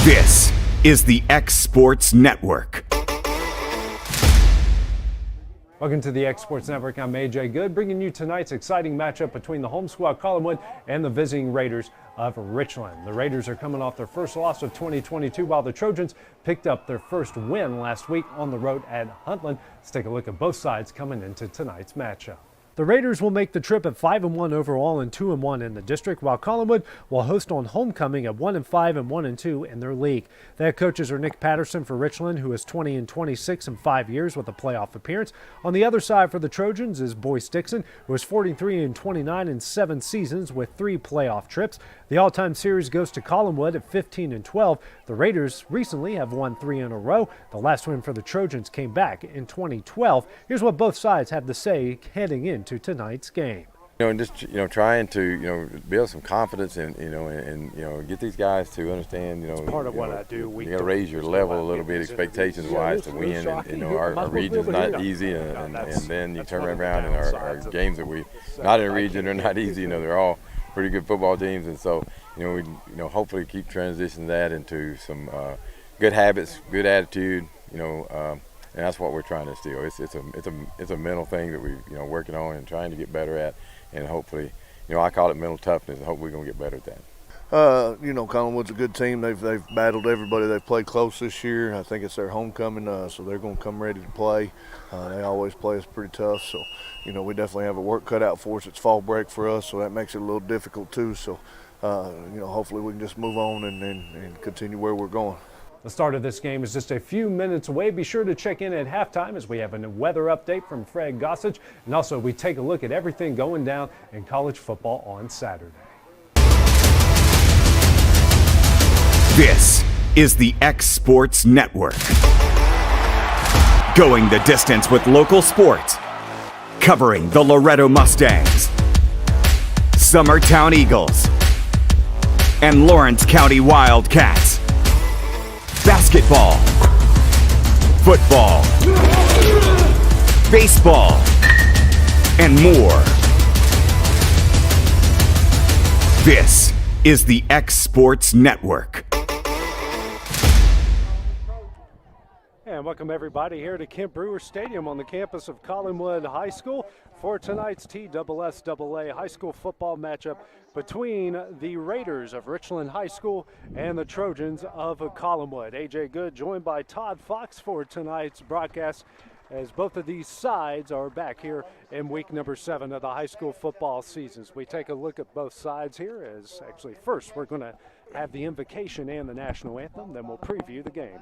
This is the X Sports Network. Welcome to the X Sports Network. I'm AJ Good, bringing you tonight's exciting matchup between the home squad Collinwood and the visiting Raiders of Richland. The Raiders are coming off their first loss of 2022, while the Trojans picked up their first win last week on the road at Huntland. Let's take a look at both sides coming into tonight's matchup. The Raiders will make the trip at 5-1 overall and 2-1 in the district, while Collinwood will host on homecoming at 1-5 and 1-2 in their league. The head coaches are Nick Patterson for Richland, who is 20-26 in 5 years with a playoff appearance. On the other side for the Trojans is Boyce Dixon, who is 43-29 in 7 seasons with 3 playoff trips. The all-time series goes to Collinwood at 15-12. The Raiders recently have won 3 in a row. The last win for the Trojans came back in 2012. Here's what both sides have to say heading into tonight's game. And just trying to build some confidence and get these guys to understand it's part of what I do. You got to raise your level a little bit, expectations wise, to win. And our region's not easy, and then you turn around and our games that we not in a region are not easy. They're all pretty good football teams, and so we hopefully keep transitioning that into some good habits, good attitude. And that's what we're trying to instill. It's a mental thing that we're working on and trying to get better at, and hopefully, I call it mental toughness, and hope we're gonna get better at that. Collinwood's a good team. They've battled everybody. They've played close this year. I think it's their homecoming, so they're going to come ready to play. They always play us pretty tough, so we definitely have a work cut out for us. It's fall break for us, so that makes it a little difficult too. So hopefully we can just move on and continue where we're going. The start of this game is just a few minutes away. Be sure to check in at halftime as we have a weather update from Fred Gossage, and also we take a look at everything going down in college football on Saturday. This is the X Sports Network. Going the distance with local sports. Covering the Loretto Mustangs, Summertown Eagles, and Lawrence County Wildcats. Basketball, football, baseball, and more. This is the X Sports Network. And welcome everybody here to Kent Brewer Stadium on the campus of Collinwood High School for tonight's TSSAA high school football matchup between the Raiders of Richland High School and the Trojans of Collinwood. AJ Good joined by Todd Fox for tonight's broadcast, as both of these sides are back here in week number 7 of the high school football seasons. We take a look at both sides here, as actually first we're going to have the invocation and the national anthem, then we'll preview the game.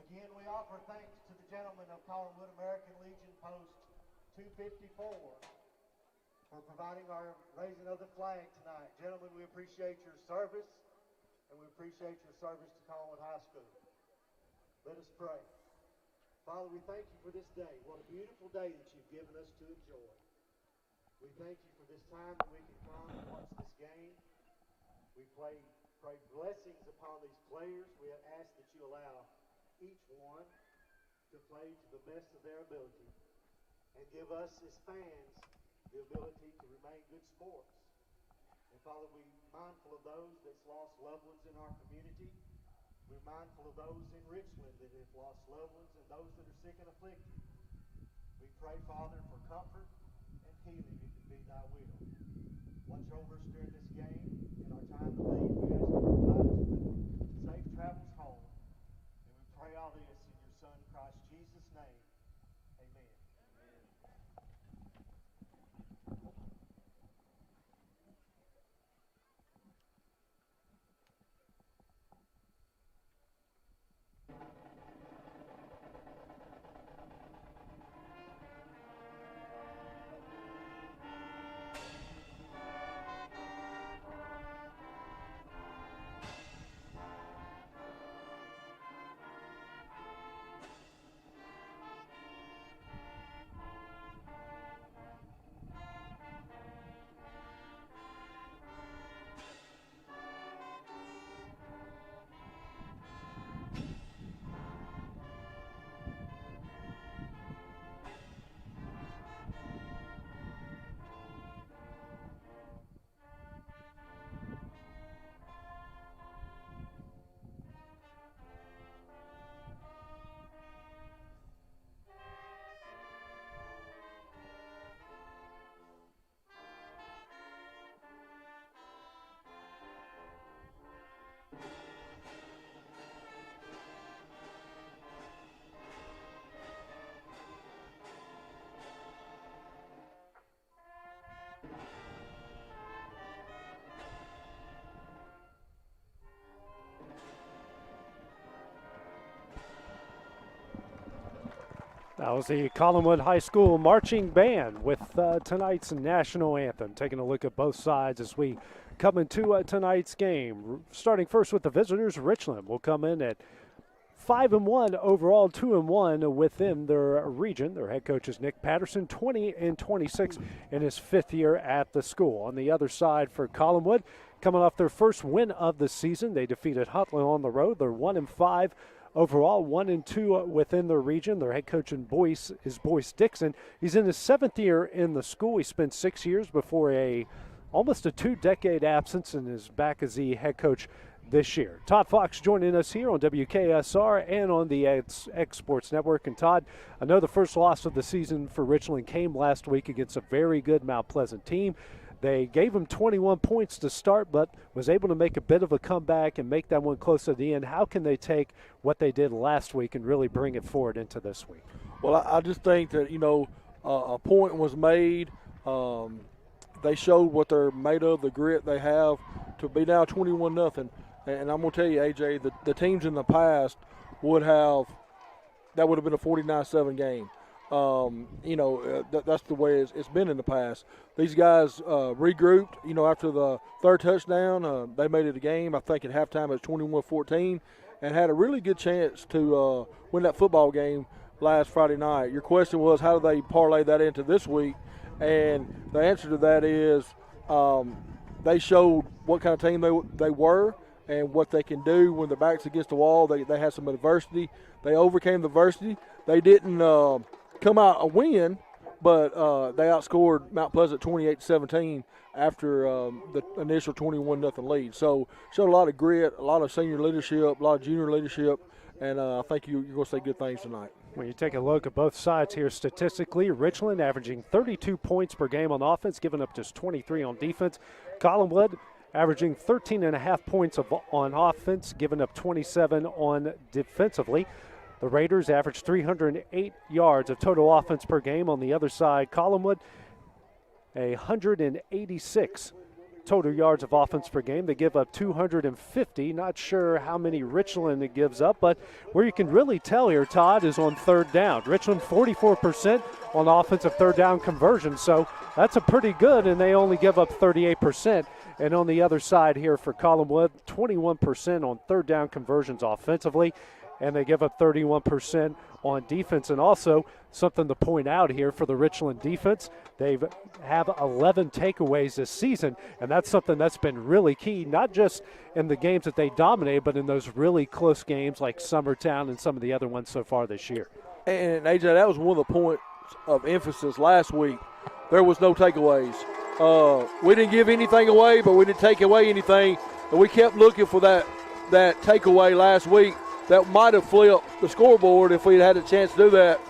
Again, we offer thanks to the gentlemen of Collinwood American Legion Post 254 for providing our raising of the flag tonight. Gentlemen, we appreciate your service, and we appreciate your service to Collinwood High School. Let us pray. Father, we thank you for this day. What a beautiful day that you've given us to enjoy. We thank you for this time that we can come and watch this game. We pray blessings upon these players. We ask that you allow each one to play to the best of their ability, and give us as fans the ability to remain good sports. And Father, we're mindful of those that's lost loved ones in our community. We're mindful of those in Richland that have lost loved ones, and those that are sick and afflicted. We pray, Father, for comfort and healing if it be thy will. Watch over us during this game. In our time of leave, we ask you to provide us with safe travels home. Pray all this in your Son, Christ Jesus' name. Amen. That was the Collinwood High School Marching Band with tonight's national anthem. Taking a look at both sides as we come into tonight's game. Starting first with the visitors, Richland will come in at 5-1 overall, 2-1 within their region. Their head coach is Nick Patterson, 20-26 in his 5th year at the school. On the other side for Collinwood, coming off their first win of the season, they defeated Huntland on the road. They're 1-5 overall, 1-2 within their region. Their head coach is Boyce Dixon. He's in his 7th year in the school. He spent 6 years before almost a 2-decade absence and is back as the head coach this year. Todd Fox joining us here on WKSR and on the X Sports Network. And Todd, I know the first loss of the season for Richland came last week against a very good Mount Pleasant team. They gave them 21 points to start, but was able to make a bit of a comeback and make that one close to the end. How can they take what they did last week and really bring it forward into this week? Well, I just think that, a point was made. They showed what they're made of, the grit they have to be now 21-0. And I'm going to tell you, AJ, the teams in the past that would have been a 49-7 game. That's the way it's been in the past. These guys regrouped, after the third touchdown. They made it a game. I think at halftime it was 21-14 and had a really good chance to win that football game last Friday night. Your question was, how do they parlay that into this week? And the answer to that is they showed what kind of team they were and what they can do when their back's against the wall. They had some adversity. They overcame the adversity. They didn't come out a win, but they outscored Mount Pleasant 28-17 after the initial 21-0 lead. So showed a lot of grit, a lot of senior leadership, a lot of junior leadership, and I think you're going to say good things tonight. When you take a look at both sides here statistically, Richland averaging 32 points per game on offense, giving up just 23 on defense. Collinwood averaging 13.5 points on offense, giving up 27 on defensively. The Raiders average 308 yards of total offense per game. On the other side, Collinwood, 186 total yards of offense per game. They give up 250. Not sure how many Richland it gives up, but where you can really tell here, Todd, is on third down. Richland 44% on offensive third down conversion, so that's a pretty good, and they only give up 38%. And on the other side here for Collinwood, 21% on third down conversions offensively, and they give up 31% on defense. And also something to point out here for the Richland defense, they have 11 takeaways this season, and that's something that's been really key, not just in the games that they dominate, but in those really close games like Summertown and some of the other ones so far this year. And, AJ, that was one of the points of emphasis last week. There was no takeaways. We didn't give anything away, but we didn't take away anything, and we kept looking for that takeaway last week. That might have flipped the scoreboard if we'd had a chance to do that.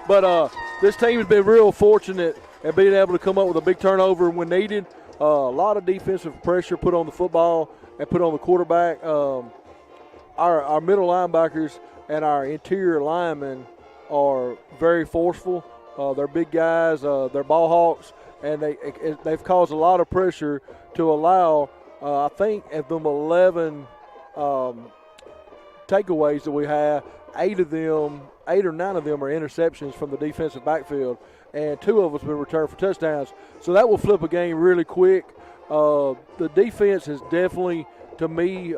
But this team has been real fortunate at being able to come up with a big turnover when needed. A lot of defensive pressure put on the football and put on the quarterback. Our middle linebackers and our interior linemen are very forceful. They're big guys. They're ball hawks, and they've caused a lot of pressure to allow, I think, of them 11 takeaways that we have, 8 or 9 of them are interceptions from the defensive backfield, and 2 of us have been returned for touchdowns. So that will flip a game really quick. The defense has definitely, to me,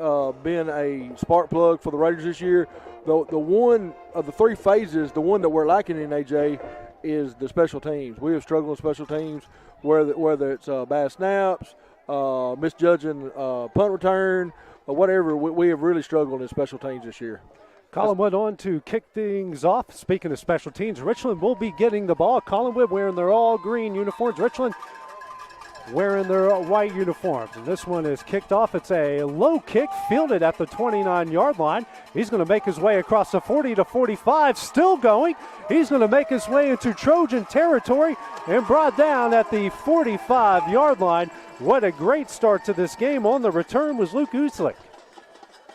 been a spark plug for the Raiders this year. The one of the 3 phases, the one that we're lacking in, AJ, is the special teams. We have struggled with special teams, whether it's bad snaps, misjudging punt return, whatever. We have really struggled in special teams this year. Collinwood on to kick things off. Speaking of special teams, Richland will be getting the ball. Collinwood wearing their all green uniforms. Richland wearing their white uniforms. And this one is kicked off. It's a low kick fielded at the 29-yard line. He's going to make his way across the 40 to 45. Still going. He's going to make his way into Trojan territory and brought down at the 45-yard line. What a great start to this game. On the return was Luke Uslick.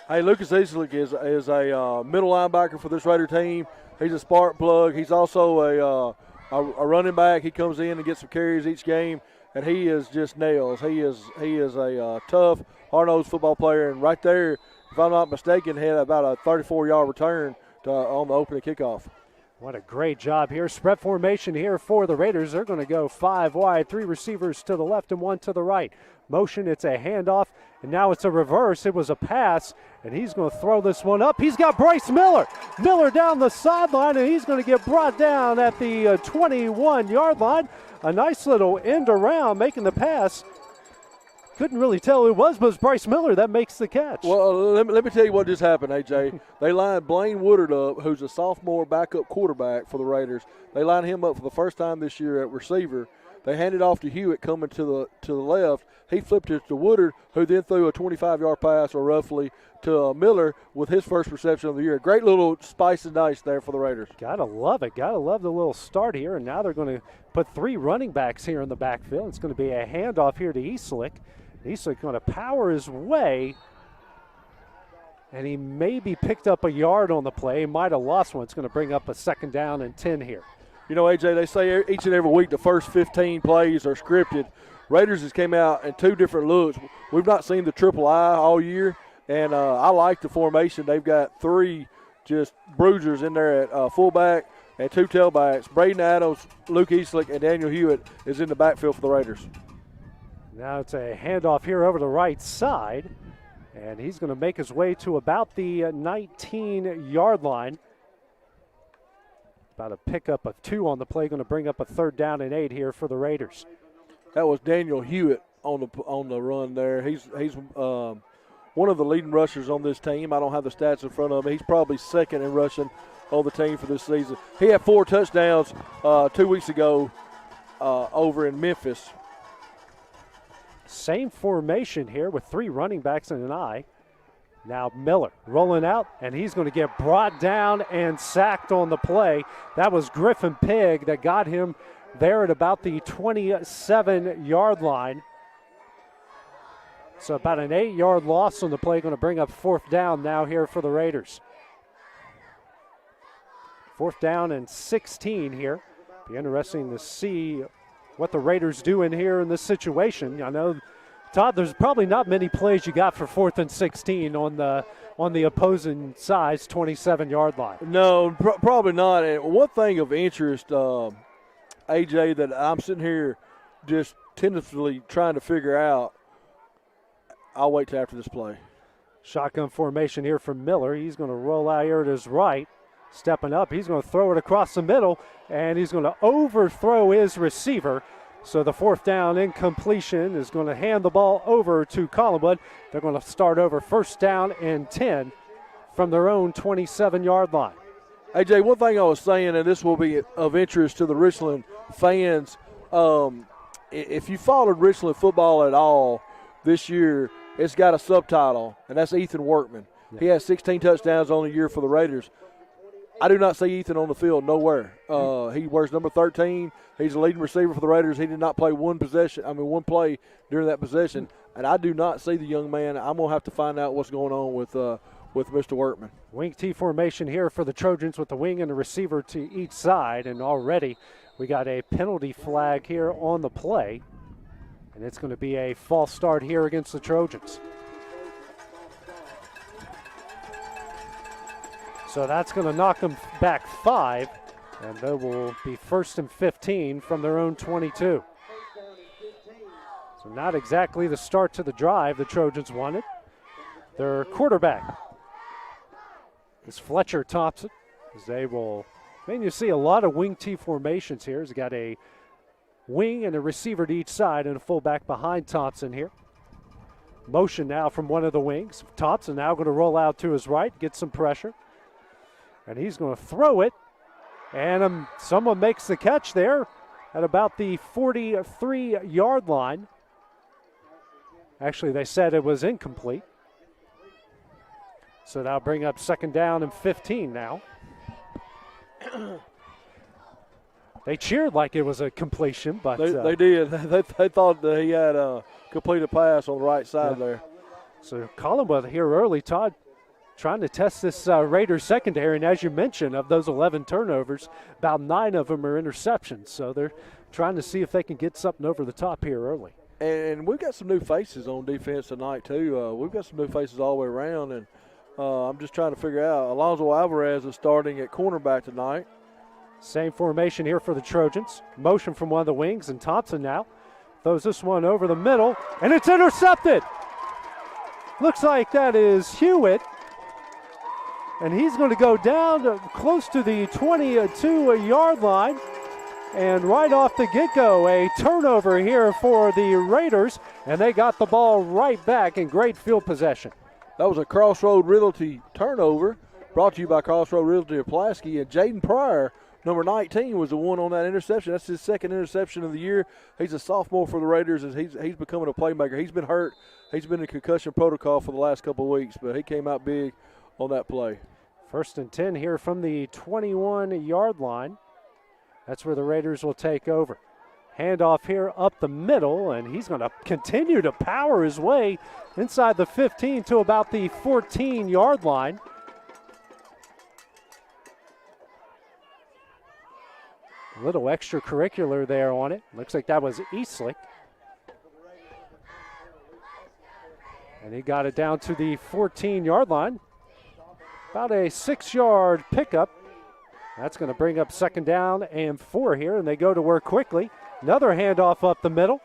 Hey, Lucas Uslick is a middle linebacker for this Raider team. He's a spark plug. He's also a running back. He comes in and gets some carries each game, and he is just nails. He is a tough, hard-nosed football player, and right there, if I'm not mistaken, had about a 34-yard return on the opening kickoff. What a great job here. Spread formation here for the Raiders. They're going to go 5 wide, 3 receivers to the left and 1 to the right. Motion, it's a handoff, and now it's a reverse. It was a pass, and he's going to throw this one up. He's got Bryce Miller. Miller down the sideline, and he's going to get brought down at the 21-yard line. A nice little end around, making the pass. Couldn't really tell who it was, but it's Bryce Miller that makes the catch. Well, let me tell you what just happened, A.J. They lined Blaine Woodard up, who's a sophomore backup quarterback for the Raiders. They lined him up for the first time this year at receiver. They handed off to Hewitt coming to the left. He flipped it to Woodard, who then threw a 25-yard pass, or roughly, to Miller with his first reception of the year. Great little spice and dice there for the Raiders. Gotta love it. Gotta love the little start here. And now they're going to put 3 running backs here in the backfield. It's going to be a handoff here to Eastlick. Eastlick going to power his way, and he maybe picked up a yard on the play. He might have lost one. It's going to bring up a 2nd down and 10 here. You know, A.J., they say each and every week the first 15 plays are scripted. Raiders has came out in 2 different looks. We've not seen the triple I all year, and I like the formation. They've got 3 just bruisers in there at fullback and 2 tailbacks. Braden Adams, Luke Eastlick, and Daniel Hewitt is in the backfield for the Raiders. Now it's a handoff here over the right side, and he's going to make his way to about the 19-yard line. About a pickup of 2 on the play, going to bring up a 3rd down and 8 here for the Raiders. That was Daniel Hewitt on the run there. He's one of the leading rushers on this team. I don't have the stats in front of me. He's probably 2nd in rushing on the team for this season. He had 4 touchdowns 2 weeks ago over in Memphis. Same formation here with 3 running backs and an I. Now Miller rolling out, and he's going to get brought down and sacked on the play. That was Griffin Pigg that got him there at about the 27-yard line. So about an 8-yard loss on the play, going to bring up 4th down now here for the Raiders. 4th down and 16 here. Be interesting to see what the Raiders do in here in this situation. I know, Todd, there's probably not many plays you got for 4th and 16 on the opposing side's 27-yard line. No, probably not. And one thing of interest, AJ, that I'm sitting here just tentatively trying to figure out, I'll wait till after this play. Shotgun formation here from Miller. He's going to roll out here to his right. Stepping up, he's going to throw it across the middle, and he's going to overthrow his receiver. So the 4th down incompletion is going to hand the ball over to Collinwood. They're going to start over 1st down and 10 from their own 27-yard line. AJ, one thing I was saying, and this will be of interest to the Richland fans, if you followed Richland football at all this year, it's got a subtitle, and that's Ethan Workman. Yeah. He has 16 touchdowns on the year for the Raiders. I do not see Ethan on the field nowhere. He wears number 13. He's the leading receiver for the Raiders. He did not play one play during that possession, and I do not see the young man. I'm going to have to find out what's going on with Mr. Workman. Wing T formation here for the Trojans with the wing and the receiver to each side, and already we got a penalty flag here on the play, and it's going to be a false start here against the Trojans. So that's going to knock them back 5, and they will be 1st and 15 from their own 22. So not exactly the start to the drive the Trojans wanted. Their quarterback is Fletcher Thompson, as they will, you see a lot of wing T formations here. He's got a wing and a receiver to each side and a fullback behind Thompson here. Motion now from one of the wings. Thompson now going to roll out to his right, get some pressure. And he's going to throw it, and someone makes the catch there at about the 43-yard line. Actually, they said it was incomplete. So that'll bring up 2nd down and 15 now. They cheered like it was a completion, but they did. They thought that he had completed a pass on the right side there. So Collinwood here early, Todd, trying to test this Raiders secondary, and as you mentioned, of those 11 turnovers, about 9 of them are interceptions. So they're trying to see if they can get something over the top here early. And we've got some new faces on defense tonight, too. We've got some new faces all the way around, and I'm just trying to figure out. Alonzo Alvarez is starting at cornerback tonight. Same formation here for the Trojans. Motion from one of the wings, and Thompson now throws this one over the middle, and it's intercepted. Looks like that is Hewitt, and he's going to go down to close to the 22-yard line. And right off the get-go, a turnover here for the Raiders, and they got the ball right back in great field possession. That was a Crossroad Realty turnover, brought to you by Crossroad Realty of Pulaski. And Jaden Pryor, number 19, was the one on that interception. That's his second interception of the year. He's a sophomore for the Raiders, and he's becoming a playmaker. He's been hurt. He's been in concussion protocol for the last couple of weeks, but he came out big on that play. 1st and 10 here from the 21-yard line. That's where the Raiders will take over. Handoff here up the middle, and he's going to continue to power his way inside the 15 to about the 14-yard line. A little extracurricular there on it. Looks like that was Eastlick. And he got it down to the 14-yard line. About a 6-yard pickup. That's going to bring up 2nd down and 4 here, and they go to work quickly. Another handoff up the middle.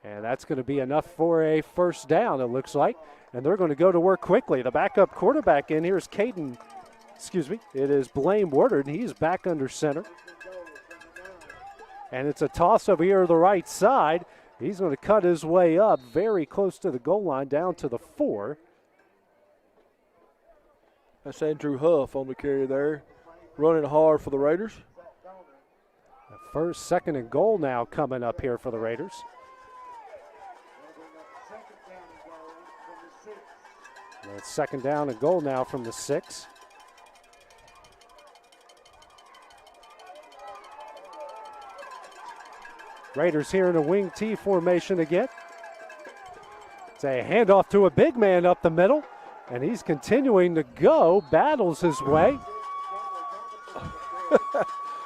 And that's going to be enough for a 1st down, it looks like. And they're going to go to work quickly. The backup quarterback in here is it is Blaine Woodard, and he's back under center. And it's a toss over here to the right side. He's going to cut his way up very close to the goal line, down to the 4. That's Andrew Huff on the carry there, running hard for the Raiders. The 2nd and goal now coming up here for the Raiders. It's 2nd down and goal now from the 6. Raiders here in a wing T formation again. It's a handoff to a big man up the middle. And he's continuing to go, battles his way.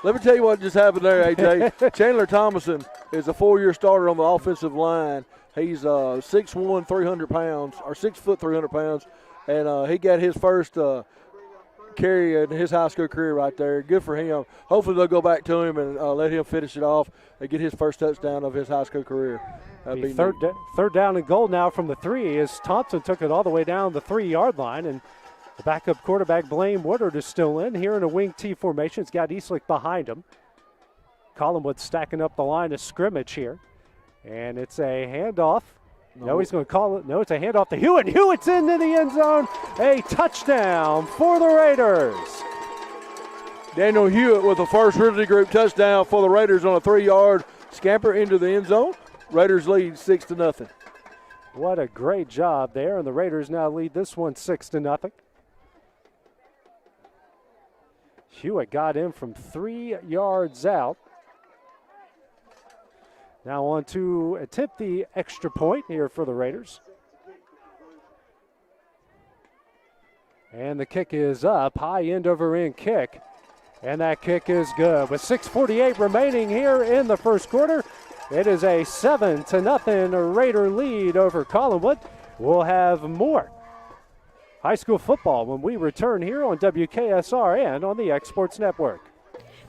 Let me tell you what just happened there, AJ. Chandler Thomason is a 4-year starter on the offensive line. He's 6'1", 300 pounds, or 6 foot, 300 pounds. And he got his first carry in his high school career right there. Good for him. Hopefully they'll go back to him and let him finish it off and get his first touchdown of his high school career. That'd be third down and goal now from the 3 as Thompson took it all the way down the 3-yard line. And the backup quarterback, Blaine Woodard, is still in. Here in a wing T formation, it's got Eastlick behind him. Collinwood stacking up the line of scrimmage here. And it's a handoff. No, he's going to call it. No, it's a handoff to Hewitt. Hewitt's into the end zone. A touchdown for the Raiders. Daniel Hewitt with the first Realty Group touchdown for the Raiders on a 3-yard scamper into the end zone. Raiders lead 6-0. What a great job there, and the Raiders now lead this one 6-0. Hewitt got in from 3 yards out. Now on to attempt the extra point here for the Raiders. And the kick is up, high end over end kick. And that kick is good. With 6:48 remaining here in the first quarter, it is a 7-0 Raider lead over Collinwood. We'll have more high school football when we return here on WKSR and on the X Sports Network.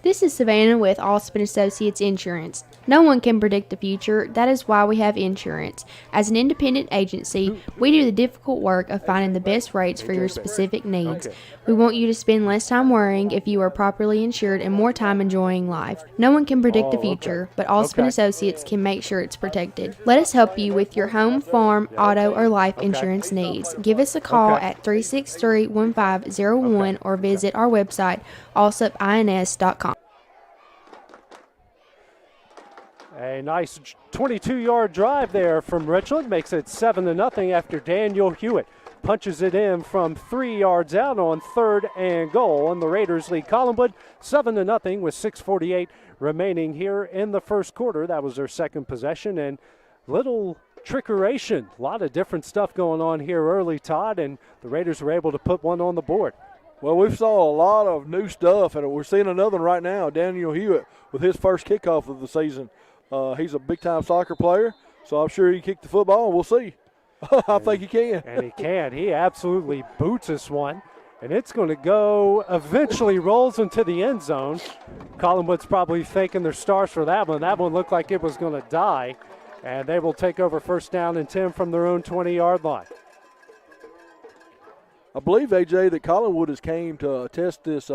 This is Savannah with Allspin Associates Insurance. No one can predict the future. That is why we have insurance. As an independent agency, we do the difficult work of finding the best rates for your specific needs. We want you to spend less time worrying if you are properly insured and more time enjoying life. No one can predict the future, but Allspin Associates can make sure it's protected. Let us help you with your home, farm, auto, or life insurance needs. Give us a call at 363-1501 or visit our website, allsupins.com. A nice 22-yard drive there from Richland makes it 7-0 after Daniel Hewitt punches it in from 3 yards out on 3rd and goal. And the Raiders lead Collinwood 7-0 with 6:48 remaining here in the first quarter. That was their second possession, and little trickeration. A lot of different stuff going on here early, Todd, and the Raiders were able to put one on the board. Well, we saw a lot of new stuff, and we're seeing another one right now. Daniel Hewitt with his first kickoff of the season. He's a big-time soccer player, so I'm sure he can kick the football, and we'll see. I think he can. And he can. He absolutely boots this one. And it's going to go, eventually rolls into the end zone. Collinwood's probably thanking their stars for that one. That one looked like it was going to die. And they will take over first down and 10 from their own 20-yard line. I believe, AJ, that Collinwood has came to test this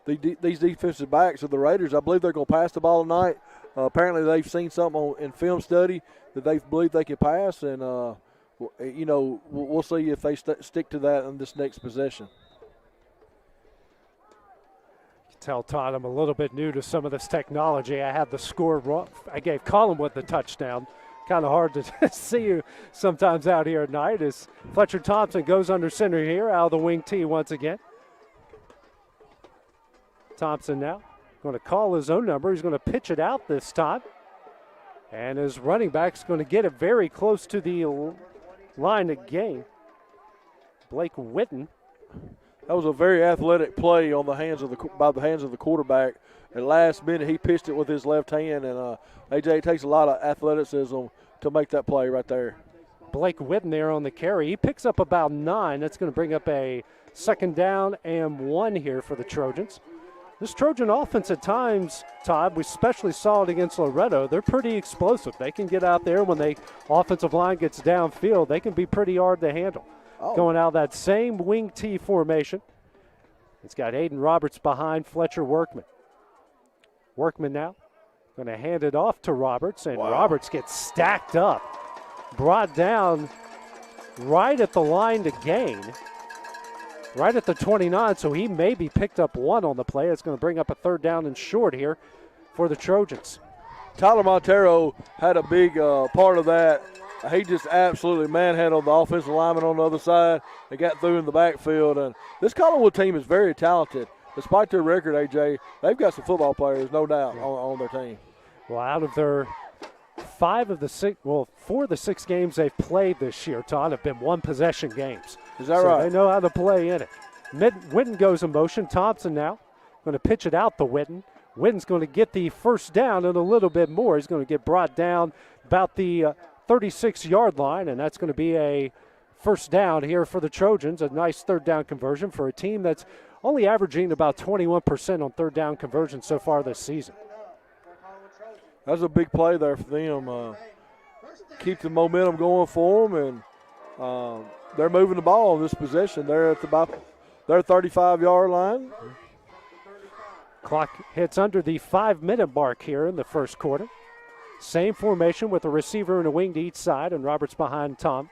these defensive backs of the Raiders. I believe they're going to pass the ball tonight. Apparently they've seen something in film study that they believe they can pass. And, we'll see if they stick to that in this next possession. Tell Todd I'm a little bit new to some of this technology. I had the score wrong. I gave Collinwood the touchdown. Kind of hard to see you sometimes out here at night as Fletcher Thompson goes under center here out of the wing tee once again. Thompson now going to call his own number. He's going to pitch it out this time. And his running back's going to get it very close to the line of gain. Blake Witten. That was a very athletic play on by the hands of the quarterback. At last minute, he pitched it with his left hand, and AJ, it takes a lot of athleticism to make that play right there. Blake Witten there on the carry. He picks up about 9. That's going to bring up a second down and 1 here for the Trojans. This Trojan offense at times, Todd, we especially saw it against Loretto. They're pretty explosive. They can get out there when the offensive line gets downfield. They can be pretty hard to handle. Going out of that same wing T formation. It's got Aiden Roberts behind Fletcher Workman. Workman now going to hand it off to Roberts, and Roberts gets stacked up. Brought down right at the line to gain. Right at the 29, so he maybe picked up 1 on the play. It's going to bring up a third down and short here for the Trojans. Tyler Montero had a big part of that. He just absolutely manhandled the offensive lineman on the other side. They got through in the backfield. And this Collinwood team is very talented. Despite their record, AJ, they've got some football players, no doubt, on their team. Well, out of their 4 of the 6 games they've played this year, Todd, have been one-possession games. Is that right? They know how to play in it. Witten goes in motion. Thompson now going to pitch it out to Witten. Witten's going to get the first down and a little bit more. He's going to get brought down about the 36-yard line, and that's going to be a first down here for the Trojans. A nice third down conversion for a team that's only averaging about 21% on third down conversion so far this season. That's a big play there for them. Keep the momentum going for them, and they're moving the ball in this possession. They're at their 35-yard line. Clock hits under the 5-minute mark here in the first quarter. Same formation with a receiver and a wing to each side, and Roberts behind Tom.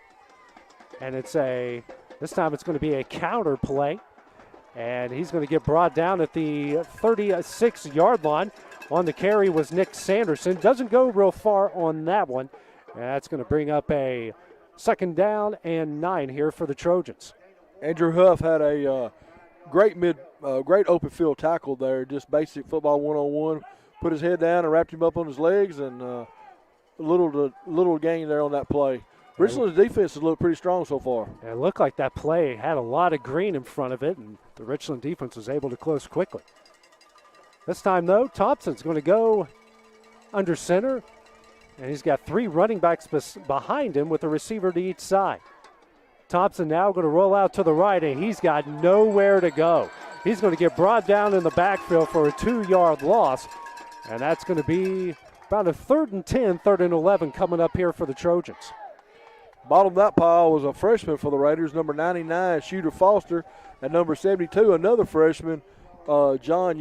And this time it's going to be a counter play. And he's going to get brought down at the 36-yard line. On the carry was Nick Sanderson. Doesn't go real far on that one. And that's going to bring up a second down and 9 here for the Trojans. Andrew Huff had a great open field tackle there, just basic football one-on-one. Put his head down and wrapped him up on his legs, and a little gain there on that play. Richland's defense has looked pretty strong so far. It looked like that play had a lot of green in front of it, and the Richland defense was able to close quickly. This time, though, Thompson's going to go under center, and he's got 3 running backs behind him with a receiver to each side. Thompson now going to roll out to the right, and he's got nowhere to go. He's going to get brought down in the backfield for a 2-yard loss, and that's going to be about a 3rd and 10, 3rd and 11 coming up here for the Trojans. Bottom of that pile was a freshman for the Raiders, number 99, Shooter Foster, and number 72, another freshman, John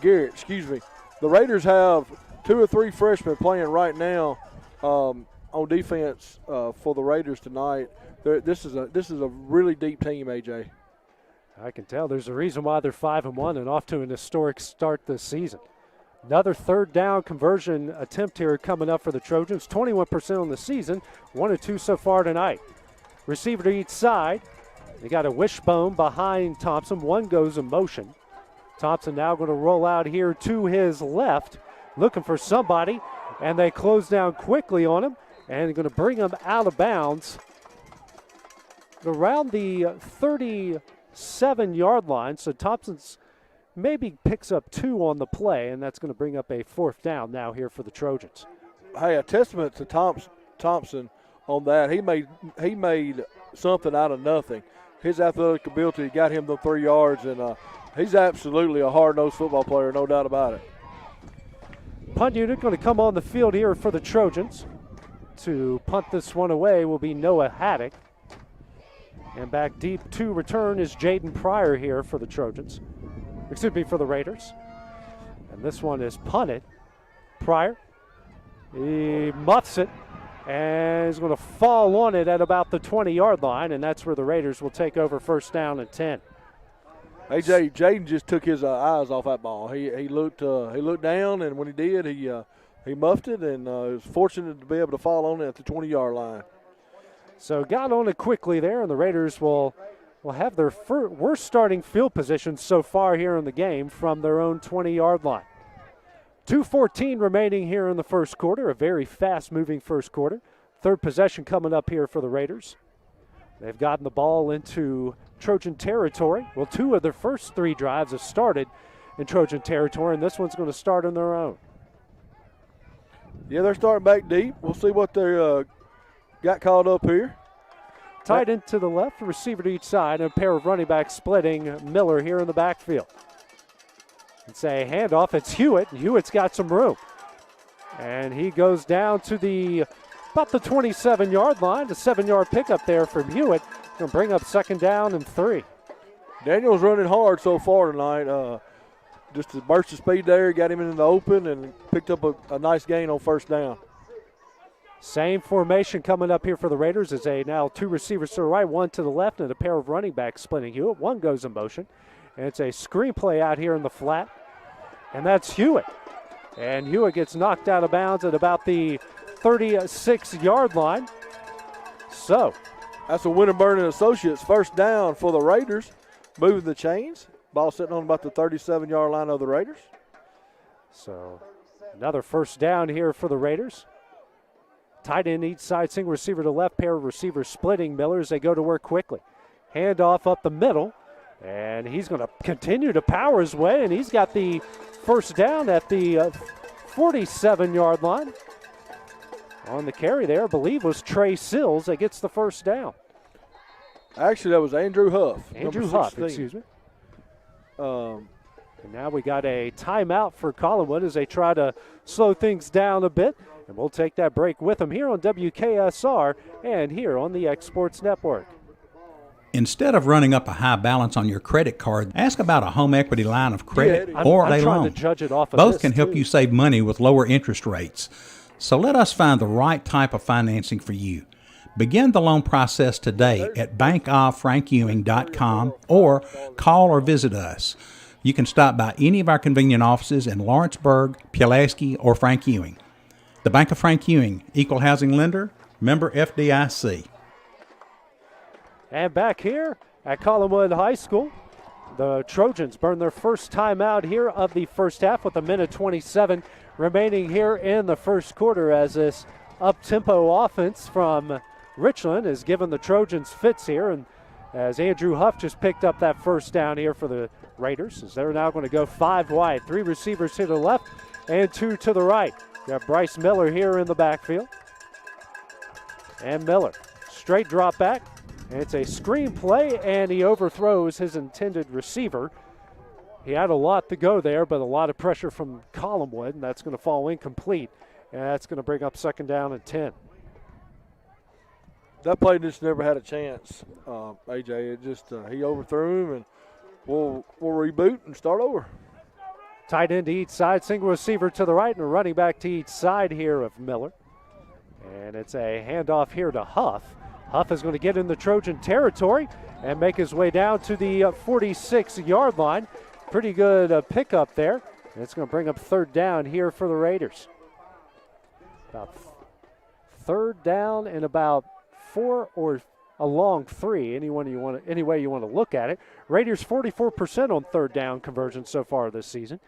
Garrett, excuse me. The Raiders have 2 or 3 freshmen playing right now on defense for the Raiders tonight. This is a really deep team, AJ. I can tell there's a reason why they're 5-1 and off to an historic start this season. Another third down conversion attempt here coming up for the Trojans. 21% on the season, 1 or 2 so far tonight. Receiver to each side. They got a wishbone behind Thompson. 1 goes in motion. Thompson now going to roll out here to his left, looking for somebody, and they close down quickly on him and going to bring him out of bounds around the 37-yard line. So Thompson's maybe picks up 2 on the play, and that's going to bring up a 4th down now here for the Trojans. Hey, a testament to Thompson on that. He made something out of nothing. His athletic ability got him the 3 yards, and he's absolutely a hard-nosed football player, no doubt about it. Punt unit going to come on the field here for the Trojans. To punt this one away will be Noah Haddock. And back deep to return is Jaden Pryor here for the Trojans. Excuse me, for the Raiders. And this one is punted. Pryor, he muffs it, and he's going to fall on it at about the 20-yard line, and that's where the Raiders will take over first down and 10. Hey, Jaden just took his eyes off that ball. He looked down, and when he did, he muffed it, and was fortunate to be able to fall on it at the 20-yard line. So got on it quickly there, and the Raiders will have their worst starting field position so far here in the game from their own 20-yard line. 2:14 remaining here in the first quarter, a very fast-moving first quarter. Third possession coming up here for the Raiders. They've gotten the ball into Trojan territory. Well, 2 of their first 3 drives have started in Trojan territory, and this one's going to start on their own. Yeah, they're starting back deep. We'll see what they got called up here. Tight end to the left, a receiver to each side, and a pair of running backs splitting Miller here in the backfield. It's a handoff. It's Hewitt. Hewitt's got some room. And he goes down to about the 27-yard line. The 7-yard pickup there from Hewitt. Going to bring up second down and 3. Daniel's running hard so far tonight. Just a burst of speed there, got him in the open, and picked up a nice gain on first down. Same formation coming up here for the Raiders as now 2 receivers to the right, 1 to the left, and a pair of running backs splitting Hewitt. 1 goes in motion. And it's a screen play out here in the flat. And that's Hewitt. And Hewitt gets knocked out of bounds at about the 36-yard line. So that's a Winterburn and Associates first down for the Raiders. Moving the chains. Ball sitting on about the 37-yard line of the Raiders. So another first down here for the Raiders. Tight end each side, single receiver to left, pair of receivers splitting Miller as they go to work quickly. Handoff up the middle. And he's going to continue to power his way, and he's got the first down at the 47-yard line. On the carry there, I believe, was Trey Sills that gets the first down. Actually, that was Andrew Huff. Andrew Huff, excuse me. And now we got a timeout for Collinwood as they try to slow things down a bit. And we'll take that break with them here on WKSR and here on the X Sports Network. Instead of running up a high balance on your credit card, ask about a home equity line of credit or a loan. Both can help you save money with lower interest rates. So let us find the right type of financing for you. Begin the loan process today at bankoffrankewing.com or call or visit us. You can stop by any of our convenient offices in Lawrenceburg, Pulaski, or Frank Ewing. The Bank of Frank Ewing, Equal Housing Lender, member FDIC. And back here at Collinwood High School, the Trojans burn their first timeout here of the first half with 1:27 remaining here in the first quarter as this up-tempo offense from Richland has given the Trojans fits here. And as Andrew Huff just picked up that first down here for the Raiders, as they're now going to go 5 wide. 3 receivers to the left and 2 to the right. You got Bryce Miller here in the backfield. And Miller, straight drop back. And it's a screen play, and he overthrows his intended receiver. He had a lot to go there, but a lot of pressure from Collinwood, and that's going to fall incomplete. And that's going to bring up second down and 10. That play just never had a chance, AJ. It just he overthrew him, and we'll reboot and start over. Tight end to each side, single receiver to the right, and a running back to each side here of Miller. And it's a handoff here to Huff. Huff is going to get in the Trojan territory and make his way down to the 46-yard line. Pretty good pickup there. And it's going to bring up third down here for the Raiders. About third down and about 4 or a long 3, any way you want to look at it. Raiders 44% on third down conversion so far this season.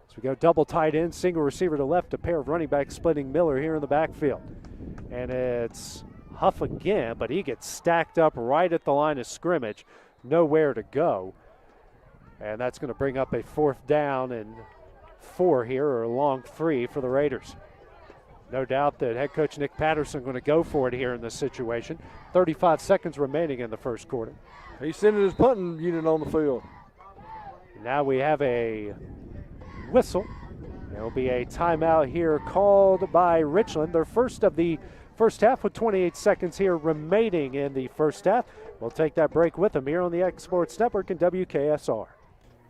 So we go double tight end, single receiver to left, a pair of running backs splitting Miller here in the backfield. And it's Huff again, but he gets stacked up right at the line of scrimmage. Nowhere to go. And that's going to bring up a fourth down and 4 here, or a long 3 for the Raiders. No doubt that head coach Nick Patterson going to go for it here in this situation. 35 seconds remaining in the first quarter. He's sending his punting unit on the field. Now we have a whistle. There will be a timeout here called by Richland. Their first of the first half with 28 seconds here remaining in the first half. We'll take that break with them here on the X Sports Network and WKSR.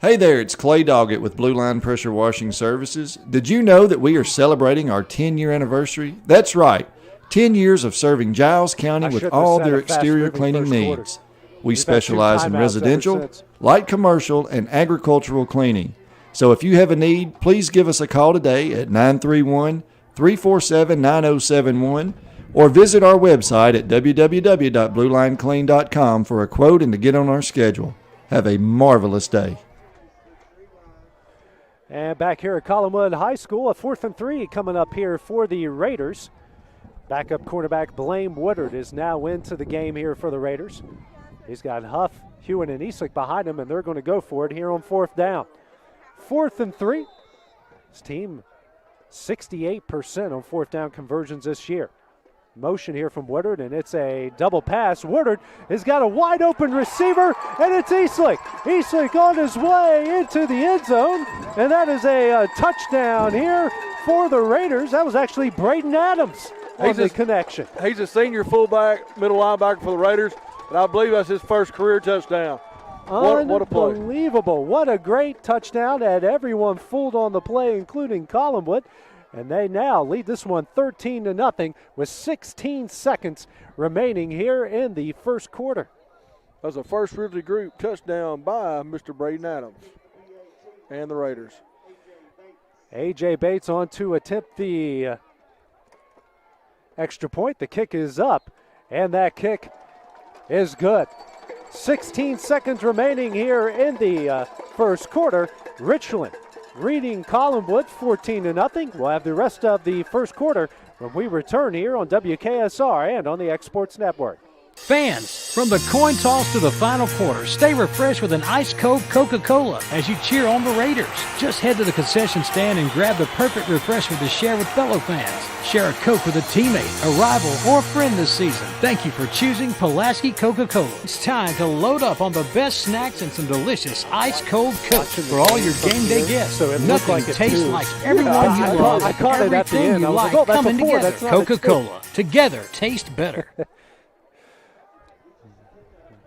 Hey there, it's Clay Doggett with Blue Line Pressure Washing Services. Did you know that we are celebrating our 10-year anniversary? That's right, 10 years of serving Giles County with all their exterior cleaning needs. We specialize in residential, light commercial, and agricultural cleaning. So if you have a need, please give us a call today at 931-347-9071 or visit our website at www.bluelineclean.com for a quote and to get on our schedule. Have a marvelous day. And back here at Collinwood High School, a 4th and 3 coming up here for the Raiders. Backup quarterback Blaine Woodard is now into the game here for the Raiders. He's got Huff, Hewitt, and Eastlick behind him, and they're going to go for it here on 4th down. 4th and 3. This team 68% on 4th down conversions this year. Motion here from Woodard, and it's a double pass. Woodard has got a wide open receiver, and it's Eastlick. Eastlick on his way into the end zone, and that is a touchdown here for the Raiders. That was actually Braden Adams on the connection. He's a senior fullback, middle linebacker for the Raiders, and I believe that's his first career touchdown. What a play. Unbelievable. What a great touchdown. Had everyone fooled on the play, including Collinwood. And they now lead this one 13-0 with 16 seconds remaining here in the first quarter. That was a first Ridley Group touchdown by Mr. Braden Adams and the Raiders. A.J. Bates on to attempt the extra point. The kick is up, and that kick is good. 16 seconds remaining here in the first quarter. Richland leading Collinwood 14-0. We'll have the rest of the first quarter when we return here on WKSR and on the X Sports Network. Fans, from the coin toss to the final quarter, stay refreshed with an ice-cold Coca-Cola as you cheer on the Raiders. Just head to the concession stand and grab the perfect refreshment to share with fellow fans. Share a Coke with a teammate, a rival, or a friend this season. Thank you for choosing Pulaski Coca-Cola. It's time to load up on the best snacks and some delicious ice-cold Coke for all your game day guests. So nothing tastes like everyone you love. I caught it at the end. You like coming together. Coca-Cola. Together, taste better.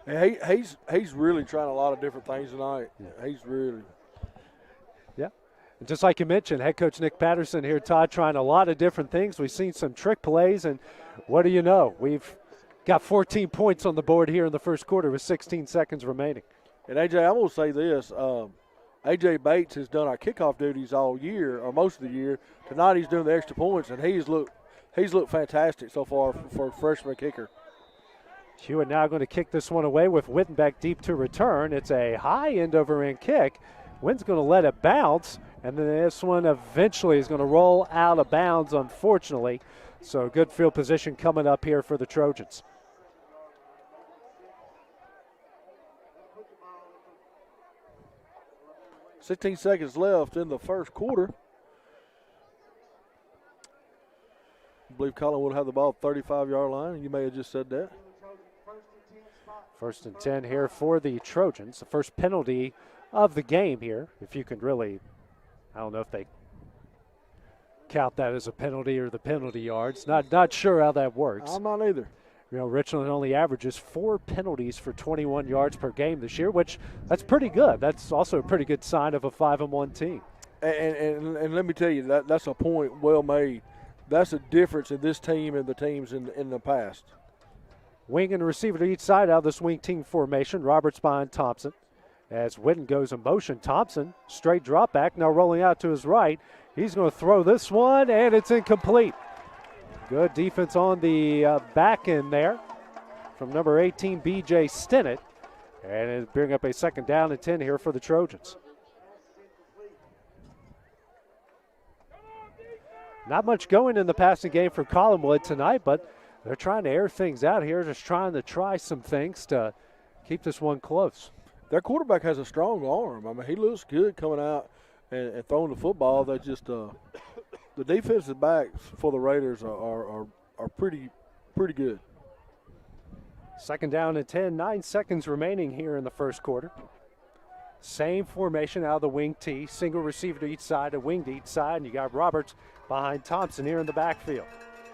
He's really trying a lot of different things tonight. He's really. Yeah. Just like you mentioned, head coach Nick Patterson here, Todd, trying a lot of different things. We've seen some trick plays, and what do you know? We've got 14 points on the board here in the first quarter with 16 seconds remaining. And, AJ, I'm going to say this. A.J. Bates has done our kickoff duties all year, or most of the year. Tonight he's doing the extra points, and he's looked fantastic so far for a freshman kicker. Hewitt now going to kick this one away with Wittenbeck deep to return. It's a high end-over-end kick. Wynn's going to let it bounce, and then this one eventually is going to roll out of bounds, unfortunately. So good field position coming up here for the Trojans. $16 seconds left in the first quarter. I believe Collinwood will have the ball at the 35-yard line, and you may have just said that. 1st and 10 here for the Trojans. The first penalty of the game here, if you can really, I don't know if they count that as a penalty or the penalty yards. Not sure how that works. I'm not either. You know, Richland only averages 4 penalties for 21 yards per game this year, which that's pretty good. That's also a pretty good sign of a 5-1 team. And let me tell you, that's a point well made. That's a difference in this team and the teams in the past. Wing and receiver to each side out of this wing team formation. Roberts behind Thompson. As Whitten goes in motion, Thompson, straight drop back, now rolling out to his right. He's going to throw this one, and it's incomplete. Good defense on the back end there from number 18, B.J. Stinnett. And it'll bring up a 2nd down and 10 here for the Trojans. Not much going in the passing game for Collinwood tonight, but they're trying to air things out here, just trying to try some things to keep this one close. Their quarterback has a strong arm. I mean, he looks good coming out and throwing the football. They just the defensive backs for the Raiders are pretty good. Second down and 10, 9 seconds remaining here in the first quarter. Same formation out of the wing T, single receiver to each side, a wing to each side, and you got Roberts behind Thompson here in the backfield.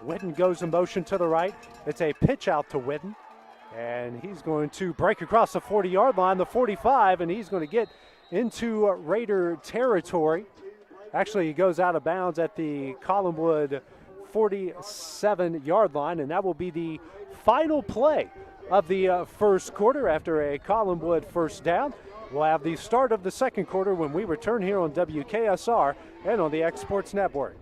Witten goes in motion to the right. It's a pitch out to Witten, and he's going to break across the 40-yard line, the 45, and he's going to get into Raider territory. Actually, he goes out of bounds at the Collinwood 47-yard line, and that will be the final play of the first quarter after a Collinwood first down. We'll have the start of the second quarter when we return here on WKSR and on the X Sports Network.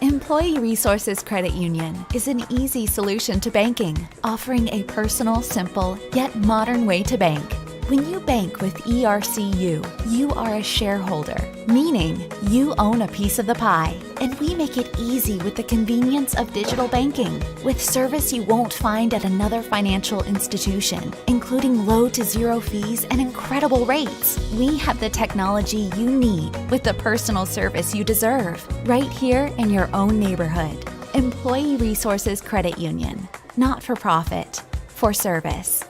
Employee Resources Credit Union is an easy solution to banking, offering a personal, simple, yet modern way to bank. When you bank with ERCU, you are a shareholder, meaning you own a piece of the pie. And we make it easy with the convenience of digital banking, with service you won't find at another financial institution, including low to zero fees and incredible rates. We have the technology you need with the personal service you deserve, right here in your own neighborhood. Employee Resources Credit Union, not for profit, for service.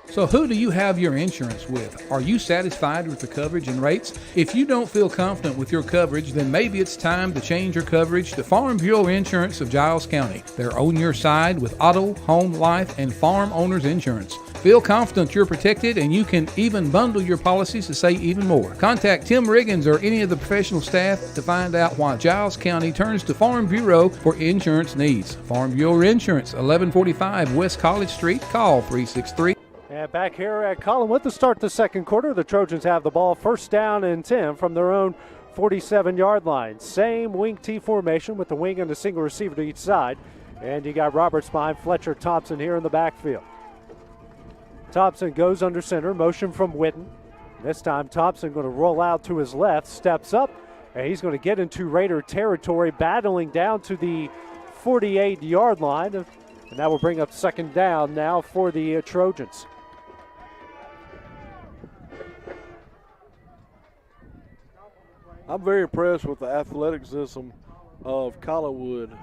So who do you have your insurance with? Are you satisfied with the coverage and rates? If you don't feel confident with your coverage, then maybe it's time to change your coverage to Farm Bureau Insurance of Giles County. They're on your side with auto, home, life, and farm owners insurance. Feel confident you're protected, and you can even bundle your policies to save even more. Contact Tim Riggins or any of the professional staff to find out why Giles County turns to Farm Bureau for insurance needs. Farm Bureau Insurance, 1145 West College Street. Call 363. And back here at Collinwood to start the second quarter, the Trojans have the ball first down and 10 from their own 47-yard line. Same wing T formation with the wing and a single receiver to each side. And you got Roberts behind Fletcher Thompson here in the backfield. Thompson goes under center, motion from Witten. This time Thompson going to roll out to his left, steps up, and he's going to get into Raider territory, battling down to the 48-yard line. And that will bring up second down now for the Trojans. I'm very impressed with the athleticism of Collinwood.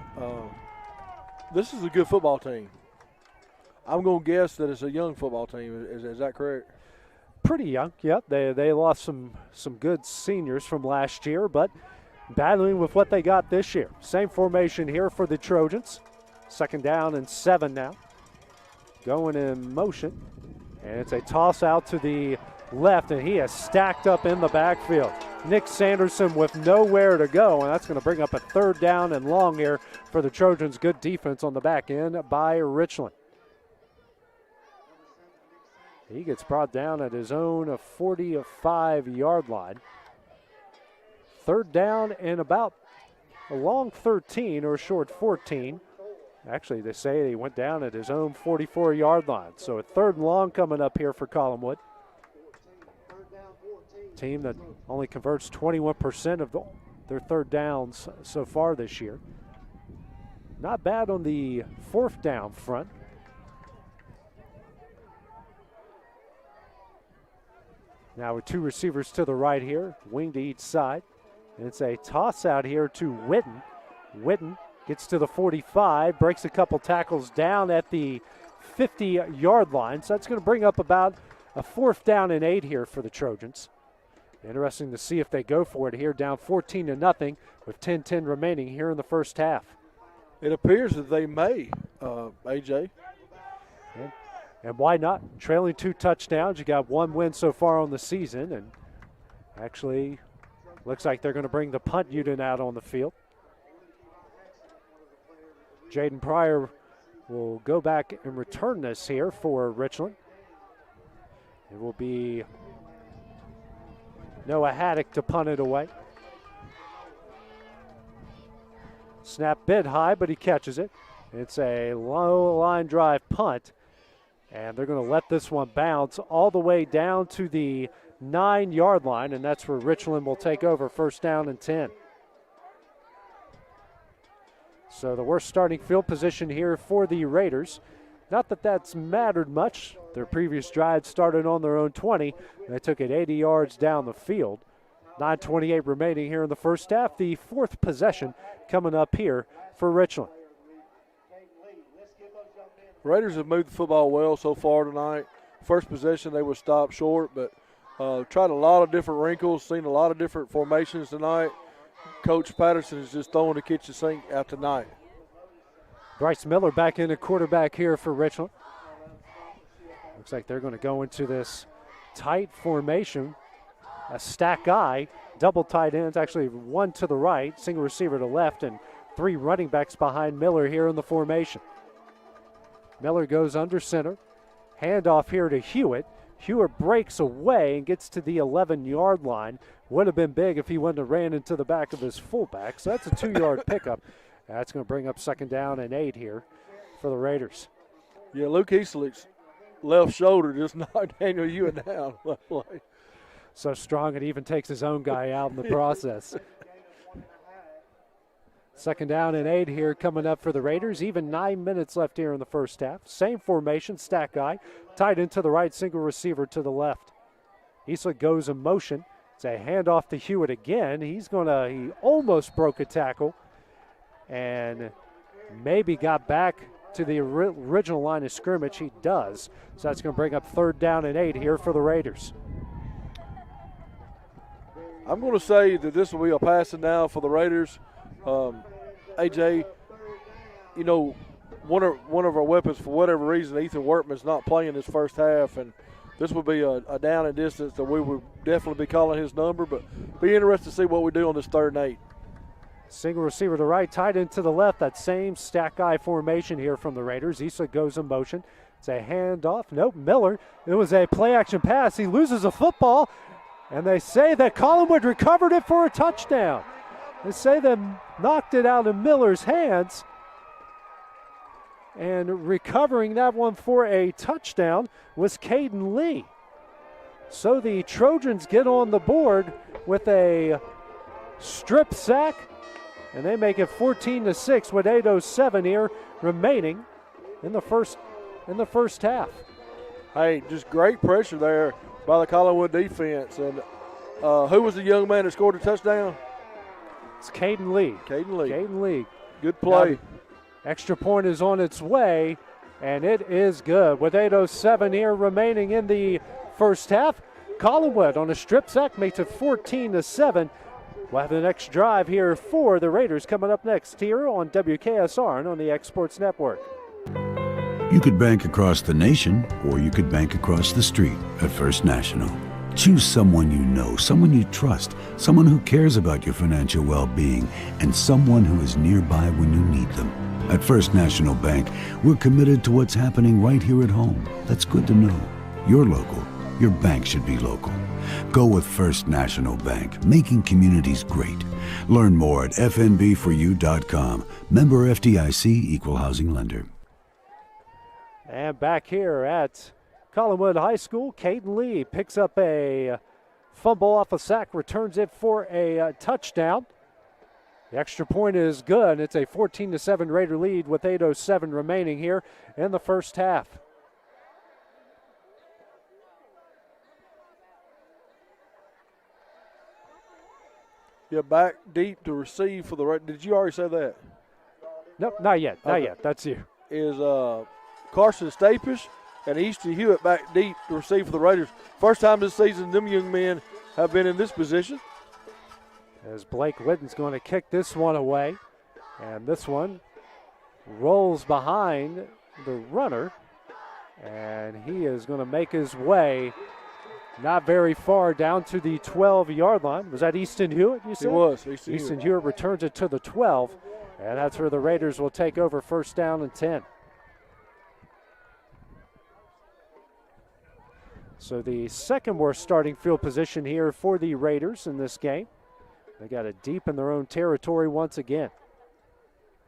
This is a good football team. I'm going to guess that it's a young football team. Is that correct? Pretty young, yep. They lost some good seniors from last year, but battling with what they got this year. Same formation here for the Trojans. Second down and 7 now. Going in motion. And it's a toss out to the left, and he is stacked up in the backfield. Nick Sanderson with nowhere to go, and that's going to bring up a third down and long here for the Trojans. Good defense on the back end by Richland. He gets brought down at his own 45-yard line. Third down and about a long 13 or a short 14. Actually, they say he went down at his own 44-yard line. So a third and long coming up here for Collinwood. Team that only converts 21% of their third downs so far this year. Not bad on the fourth down front. Now with two receivers to the right here, wing to each side. And it's a toss out here to Witten. Witten gets to the 45, breaks a couple tackles down at the 50-yard line. So that's going to bring up about a fourth down and 8 here for the Trojans. Interesting to see if they go for it here, down 14-0 with 10:10 remaining here in the first half. It appears that they may, AJ. And why not? Trailing 2 touchdowns. You got 1 win so far on the season, and actually looks like they're going to bring the punt unit out on the field. Jaden Pryor will go back and return this here for Richland. It will be Noah Haddock to punt it away. Snap bit high, but he catches it. It's a low line drive punt. And they're going to let this one bounce all the way down to the 9-yard line, and that's where Richland will take over, first down and 10. So the worst starting field position here for the Raiders. Not that that's mattered much. Their previous drive started on their own 20. They took it 80 yards down the field. 9:28 remaining here in the first half. The fourth possession coming up here for Richland. Raiders have moved the football well so far tonight. First possession, they were stopped short, but tried a lot of different wrinkles, seen a lot of different formations tonight. Coach Patterson is just throwing the kitchen sink out tonight. Bryce Miller back in the quarterback here for Richland. Looks like they're going to go into this tight formation. A stack guy, double tight ends, actually one to the right, single receiver to left, and three running backs behind Miller here in the formation. Miller goes under center. Handoff here to Hewitt. Hewitt breaks away and gets to the 11-yard line. Would have been big if he wouldn't have ran into the back of his fullback. So that's a 2-yard pickup. That's going to bring up 2nd down and 8 here for the Raiders. Yeah, Luke Eastlick's left shoulder just knocked Daniel Hewitt down. So strong it even takes his own guy out in the process. 2nd down and 8 here coming up for the Raiders. Even 9 minutes left here in the first half. Same formation, stack guy. Tight end to the right, single receiver to the left. Eastlick goes in motion. It's a handoff to Hewitt again. He almost broke a tackle and maybe got back to the original line of scrimmage. He does. So that's going to bring up 3rd down and 8 here for the Raiders. I'm going to say that this will be a passing down for the Raiders. AJ, you know, one of our weapons, for whatever reason, Ethan Workman's not playing this first half, and this would be a down and distance that we would definitely be calling his number, but be interested to see what we do on this 3rd and 8. Single receiver to right, tight end to the left. That same stack guy formation here from the Raiders. Eastlick goes in motion. It's a handoff. Nope, Miller. It was a play-action pass. He loses a football, and they say that Collinwood recovered it for a touchdown. They say they knocked it out of Miller's hands. And recovering that one for a touchdown was Caden Lee. So the Trojans get on the board with a strip sack, and they make it 14-6 with 8:07 here remaining in the first half. Hey, just great pressure there by the Collinwood defense. And who was the young man that scored a touchdown? It's Caden Lee. Caden Lee. Good Now, play. extra point is on its way, and it is good. With 8:07 here remaining in the first half, Collinwood on a strip sack makes it 14-7. We'll have the next drive here for the Raiders coming up next here on WKSR and on the X Sports Network. You could bank across the nation, or you could bank across the street at First National. Choose someone you know, someone you trust, someone who cares about your financial well-being, and someone who is nearby when you need them. At First National Bank, we're committed to what's happening right here at home. That's good to know. You're local. Your bank should be local. Go with First National Bank, making communities great. Learn more at fnbforyou.com. Member FDIC, Equal Housing Lender. And back here at Collinwood High School, Caden Lee picks up a fumble off a sack, returns it for a touchdown. The extra point is good. It's a 14-7 Raider lead with 8:07 remaining here in the first half. Yeah, back deep to receive for the right. Did you already say that? Nope, not yet. Not yet. That's you. Is Carson Stapish and Easton Hewitt back deep to receive for the Raiders. First time this season them young men have been in this position. As Blake Whitten's going to kick this one away. And this one rolls behind the runner. And he is going to make his way not very far down to the 12-yard line. Was that Easton Hewitt, you said? It was. Easton Hewitt returns it to the 12. And that's where the Raiders will take over first down and 10. So the second worst starting field position here for the Raiders in this game. They got it deep in their own territory once again.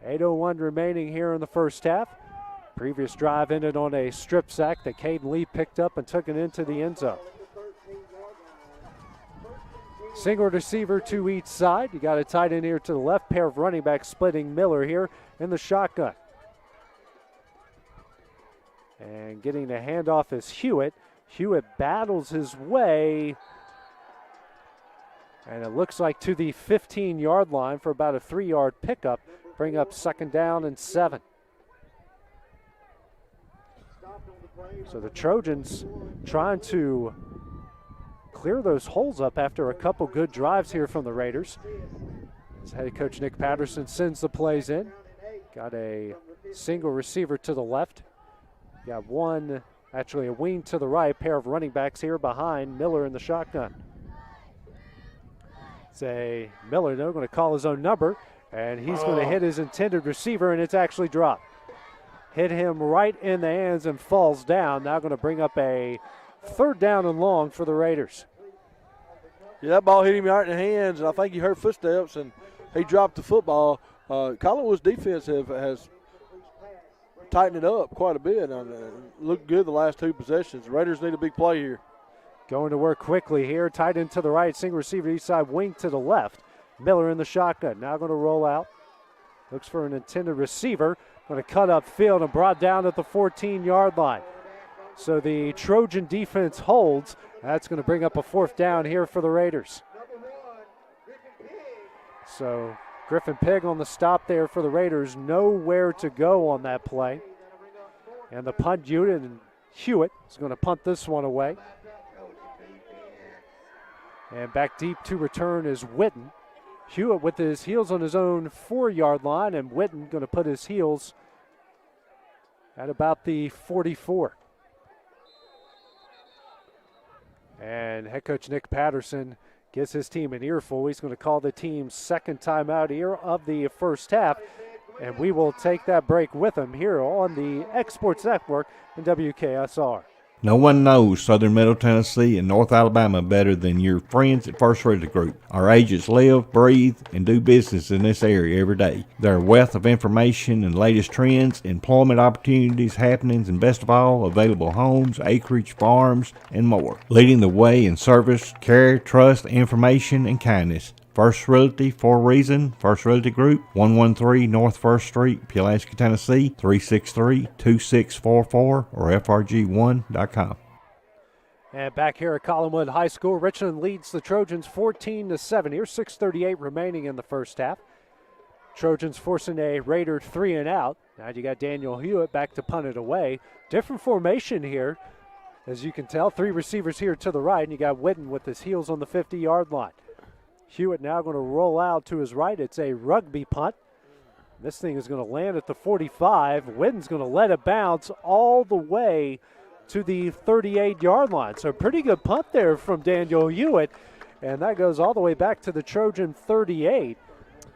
8:01 remaining here in the first half. Previous drive ended on a strip sack that Caden Lee picked up and took it into the end zone. Single receiver to each side. You got a tight end here to the left. Pair of running backs splitting Miller here in the shotgun. And getting the handoff is Hewitt. Hewitt battles his way And it looks like to the 15-yard line for about a 3-yard pickup. Bring up 2nd down and 7. So the Trojans trying to clear those holes up after a couple good drives here from the Raiders. As head coach Nick Patterson sends the plays in. Got a single receiver to the left. Got one, actually a wing to the right. Pair of running backs here behind Miller in the shotgun. It's Miller, though, going to call his own number, and he's going to hit his intended receiver, and it's actually dropped. Hit him right in the hands and falls down. Now going to bring up a 3rd down and long for the Raiders. Yeah, that ball hit him right in the hands, and I think he heard footsteps, and he dropped the football. Collinwood's defense has tightened it up quite a bit and looked good the last 2 possessions. The Raiders need a big play here. Going to work quickly here. Tight end to the right, single receiver east side, wing to the left. Miller in the shotgun. Now going to roll out. Looks for an intended receiver. Going to cut up field and brought down at the 14-yard line. So the Trojan defense holds. That's going to bring up a 4th down here for the Raiders. So Griffin Pegg on the stop there for the Raiders. Nowhere to go on that play. And the punt unit, and Hewitt is going to punt this one away. And back deep to return is Witten. Hewitt with his heels on his own 4-yard line, and Witten going to put his heels at about the 44. And head coach Nick Patterson gives his team an earful. He's going to call the team's 2nd timeout here of the first half. And we will take that break with him here on the X-Sports Network and WKSR. No one knows Southern Middle Tennessee and North Alabama better than your friends at First Realty Group. Our agents live, breathe, and do business in this area every day. Their wealth of information and latest trends, employment opportunities, happenings, and best of all, available homes, acreage, farms, and more. Leading the way in service, care, trust, information, and kindness. First Realty for a reason. First Realty Group, 113 North 1st Street, Pulaski, Tennessee, 363-2644 or frg1.com. And back here at Collinwood High School, Richland leads the Trojans 14-7. Here's 6:38 remaining in the first half. Trojans forcing a Raider 3 and out. Now you got Daniel Hewitt back to punt it away. Different formation here, as you can tell. 3 receivers here to the right, and you got Witten with his heels on the 50-yard line. Hewitt now going to roll out to his right. It's a rugby punt. This thing is going to land at the 45. Witten's going to let it bounce all the way to the 38-yard line. So pretty good punt there from Daniel Hewitt. And that goes all the way back to the Trojan 38.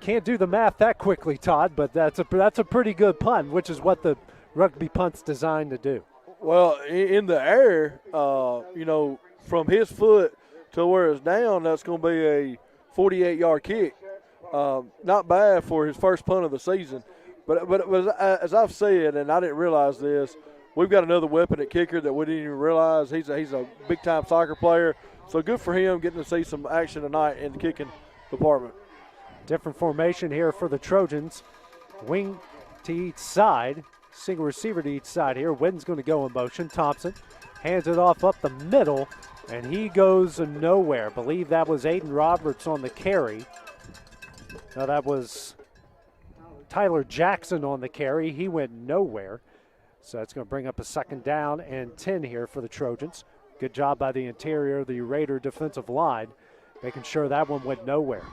Can't do the math that quickly, Todd, but that's a pretty good punt, which is what the rugby punt's designed to do. Well, in the air, from his foot to where it's down, that's going to be a 48-yard kick. Not bad for his first punt of the season. But as I've said, and I didn't realize this, we've got another weapon at kicker that we didn't even realize. He's a big-time soccer player. So good for him getting to see some action tonight in the kicking department. Different formation here for the Trojans. Wing to each side. Single receiver to each side here. Witten's going to go in motion. Thompson hands it off up the middle. And he goes nowhere. I believe that was Aiden Roberts on the carry. No, that was Tyler Jackson on the carry. He went nowhere. So that's going to bring up a 2nd down and 10 here for the Trojans. Good job by the interior, the Raider defensive line, making sure that one went nowhere.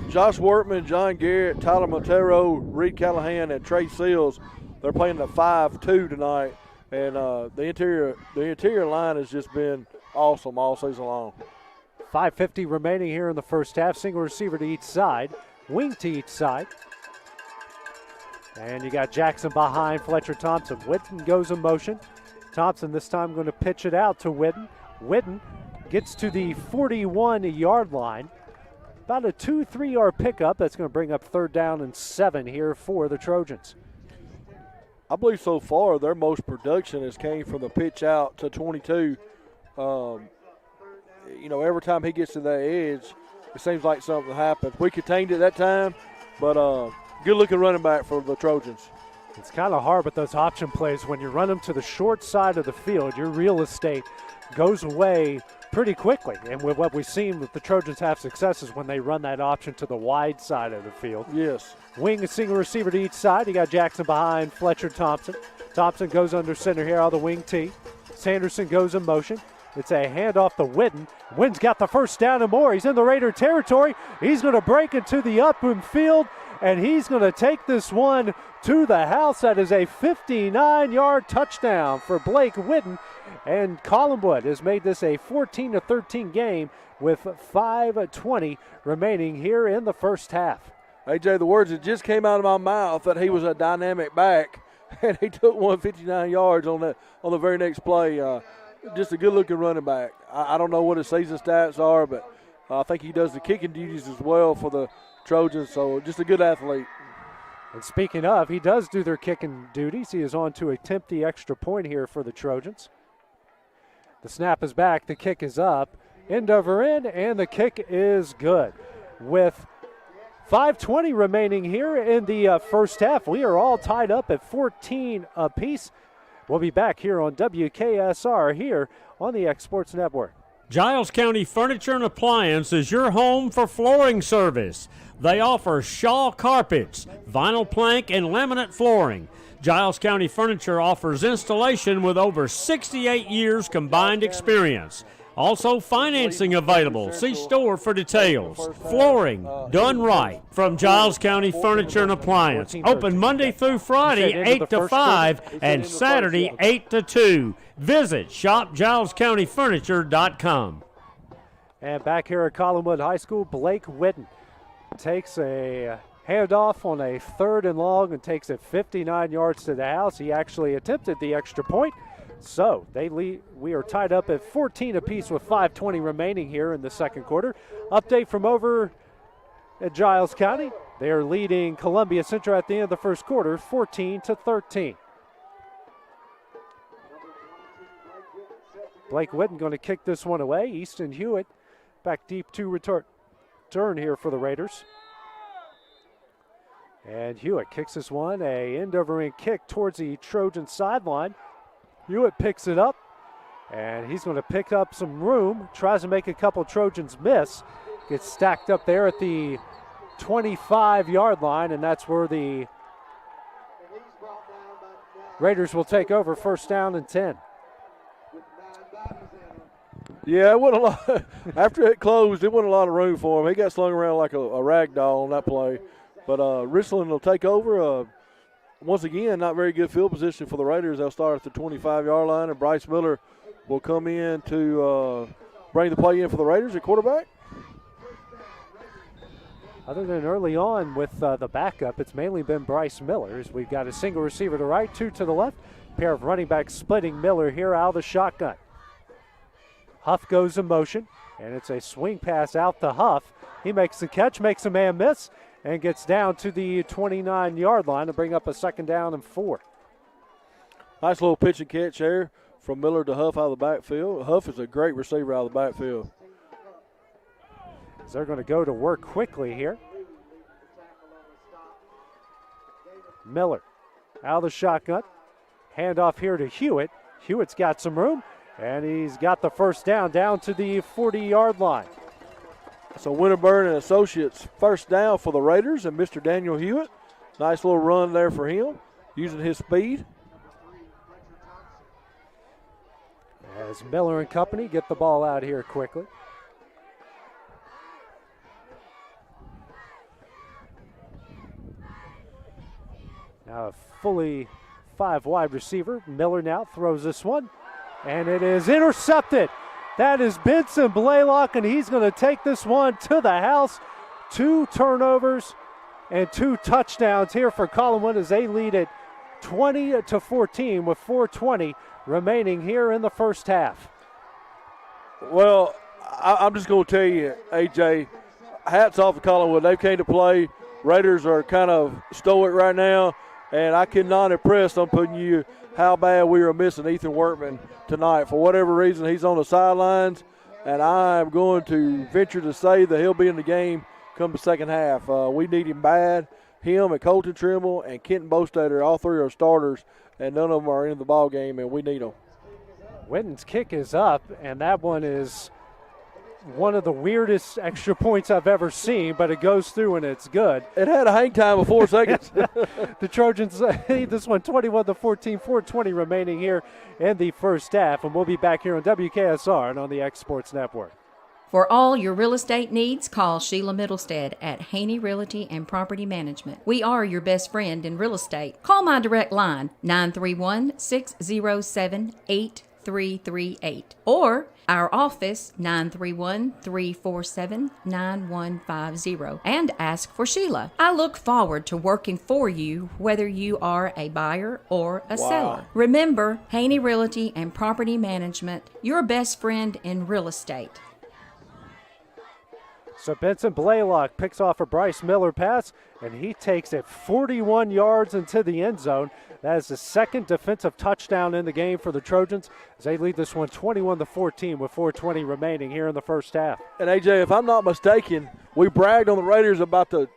Josh Workman, John Garrett, Tyler Montero, Reed Callahan, and Trey Seals, they're playing the 5-2 tonight. And the interior line has just been awesome all season long. 5:50 remaining here in the first half. Single receiver to each side. Wing to each side. And you got Jackson behind Fletcher Thompson. Witten goes in motion. Thompson this time going to pitch it out to Witten. Witten gets to the 41-yard line. About a 2-3 yard pickup. That's going to bring up 3rd down and 7 here for the Trojans. I believe so far their most production has came from the pitch out to 22. Every time he gets to that edge, it seems like something happens. We contained it that time, but good-looking running back for the Trojans. It's kind of hard with those option plays when you run them to the short side of the field. Your real estate goes away pretty quickly. And with what we've seen with the Trojans have success is when they run that option to the wide side of the field. Yes. Wing a single receiver to each side. You got Jackson behind Fletcher Thompson. Thompson goes under center here on the wing tee. Sanderson goes in motion. It's a handoff to Whitten. Whitten's got the first down and more. He's in the Raider territory. He's going to break into the open field, and he's going to take this one to the house. That is a 59-yard touchdown for Blake Whitten. And Collinwood has made this a 14-13 game with 5:20 remaining here in the first half. AJ, the words that just came out of my mouth that he was a dynamic back, and he took 159 yards on the very next play. Just a good-looking running back. I don't know what his season stats are, but I think he does the kicking duties as well for the Trojans, so just a good athlete. And speaking of, he does do their kicking duties. He is on to attempt the extra point here for the Trojans. The snap is back, the kick is up, end over end, and the kick is good. With 5:20 remaining here in the first half, we are all tied up at 14 apiece. We'll be back here on WKSR here on the X Sports Network. Giles County Furniture and Appliance is your home for flooring service. They offer Shaw carpets, vinyl plank, and laminate flooring. Giles County Furniture offers installation with over 68 years combined experience. Also financing available. See store for details. Flooring done right from Giles County Furniture and Appliance. Open Monday through Friday 8 to 5 and Saturday 8 to 2. Visit shopgilescountyfurniture.com. And back here at Collinwood High School, Blake Whitten takes a handoff on a 3rd and long and takes it 59 yards to the house. He actually attempted the extra point. So we are tied up at 14 apiece with 5:20 remaining here in the second quarter. Update from over at Giles County. They are leading Columbia Central at the end of the first quarter, 14-13. Blake Whitten going to kick this one away. Easton Hewitt back deep to return here for the Raiders. And Hewitt kicks this one, a end-over-end kick towards the Trojan sideline. Hewitt picks it up, and he's going to pick up some room, tries to make a couple Trojans miss, gets stacked up there at the 25-yard line, and that's where the Raiders will take over, first down and 10. Yeah, it wasn't a lot. After it closed, it wasn't a lot of room for him. He got slung around like a rag doll on that play. But Richland will take over. Once again, not very good field position for the Raiders. They'll start at the 25-yard line, and Bryce Miller will come in to bring the play in for the Raiders at quarterback. Other than early on with the backup, it's mainly been Bryce Miller. As we've got a single receiver to right, 2 to the left. Pair of running backs splitting Miller here out of the shotgun. Huff goes in motion, and it's a swing pass out to Huff. He makes the catch, makes a man miss, and gets down to the 29-yard line to bring up a second down and 4. Nice little pitch and catch there from Miller to Huff out of the backfield. Huff is a great receiver out of the backfield. So they're going to go to work quickly here. Miller out of the shotgun. Handoff here to Hewitt. Hewitt's got some room, and he's got the first down to the 40-yard line. So Winterburn and Associates first down for the Raiders and Mr. Daniel Hewitt. Nice little run there for him, using his speed. As Miller and company get the ball out here quickly. Now a fully 5 wide receiver. Miller now throws this one, and it is intercepted. That is Benson Blaylock, and he's going to take this one to the house. 2 turnovers and 2 touchdowns here for Collinwood as they lead it 20-14 with 4:20 remaining here in the first half. Well, I'm just going to tell you, AJ, hats off to Collinwood. They came to play. Raiders are kind of stoic right now, and I cannot impress on putting you how bad we are missing Ethan Workman tonight. For whatever reason, he's on the sidelines, and I'm going to venture to say that he'll be in the game come the second half. We need him bad. Him and Colton Trimble and Kenton Bostater, all 3 are starters, and none of them are in the ball game, and we need them. Whitten's kick is up, and that one is one of the weirdest extra points I've ever seen, but it goes through and it's good. It had a hang time of 4 seconds. The Trojans lead this one 21-14, 4:20 remaining here in the first half, and we'll be back here on WKSR and on the X Sports Network. For all your real estate needs, call Sheila Middlestead at Haney Realty and Property Management. We are your best friend in real estate. Call my direct line, 931-607-8338, or our office, 931-347-9150, and ask for Sheila. I look forward to working for you, whether you are a buyer or a seller. Remember, Haney Realty and Property Management, your best friend in real estate. So Benson Blaylock picks off a Bryce Miller pass, and he takes it 41 yards into the end zone. That is the second defensive touchdown in the game for the Trojans as they lead this one 21-14 with 4:20 remaining here in the first half. And, AJ, if I'm not mistaken, we bragged on the Raiders about the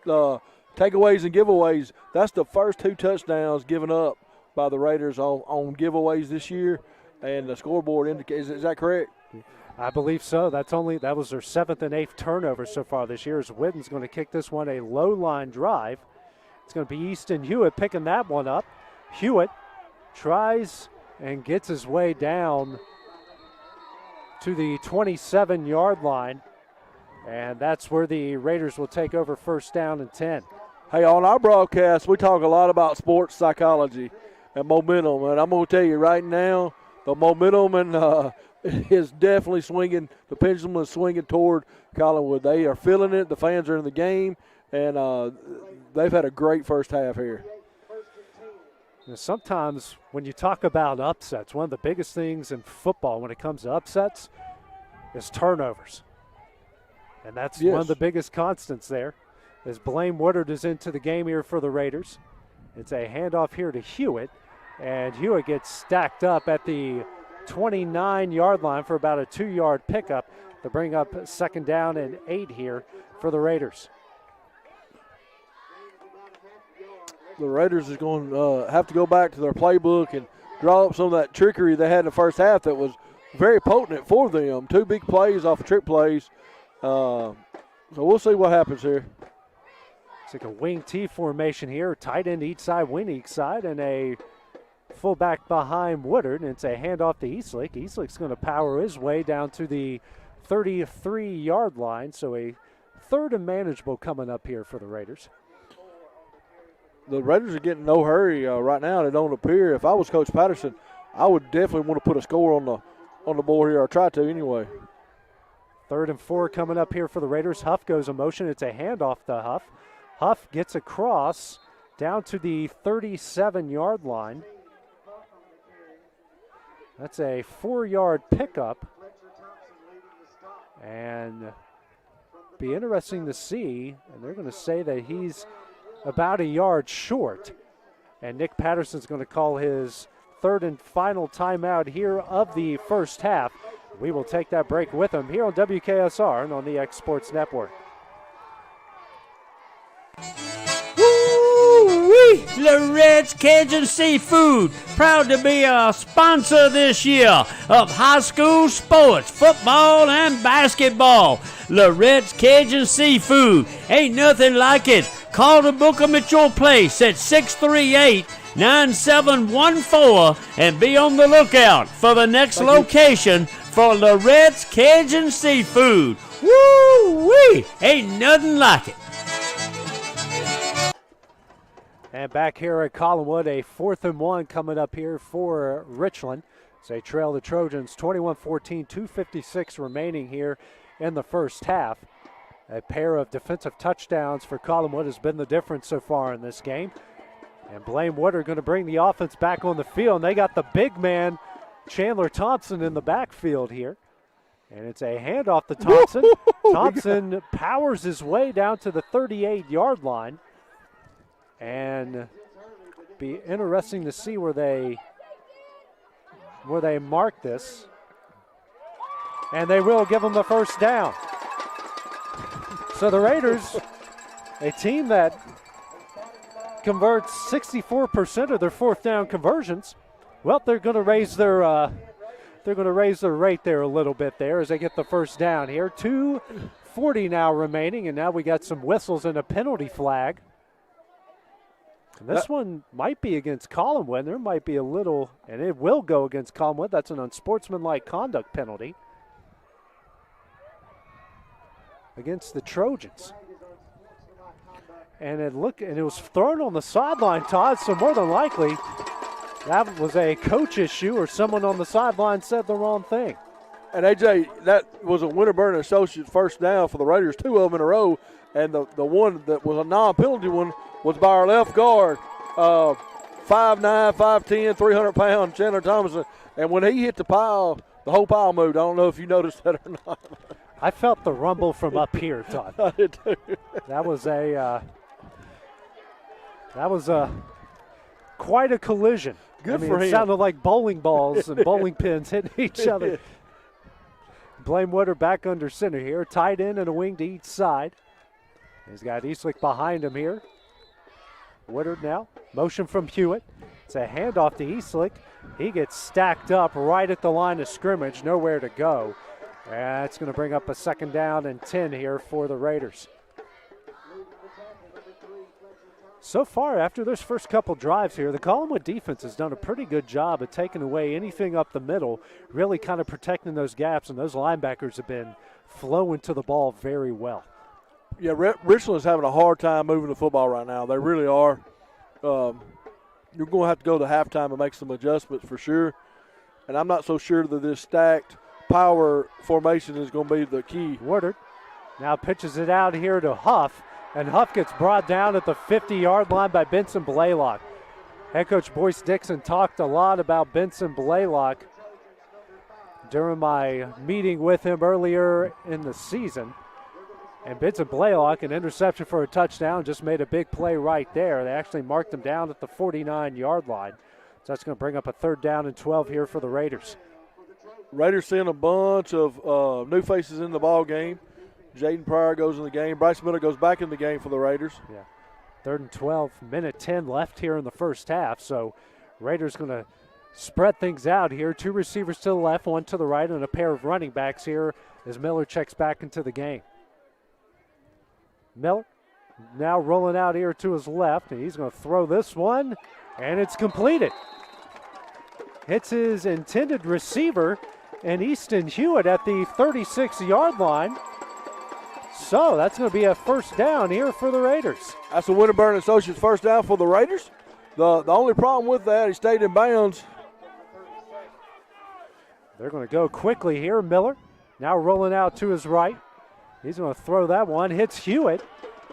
takeaways and giveaways. That's the first 2 touchdowns given up by the Raiders on giveaways this year, and the scoreboard indicates. Is that correct? I believe so. That was their 7th and 8th turnovers so far this year as Witten's going to kick this one a low line drive. It's going to be Easton Hewitt picking that one up. Hewitt tries and gets his way down to the 27-yard line, and that's where the Raiders will take over first down and 10. Hey, on our broadcast, we talk a lot about sports psychology and momentum, and I'm going to tell you right now, the momentum and is definitely swinging. The pendulum is swinging toward Collinwood. They are feeling it. The fans are in the game, and they've had a great first half here. Sometimes when you talk about upsets, one of the biggest things in football when it comes to upsets is turnovers. And that's one of the biggest constants there. As Blaine Woodard is into the game here for the Raiders. It's a handoff here to Hewitt, and Hewitt gets stacked up at the 29-yard line for about a 2-yard pickup to bring up second down and 8 here for the Raiders. The Raiders is going to have to go back to their playbook and draw up some of that trickery they had in the first half that was very potent for them. 2 big plays off of trick plays. So we'll see what happens here. It's like a wing T formation here, tight end each side, wing each side, and a fullback behind Woodard, and it's a handoff to Eastlick. Eastlick's going to power his way down to the 33-yard line, so a 3rd and manageable coming up here for the Raiders. The Raiders are getting no hurry right now. They don't appear. If I was Coach Patterson, I would definitely want to put a score on the board here, or try to anyway. 3rd and 4 coming up here for the Raiders. Huff goes in motion. It's a handoff to Huff. Huff gets across down to the 37-yard line. That's a 4-yard pickup. And be interesting to see, and they're going to say that he's about a yard short. And Nick Patterson's going to call his 3rd and final timeout here of the first half. We will take that break with him here on WKSR and on the X Sports Network. Loret's Cajun Seafood, proud to be a sponsor this year of high school sports, football and basketball. Loret's Cajun Seafood, ain't nothing like it. Call to book 'em at your place at 638-9714 and be on the lookout for the next location for Loret's Cajun Seafood. Woo-wee, ain't nothing like it. And back here at Collinwood, a 4th and 1 coming up here for Richland. So they trail the Trojans 21-14, 2:56 remaining here in the first half. A pair of defensive touchdowns for Collinwood has been the difference so far in this game. And Blaine Woodard going to bring the offense back on the field. And they got the big man, Chandler Thompson, in the backfield here. And it's a handoff to Thompson. Thompson powers his way down to the 38-yard line. And be interesting to see where they mark this. And they will give them the first down. So the Raiders, a team that converts 64% of their 4th down conversions, well, they're going to raise their they're going to raise their rate there a little bit there as they get the first down here. 2:40 now remaining, and now we got some whistles and a penalty flag. And this one might be against Collinwood. There might be a little, and it will go against Collinwood. That's an unsportsmanlike conduct penalty against the Trojans. And it was thrown on the sideline, Todd, so more than likely that was a coach issue or someone on the sideline said the wrong thing. And, AJ, that was a Winterburn Associates first down for the Raiders, 2 of them in a row, and the one that was a non-penalty one was by our left guard, 5'9", 5'10", 300-pound Chandler Thomason. And when he hit the pile, the whole pile moved. I don't know if you noticed that or not. I felt the rumble from up here, Todd. I did too. That was quite a collision. Good for him. It sounded like bowling balls and bowling pins hitting each other. Blaine Woodard back under center here. Tight end and a wing to each side. He's got Eastlick behind him here. Woodard now. Motion from Hewitt. It's a handoff to Eastlick. He gets stacked up right at the line of scrimmage. Nowhere to go. That's going to bring up a 2nd down and 10 here for the Raiders. So far, after those first couple drives here, the Collinwood defense has done a pretty good job of taking away anything up the middle, really kind of protecting those gaps, and those linebackers have been flowing to the ball very well. Yeah, Richland's having a hard time moving the football right now. They really are. You're going to have to go to halftime and make some adjustments for sure. And I'm not so sure that this stacked power formation is going to be the key. Woodard now pitches it out here to Huff, and Huff gets brought down at the 50-yard line by Benson Blaylock. Head coach Boyce Dixon talked a lot about Benson Blaylock during my meeting with him earlier in the season. And Benson Blaylock, an interception for a touchdown, just made a big play right there. They actually marked him down at the 49-yard line. So that's going to bring up a 3rd down and 12 here for the Raiders. Raiders seeing a bunch of new faces in the ball game. Jaden Pryor goes in the game. Bryce Miller goes back in the game for the Raiders. Yeah, 3rd and 12, minute 10 left here in the first half. So Raiders going to spread things out here. 2 receivers to the left, 1 to the right, and a pair of running backs here as Miller checks back into the game. Miller now rolling out here to his left, and he's going to throw this one, and it's completed. Hits his intended receiver, and Easton Hewitt at the 36-yard line. So that's going to be a 1st down here for the Raiders. That's a Winterburn Associates 1st down for the Raiders. The only problem with that, he stayed in bounds. They're going to go quickly here. Miller now rolling out to his right. He's going to throw that one, hits Hewitt,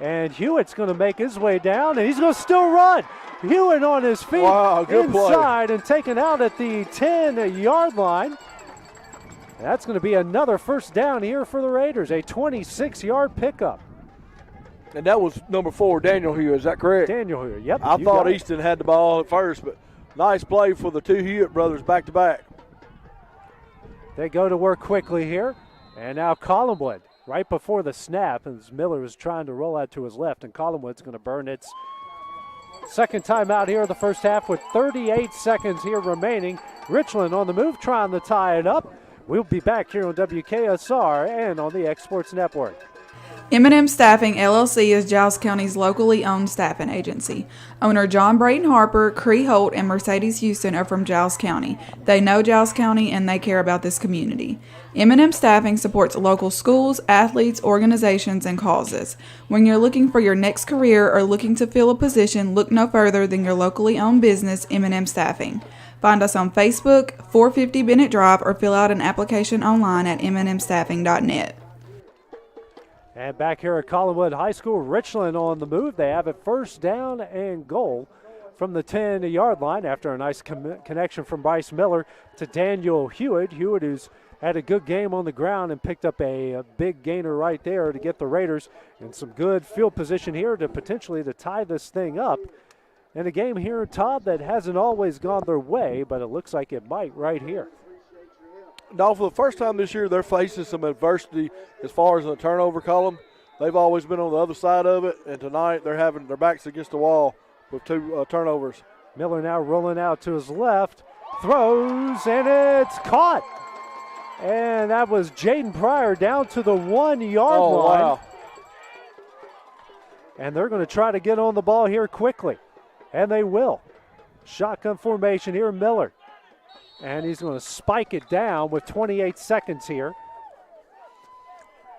and Hewitt's going to make his way down, and he's going to still run. Hewitt on his feet inside and taken out at the 10-yard line. That's going to be another 1st down here for the Raiders, a 26-yard pickup. And that was number 4, Daniel Hewitt. Is that correct? Daniel Hewitt, yep. I thought Easton had the ball at first, but nice play for the 2 Hewitt brothers back-to-back. They go to work quickly here, and now Collinwood right before the snap, as Miller was trying to roll out to his left, and Collinwood's going to burn its 2nd time out here in the first half with 38 seconds here remaining. Richland on the move, trying to tie it up. We'll be back here on WKSR and on the X Sports Network. M&M Staffing, LLC is Giles County's locally owned staffing agency. Owner John Brayton Harper, Cree Holt, and Mercedes Houston are from Giles County. They know Giles County and they care about this community. M&M Staffing supports local schools, athletes, organizations, and causes. When you're looking for your next career or looking to fill a position, look no further than your locally owned business, M&M Staffing. Find us on Facebook, 450 Bennett Drive, or fill out an application online at mnmstaffing.net. And back here at Collinwood High School, Richland on the move. They have it 1st down and goal from the 10-yard line after a nice connection from Bryce Miller to Daniel Hewitt. Hewitt, who's had a good game on the ground and picked up a big gainer right there to get the Raiders in some good field position here to potentially to tie this thing up. In a game here, Todd, that hasn't always gone their way, but it looks like it might right here. Now, for the first time this year, they're facing some adversity as far as the turnover column. They've always been on the other side of it, and tonight they're having their backs against the wall with 2 turnovers. Miller now rolling out to his left, throws, and it's caught. And that was Jaden Pryor down to the 1 yard line. Wow. And they're going to try to get on the ball here quickly. And they will. Shotgun formation here, Miller. And he's going to spike it down with 28 seconds here.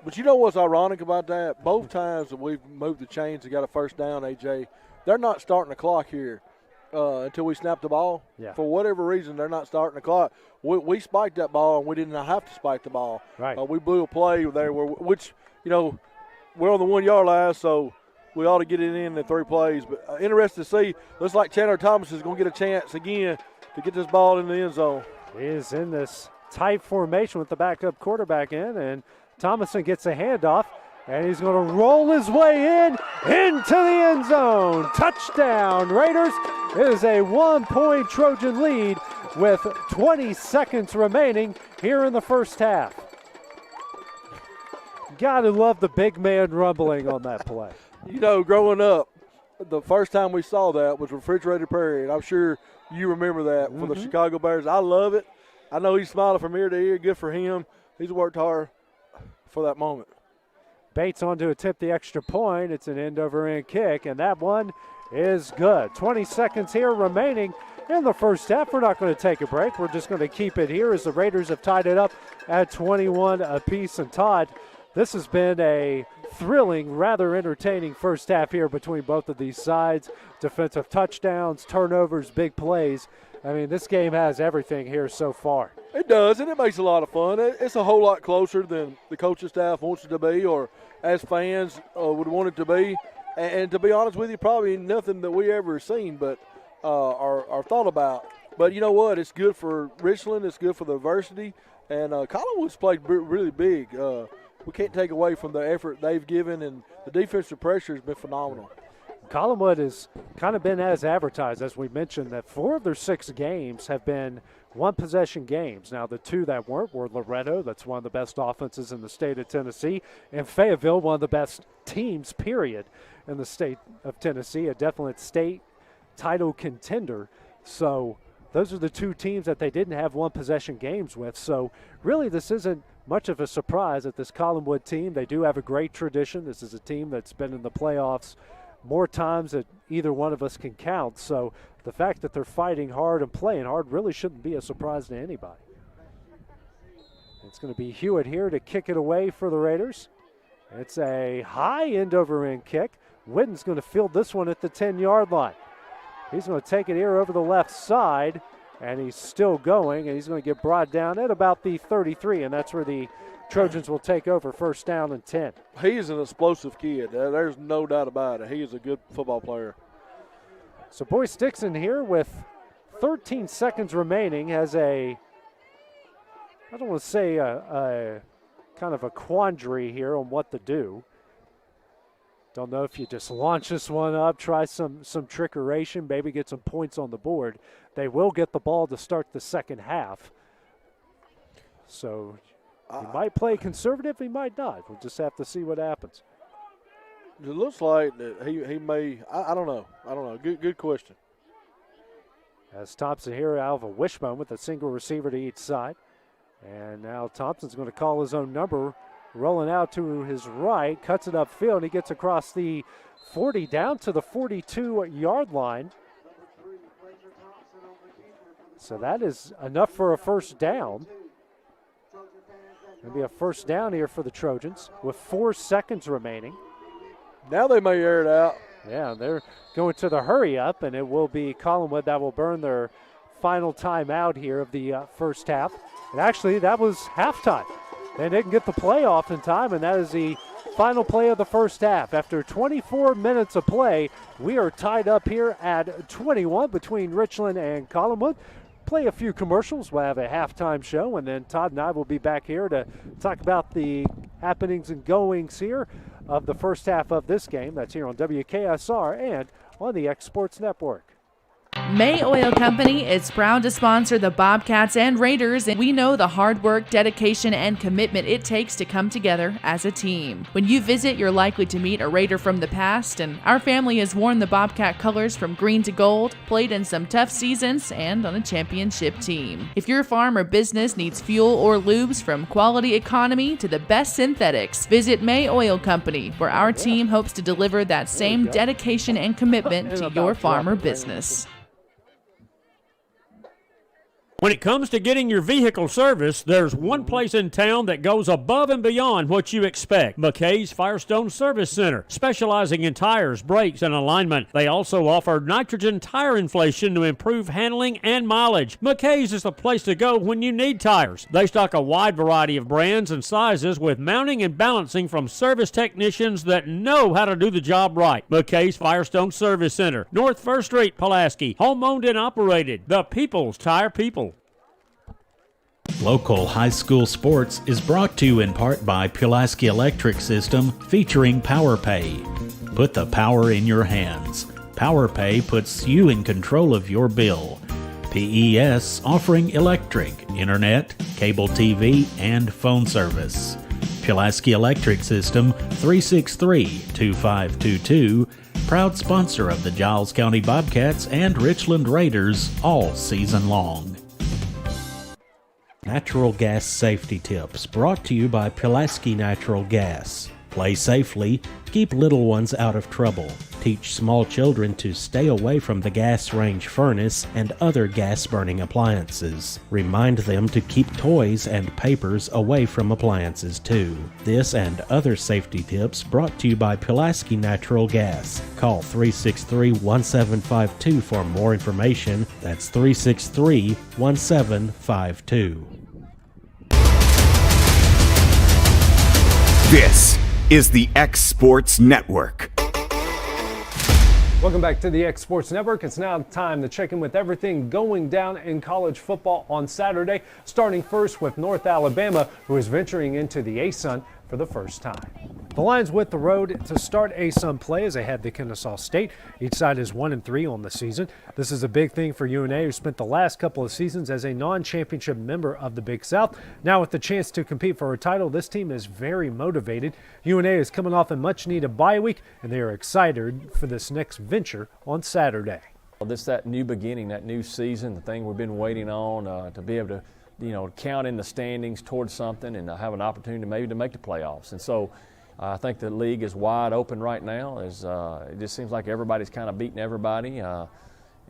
But you know what's ironic about that? Both times that we've moved the chains and got a first down, AJ, they're not starting the clock here until we snap the ball. Yeah. For whatever reason, they're not starting the clock. We spiked that ball, and we didn't have to spike the ball. Right. We blew a play there, which, you know, we're on the 1 yard line, so we ought to get it in 3 plays. But interested to see. Looks like Chandler Thomas is going to get a chance again to get this ball in the end zone. He is in this tight formation with the backup quarterback in, and Thomason gets a handoff, and he's going to roll his way into the end zone. Touchdown, Raiders. It is a 1-point Trojan lead with 20 seconds remaining here in the first half. Gotta love the big man rumbling on that play. You know, growing up, the first time we saw that was Refrigerator Perry, and I'm sure you remember that for the Chicago Bears. I love it. I know he's smiling from ear to ear. Good for him. He's worked hard for that moment. Bates on to attempt the extra point. It's an end-over-end kick, and that one is good. 20 seconds here remaining in the first half. We're not going to take a break. We're just going to keep it here as the Raiders have tied it up at 21 apiece. And Todd, this has been a thrilling, rather entertaining first half here between both of these sides. Defensive touchdowns, turnovers, big plays. I mean, this game has everything here so far. It does, and it makes a lot of fun. It's a whole lot closer than the coaching staff wants it to be, or as fans would want it to be. And to be honest with you, probably nothing that we ever seen but are thought about. But you know what? It's good for Richland. It's good for the diversity. And Collinwood's played really big. We can't take away from the effort they've given, and the defensive pressure has been phenomenal. Collinwood has kind of been as advertised, as we mentioned, that 4 of their 6 games have been one-possession games. Now, the 2 that weren't were Loretto, that's one of the best offenses in the state of Tennessee, and Fayetteville, one of the best teams, period, in the state of Tennessee, a definite state title contender. So those are the 2 teams that they didn't have one-possession games with. So really this isn't much of a surprise that this Collinwood team, they do have a great tradition. This is a team that's been in the playoffs more times than either one of us can count. So the fact that they're fighting hard and playing hard really shouldn't be a surprise to anybody. It's going to be Hewitt here to kick it away for the Raiders. It's a high end-over-end kick. Whitten's going to field this one at the 10-yard line. He's going to take it here over the left side, and he's still going, and he's going to get brought down at about the 33, and that's where the Trojans will take over, first down and 10. He is an explosive kid. There's no doubt about it. He is a good football player. So Boyce Dixon here with 13 seconds remaining has I don't want to say a kind of a quandary here on what to do. Don't know if you just launch this one up, try some trickeration, maybe get some points on the board. They will get the ball to start the second half. So he might play conservative, he might not. We'll just have to see what happens. It looks like that he may. I don't know. Good question. As Thompson here out of a wishbone with a single receiver to each side. And now Thompson's going to call his own number, rolling out to his right, cuts it upfield, and he gets across the 40 down to the 42-yard line. So that is enough for a first down. Going to be a first down here for the Trojans with 4 seconds remaining. Now they may air it out. Yeah, they're going to the hurry up, and it will be Collinwood that will burn their final timeout here of the first half. And actually, that was halftime. They didn't get the play off in time, and that is the final play of the first half. After 24 minutes of play, we are tied up here at 21 between Richland and Collinwood. Play a few commercials. We'll have a halftime show, and then Todd and I will be back here to talk about the happenings and goings here of the first half of this game. That's here on WKSR and on the X Sports Network. May Oil Company is proud to sponsor the Bobcats and Raiders, and we know the hard work, dedication, and commitment it takes to come together as a team. When you visit, you're likely to meet a Raider from the past, and our family has worn the Bobcat colors from green to gold, played in some tough seasons, and on a championship team. If your farm or business needs fuel or lubes, from quality economy to the best synthetics, visit May Oil Company, where our team hopes to deliver that same dedication and commitment to your farm or business. When it comes to getting your vehicle serviced, there's one place in town that goes above and beyond what you expect. McKay's Firestone Service Center, specializing in tires, brakes, and alignment. They also offer nitrogen tire inflation to improve handling and mileage. McKay's is the place to go when you need tires. They stock a wide variety of brands and sizes with mounting and balancing from service technicians that know how to do the job right. McKay's Firestone Service Center, North 1st Street, Pulaski. Home-owned and operated. The People's Tire People. Local high school sports is brought to you in part by Pulaski Electric System, featuring PowerPay. Put the power in your hands. PowerPay puts you in control of your bill. PES offering electric, internet, cable TV, and phone service. Pulaski Electric System, 363-2522, proud sponsor of the Giles County Bobcats and Richland Raiders all season long. Natural gas safety tips brought to you by Pulaski Natural Gas. Play safely, keep little ones out of trouble, teach small children to stay away from the gas range furnace and other gas-burning appliances. Remind them to keep toys and papers away from appliances too. This and other safety tips brought to you by Pulaski Natural Gas. Call 363-1752 for more information. That's 363-1752. This is the X Sports Network. Welcome back to the X Sports Network. It's now time to check in with everything going down in college football on Saturday, starting first with North Alabama, who is venturing into the ASUN for the first time. The Lions with the road to start ASUN play as they head to Kennesaw State. Each side is 1-3 on the season. This is a big thing for UNA, who spent the last couple of seasons as a non-championship member of the Big South. Now with the chance to compete for a title, this team is very motivated. UNA is coming off a much-needed bye week, and they are excited for this next venture on Saturday. Well, this that new beginning, that new season, the thing we've been waiting on to be able to, count in the standings towards something and have an opportunity maybe to make the playoffs. And so I think the league is wide open right now. It just seems like everybody's kind of beating everybody, and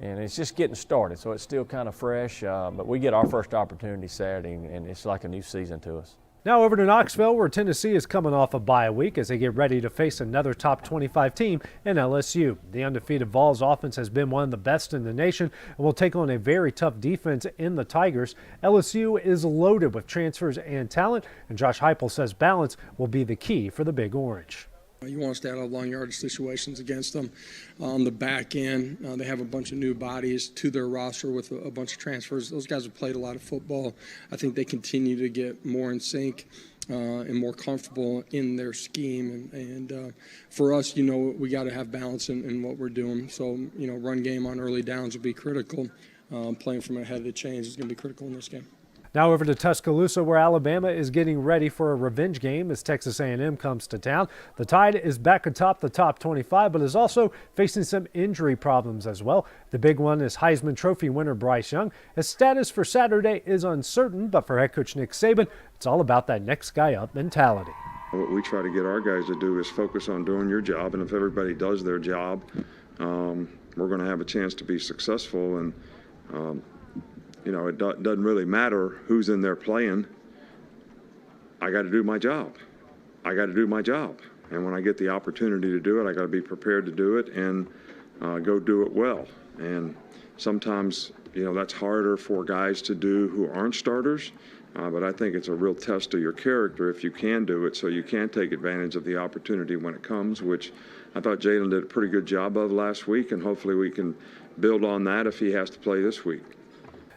it's just getting started. So it's still kind of fresh, but we get our first opportunity Saturday, and it's like a new season to us. Now over to Knoxville, where Tennessee is coming off a bye week as they get ready to face another top 25 team in LSU. The undefeated Vols offense has been one of the best in the nation and will take on a very tough defense in the Tigers. LSU is loaded with transfers and talent, and Josh Heupel says balance will be the key for the Big Orange. You want to stay out of long yardage situations against them. On the back end, they have a bunch of new bodies to their roster with a bunch of transfers. Those guys have played a lot of football. I think they continue to get more in sync and more comfortable in their scheme. And for us, we got to have balance in what we're doing. So, run game on early downs will be critical. Playing from ahead of the chains is going to be critical in this game. Now over to Tuscaloosa, where Alabama is getting ready for a revenge game as Texas A&M comes to town. The Tide is back atop the top 25, but is also facing some injury problems as well. The big one is Heisman Trophy winner Bryce Young. His status for Saturday is uncertain, but for head coach Nick Saban, it's all about that next guy up mentality. What we try to get our guys to do is focus on doing your job, and if everybody does their job, we're going to have a chance to be successful. And it doesn't really matter who's in there playing. I got to do my job. And when I get the opportunity to do it, I got to be prepared to do it and go do it well. And sometimes, that's harder for guys to do who aren't starters. But I think it's a real test of your character if you can do it, so you can take advantage of the opportunity when it comes, which I thought Jalen did a pretty good job of last week, and hopefully we can build on that if he has to play this week.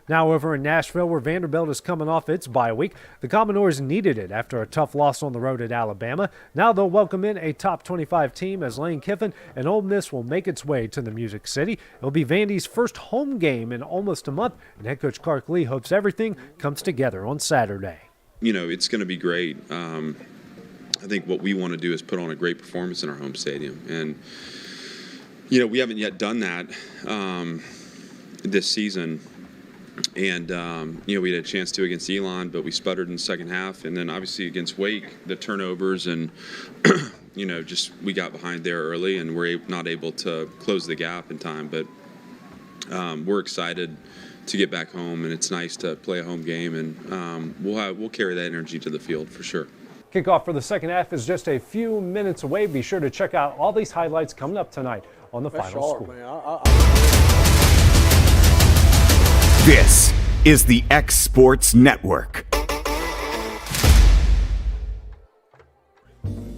Now over in Nashville, where Vanderbilt is coming off its bye week, the Commodores needed it after a tough loss on the road at Alabama. Now they'll welcome in a top 25 team as Lane Kiffin and Ole Miss will make its way to the Music City. It'll be Vandy's first home game in almost a month, and head coach Clark Lee hopes everything comes together on Saturday. You know, it's going to be great. I think what we want to do is put on a great performance in our home stadium. And, you know, we haven't yet done that this season. And, you know, we had a chance to against Elon, but we sputtered in the second half. And then obviously against Wake, the turnovers and, you know, just we got behind there early and we're not able to close the gap in time. But we're excited to get back home, and it's nice to play a home game. And we'll carry that energy to the field for sure. Kickoff for the second half is just a few minutes away. Be sure to check out all these highlights coming up tonight on the Final Score. This is the X Sports Network.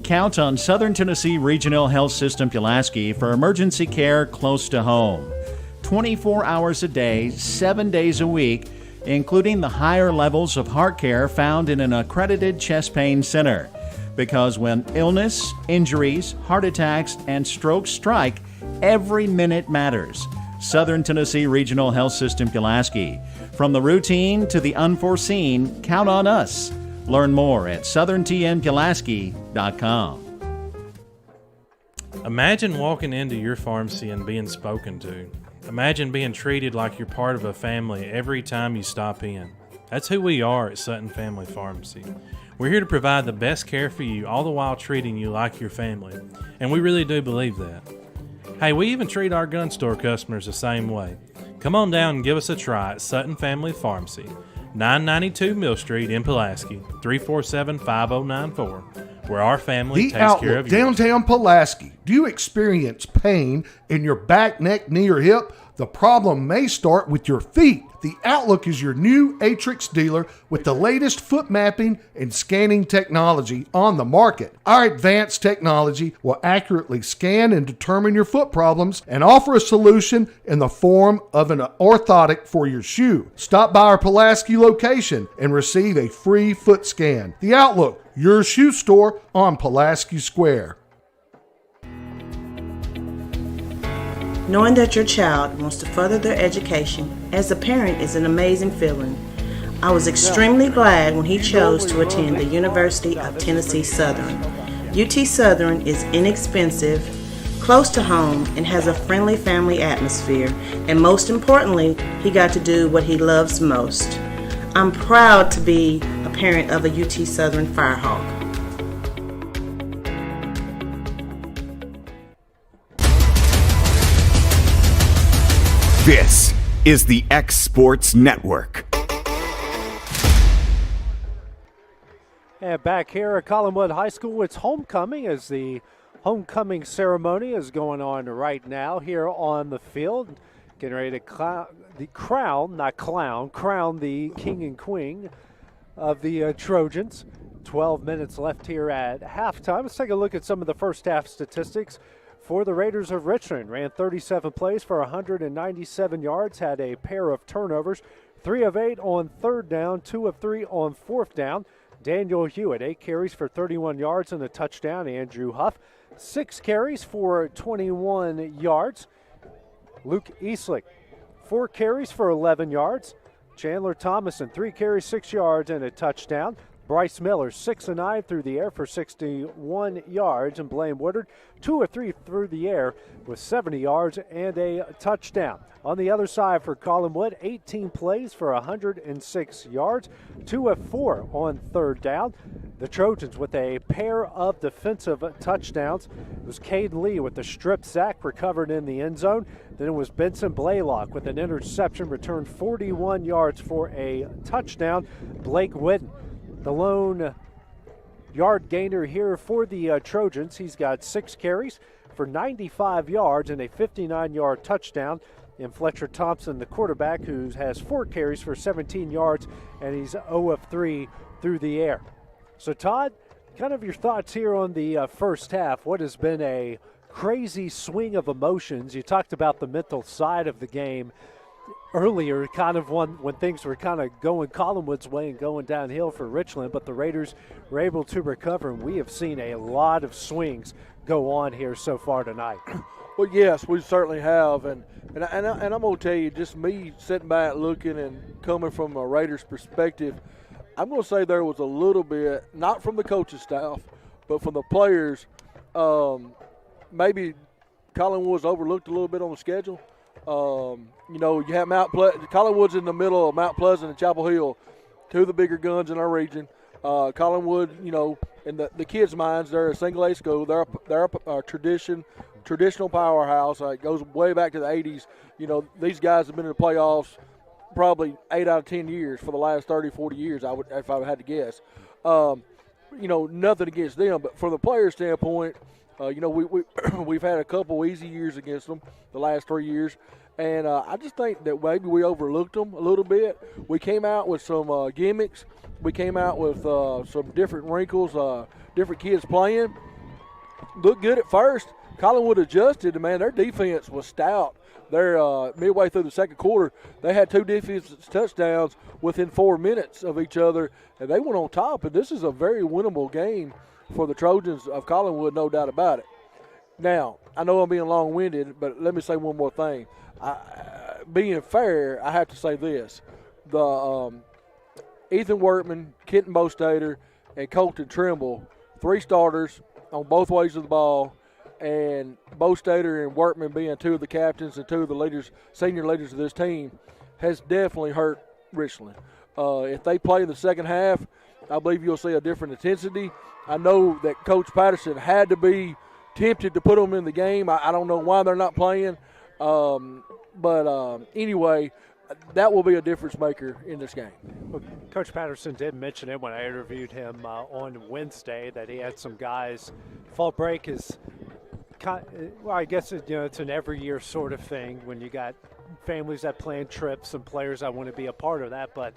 Count on Southern Tennessee Regional Health System Pulaski for emergency care close to home. 24 hours a day, 7 days a week, including the higher levels of heart care found in an accredited chest pain center. Because when illness, injuries, heart attacks, and strokes strike, every minute matters. Southern Tennessee Regional Health System Pulaski. From the routine to the unforeseen, count on us. Learn more at southerntnpulaski.com. Imagine walking into your pharmacy and being spoken to. Imagine being treated like you're part of a family every time you stop in. That's who we are at Sutton Family Pharmacy. We're here to provide the best care for you, all the while treating you like your family. And we really do believe that. Hey, we even treat our gun store customers the same way. Come on down and give us a try at Sutton Family Pharmacy, 992 Mill Street in Pulaski, 347-5094, where our family takes care of you. Downtown Pulaski. Do you experience pain in your back, neck, knee, or hip? The problem may start with your feet. The Outlook is your new Atrix dealer with the latest foot mapping and scanning technology on the market. Our advanced technology will accurately scan and determine your foot problems and offer a solution in the form of an orthotic for your shoe. Stop by our Pulaski location and receive a free foot scan. The Outlook, your shoe store on Pulaski Square. Knowing that your child wants to further their education as a parent is an amazing feeling. I was extremely glad when he chose to attend the University of Tennessee Southern. UT Southern is inexpensive, close to home, and has a friendly family atmosphere. And most importantly, he got to do what he loves most. I'm proud to be a parent of a UT Southern Firehawk. This is the X Sports Network. And back here at Collinwood High School, it's homecoming as the homecoming ceremony is going on right now here on the field. Getting ready to crown the king and queen of the Trojans. 12 minutes left here at halftime. Let's take a look at some of the first half statistics. For the Raiders of Richland, ran 37 plays for 197 yards, had a pair of turnovers, 3 of 8 on third down, 2 of 3 on fourth down. Daniel Hewitt, 8 carries for 31 yards and a touchdown. Andrew Huff, 6 carries for 21 yards. Luke Eastlick, 4 carries for 11 yards. Chandler Thomason, 3 carries, 6 yards and a touchdown. Bryce Miller, 6 of 9 through the air for 61 yards. And Blaine Woodard, 2 of 3 through the air with 70 yards and a touchdown. On the other side for Collinwood, 18 plays for 106 yards, 2 of 4 on third down. The Trojans with a pair of defensive touchdowns. It was Caden Lee with the strip sack recovered in the end zone. Then it was Benson Blaylock with an interception returned 41 yards for a touchdown. Blake Whidden, the lone yard gainer here for the Trojans. He's got 6 carries for 95 yards and a 59-yard touchdown. And Fletcher Thompson, the quarterback, who has 4 carries for 17 yards, and he's 0 of 3 through the air. So, Todd, kind of your thoughts here on the first half. What has been a crazy swing of emotions? You talked about the mental side of the game. earlier, kind of when things were kind of going Collinwood's way and going downhill for Richland, but the Raiders were able to recover, and we have seen a lot of swings go on here so far tonight. Well, yes, we certainly have, and I'm going to tell you, just me sitting back looking and coming from a Raiders perspective, I'm going to say there was a little bit, not from the coaching staff, but from the players, maybe Collinwood was overlooked a little bit on the schedule. You have Collinwood's in the middle of Mount Pleasant and Chapel Hill, two of the bigger guns in our region. Collinwood, in the kids' minds, they're a single-A school. They're a traditional powerhouse. It goes way back to the 80s. These guys have been in the playoffs probably 8 out of 10 years for the last 30, 40 years, if I had to guess. Nothing against them, but from the player standpoint, we've had a couple easy years against them the last 3 years, and I just think that maybe we overlooked them a little bit. We came out with some gimmicks. We came out with some different wrinkles, different kids playing. Looked good at first. Collinwood adjusted, and, man, their defense was stout. They're midway through the second quarter, they had 2 defensive touchdowns within 4 minutes of each other, and they went on top. And this is a very winnable game for the Trojans of Collinwood, no doubt about it. Now, I know I'm being long-winded, but let me say one more thing. Being fair, I have to say this. The Ethan Workman, Kenton Bostater, and Colton Trimble, 3 starters on both ways of the ball, and Bostater and Workman being 2 of the captains and 2 of the leaders, senior leaders of this team, has definitely hurt Richland. If they play in the second half, I believe you'll see a different intensity. I know that Coach Patterson had to be tempted to put them in the game. I don't know why they're not playing. But anyway, that will be a difference maker in this game. Well, Coach Patterson did mention it when I interviewed him on Wednesday that he had some guys. Fall break is well, I guess it's an every year sort of thing when you got families that plan trips and players that want to be a part of that. But,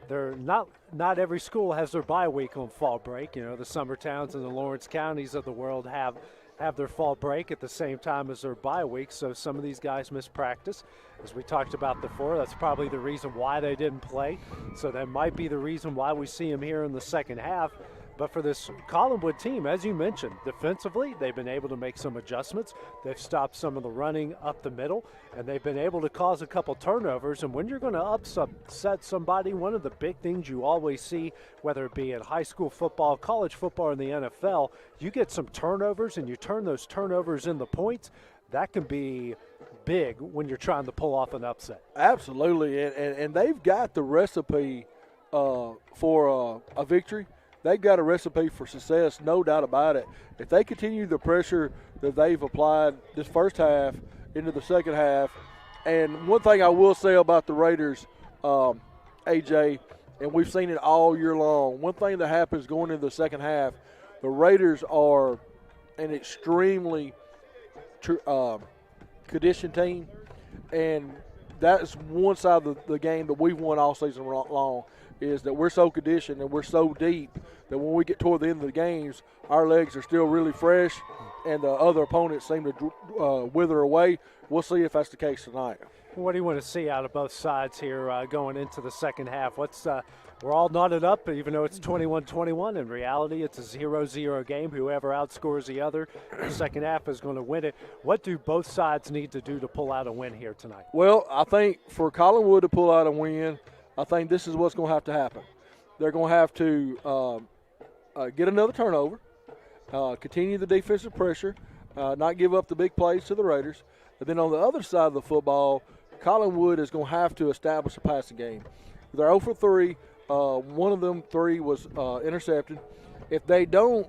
they're not every school has their bye week on fall break. The summer towns and the Lawrence counties of the world have their fall break at the same time as their bye week. So some of these guys miss practice. As we talked about before, that's probably the reason why they didn't play. So that might be the reason why we see them here in the second half. But for this Collinwood team, as you mentioned, defensively, they've been able to make some adjustments. They've stopped some of the running up the middle, and they've been able to cause a couple turnovers. And when you're going to upset somebody, one of the big things you always see, whether it be in high school football, college football, or in the NFL, you get some turnovers and you turn those turnovers into points. That can be big when you're trying to pull off an upset. Absolutely, and they've got the recipe for a victory. They've got a recipe for success, no doubt about it. If they continue the pressure that they've applied this first half into the second half, and one thing I will say about the Raiders, AJ, and we've seen it all year long, one thing that happens going into the second half, the Raiders are an extremely conditioned team, and that's one side of the game that we've won all season long, is that we're so conditioned and we're so deep that when we get toward the end of the games, our legs are still really fresh and the other opponents seem to wither away. We'll see if that's the case tonight. What do you want to see out of both sides here going into the second half? We're all knotted up, even though it's 21-21. In reality, it's a 0-0 game. Whoever outscores the other, the second half is going to win it. What do both sides need to do to pull out a win here tonight? Well, I think for Collinwood to pull out a win, I think this is what's going to have to happen. They're going to have to get another turnover, continue the defensive pressure, not give up the big plays to the Raiders. And then on the other side of the football, Collinwood is going to have to establish a passing game. They're 0 for 3. One of them 3 was intercepted. If they don't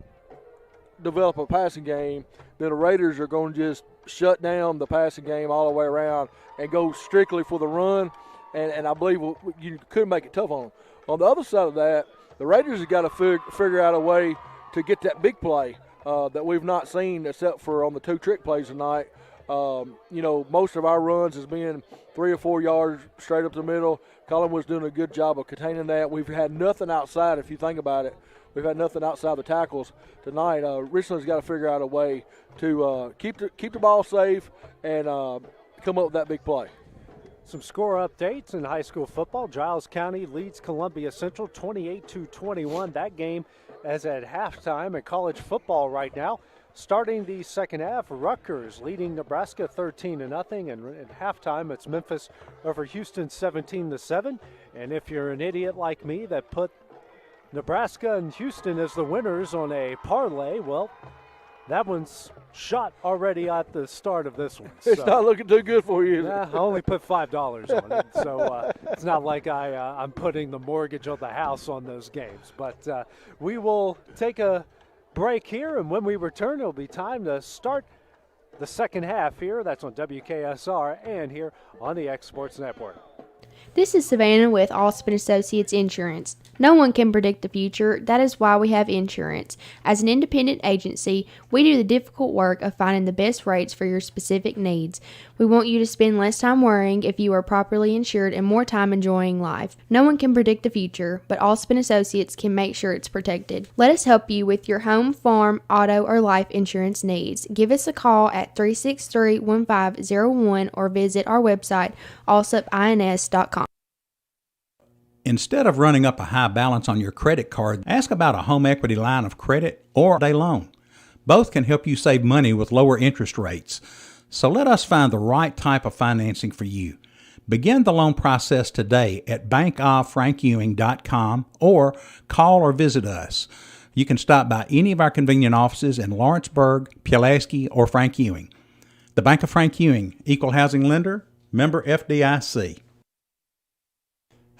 develop a passing game, then the Raiders are going to just shut down the passing game all the way around and go strictly for the run. And I believe you could make it tough on them. On the other side of that, the Raiders have got to figure out a way to get that big play that we've not seen except for on the 2 trick plays tonight. Most of our runs has been 3 or 4 yards straight up the middle. Collinwood's doing a good job of containing that. We've had nothing outside, if you think about it. We've had nothing outside the tackles tonight. Richland's got to figure out a way to keep the ball safe and come up with that big play. Some score updates in high school football. Giles County leads Columbia Central 28-21. That game is at halftime. In college football right now, starting the second half, Rutgers leading Nebraska 13-0, and at halftime it's Memphis over Houston 17-7. And if you're an idiot like me that put Nebraska and Houston as the winners on a parlay, well, that one's shot already at the start of this one. It's not looking too good for you. I only put $5 on it, so it's not like I'm putting the mortgage on the house on those games. But we will take a break here, and when we return, it'll be time to start the second half here. That's on WKSR and here on the X Sports Network. This is Savannah with Allspin Associates Insurance. No one can predict the future. That is why we have insurance. As an independent agency, we do the difficult work of finding the best rates for your specific needs. We want you to spend less time worrying if you are properly insured and more time enjoying life. No one can predict the future, but Allspin Associates can make sure it's protected. Let us help you with your home, farm, auto, or life insurance needs. Give us a call at 363-1501 or visit our website, allsupins.com. Instead of running up a high balance on your credit card, ask about a home equity line of credit or a loan. Both can help you save money with lower interest rates. So let us find the right type of financing for you. Begin the loan process today at bankoffrankewing.com or call or visit us. You can stop by any of our convenient offices in Lawrenceburg, Pulaski, or Frank Ewing. The Bank of Frank Ewing, Equal Housing Lender, member FDIC.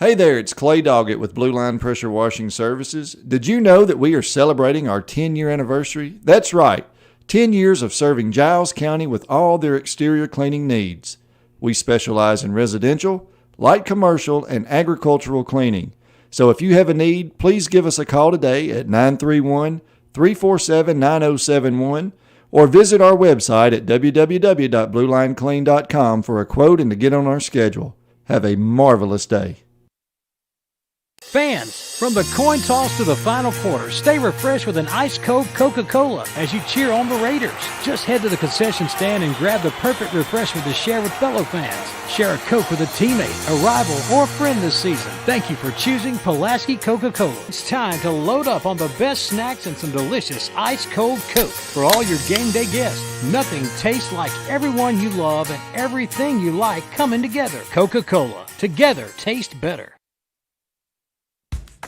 Hey there, it's Clay Doggett with Blue Line Pressure Washing Services. Did you know that we are celebrating our 10-year anniversary? That's right, 10 years of serving Giles County with all their exterior cleaning needs. We specialize in residential, light commercial, and agricultural cleaning. So if you have a need, please give us a call today at 931-347-9071 or visit our website at www.bluelineclean.com for a quote and to get on our schedule. Have a marvelous day. Fans, from the coin toss to the final quarter, stay refreshed with an ice-cold Coca-Cola as you cheer on the Raiders. Just head to the concession stand and grab the perfect refreshment to share with fellow fans. Share a Coke with a teammate, a rival, or a friend this season. Thank you for choosing Pulaski Coca-Cola. It's time to load up on the best snacks and some delicious ice-cold Coke for all your game day guests. Nothing tastes like everyone you love and everything you like coming together. Coca-Cola. Together, taste better.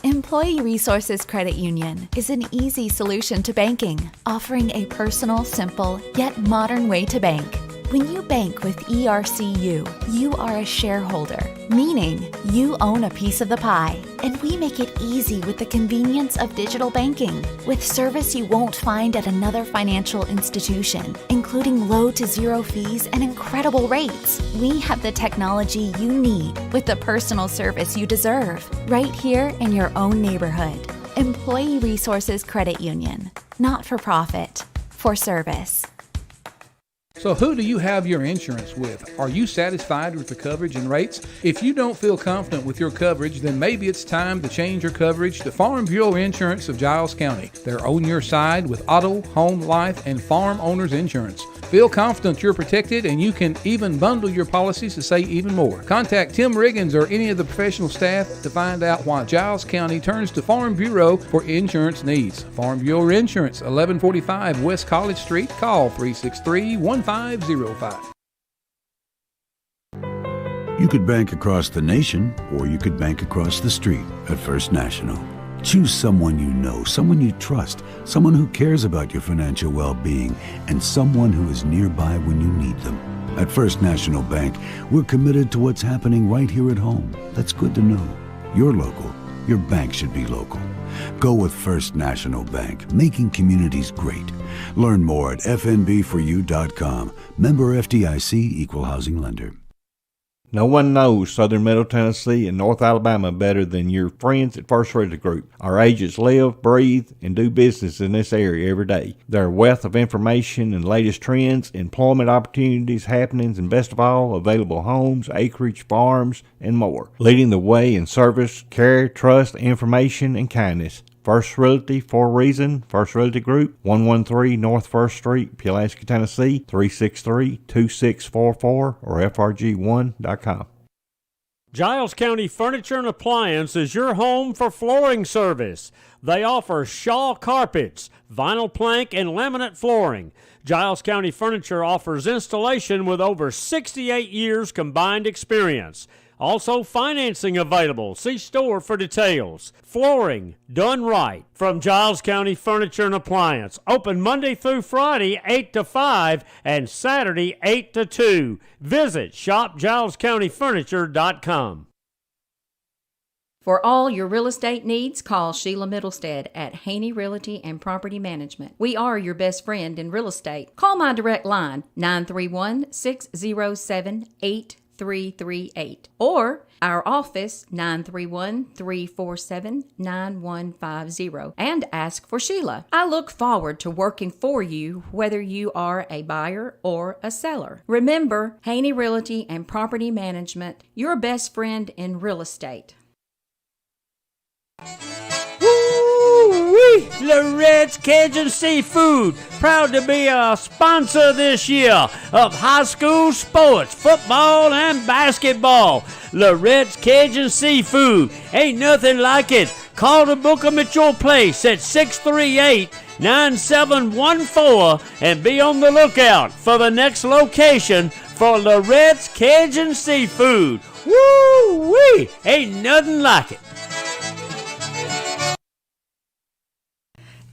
Employee Resources Credit Union is an easy solution to banking, offering a personal, simple, yet modern way to bank. When you bank with ERCU, you are a shareholder, meaning you own a piece of the pie. And we make it easy with the convenience of digital banking, with service you won't find at another financial institution, including low to zero fees and incredible rates. We have the technology you need with the personal service you deserve, right here in your own neighborhood. Employee Resources Credit Union, not for profit, for service. So who do you have your insurance with? Are you satisfied with the coverage and rates? If you don't feel confident with your coverage, then maybe it's time to change your coverage to Farm Bureau Insurance of Giles County. They're on your side with auto, home, life, and farm owners insurance. Feel confident you're protected, and you can even bundle your policies to save even more. Contact Tim Riggins or any of the professional staff to find out why Giles County turns to Farm Bureau for insurance needs. Farm Bureau Insurance, 1145 West College Street. Call 363-1505. You could bank across the nation, or you could bank across the street at First National. Choose someone you know, someone you trust, someone who cares about your financial well-being, and someone who is nearby when you need them. At First National Bank, we're committed to what's happening right here at home. That's good to know. You're local. Your bank should be local. Go with First National Bank, making communities great. Learn more at fnbforyou.com. Member FDIC, Equal Housing Lender. No one knows Southern Middle Tennessee and North Alabama better than your friends at First Realty Group. Our agents live, breathe, and do business in this area every day. They're a wealth of information and latest trends, employment opportunities, happenings, and best of all, available homes, acreage, farms, and more. Leading the way in service, care, trust, information, and kindness. First Realty for a reason. First Realty Group, 113 North 1st Street, Pulaski, Tennessee, 363-2644 or frg1.com. Giles County Furniture and Appliance is your home for flooring service. They offer Shaw carpets, vinyl plank, and laminate flooring. Giles County Furniture offers installation with over 68 years combined experience. Also, financing available. See store for details. Flooring done right from Giles County Furniture and Appliance. Open Monday through Friday, 8 to 5, and Saturday, 8 to 2. Visit shopgilescountyfurniture.com. For all your real estate needs, call Sheila Middlestead at Haney Realty and Property Management. We are your best friend in real estate. Call my direct line, 931-607-8338, or our office, 931-347-9150, and ask for Sheila. I look forward to working for you, whether you are a buyer or a seller. Remember, Haney Realty and Property Management, your best friend in real estate. Woo-wee! Loret's Cajun Seafood, proud to be a sponsor this year of high school sports, football and basketball. Loret's Cajun Seafood, ain't nothing like it. Call to book them at your place at 638-9714 and be on the lookout for the next location for Loret's Cajun Seafood. Woo-wee! Ain't nothing like it.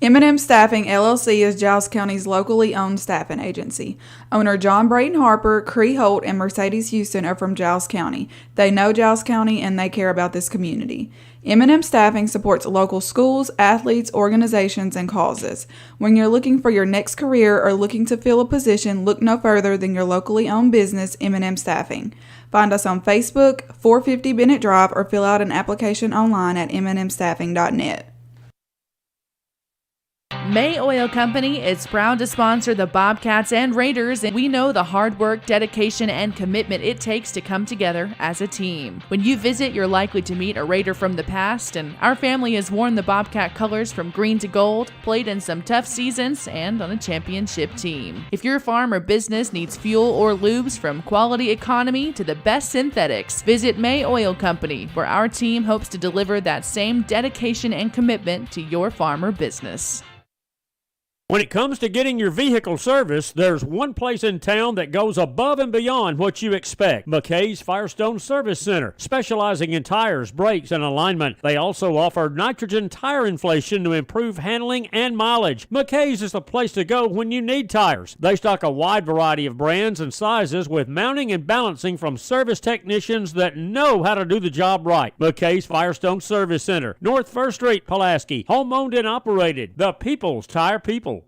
M&M Staffing, LLC is Giles County's locally owned staffing agency. Owner John Brayton Harper, Cree Holt, and Mercedes Houston are from Giles County. They know Giles County and they care about this community. M&M Staffing supports local schools, athletes, organizations, and causes. When you're looking for your next career or looking to fill a position, look no further than your locally owned business, M&M Staffing. Find us on Facebook, 450 Bennett Drive, or fill out an application online at mnmstaffing.net. May Oil Company is proud to sponsor the Bobcats and Raiders, and we know the hard work, dedication, and commitment it takes to come together as a team. When you visit, you're likely to meet a Raider from the past, and our family has worn the Bobcat colors from green to gold, played in some tough seasons, and on a championship team. If your farm or business needs fuel or lubes, from quality economy to the best synthetics, visit May Oil Company, where our team hopes to deliver that same dedication and commitment to your farm or business. When it comes to getting your vehicle serviced, there's one place in town that goes above and beyond what you expect. McKay's Firestone Service Center, specializing in tires, brakes, and alignment. They also offer nitrogen tire inflation to improve handling and mileage. McKay's is the place to go when you need tires. They stock a wide variety of brands and sizes with mounting and balancing from service technicians that know how to do the job right. McKay's Firestone Service Center, North 1st Street, Pulaski. Home owned and operated. The People's Tire People.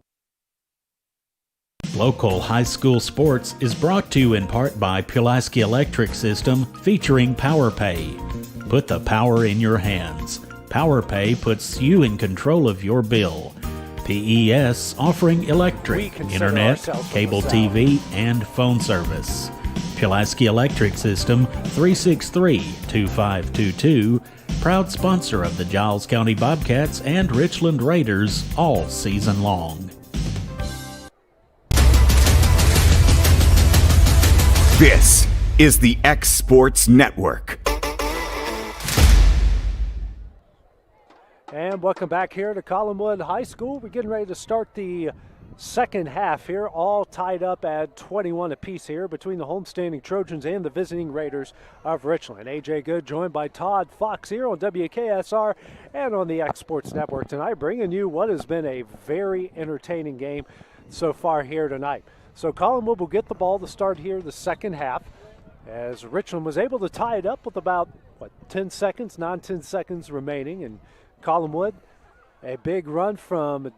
Local high school sports is brought to you in part by Pulaski Electric System, featuring PowerPay. Put the power in your hands. PowerPay puts you in control of your bill. PES offering electric, internet, cable TV, and phone service. Pulaski Electric System, 363-2522, proud sponsor of the Giles County Bobcats and Richland Raiders all season long. This is the X Sports Network. And welcome back here to Collinwood High School. We're getting ready to start the second half here, all tied up at 21 apiece here between the homestanding Trojans and the visiting Raiders of Richland. AJ Good joined by Todd Fox here on WKSR and on the X Sports Network tonight, bringing you what has been a very entertaining game so far here tonight. So Collinwood will get the ball to start here the second half, as Richland was able to tie it up with about, 10 seconds, 9-10 seconds remaining. And Collinwood, a big run from Blake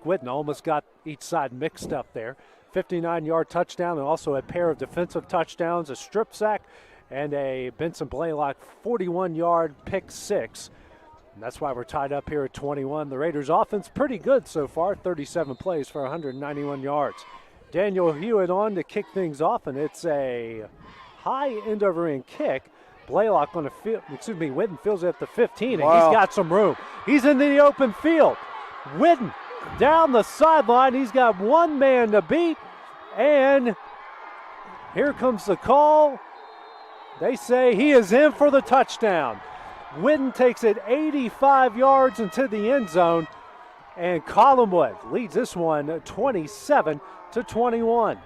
Whitten, almost got each side mixed up there. 59-yard touchdown, and also a pair of defensive touchdowns, a strip sack, and a Benson Blaylock 41-yard pick six. And that's why we're tied up here at 21. The Raiders' offense pretty good so far, 37 plays for 191 yards. Daniel Hewitt on to kick things off, and it's a high end-over-end kick. Blaylock on the field, Whitten fills it at the 15, and he's got some room. He's into the open field. Whitten down the sideline. He's got one man to beat, and here comes the call. They say he is in for the touchdown. Whitten takes it 85 yards into the end zone, and Collinwood leads this one 27-21.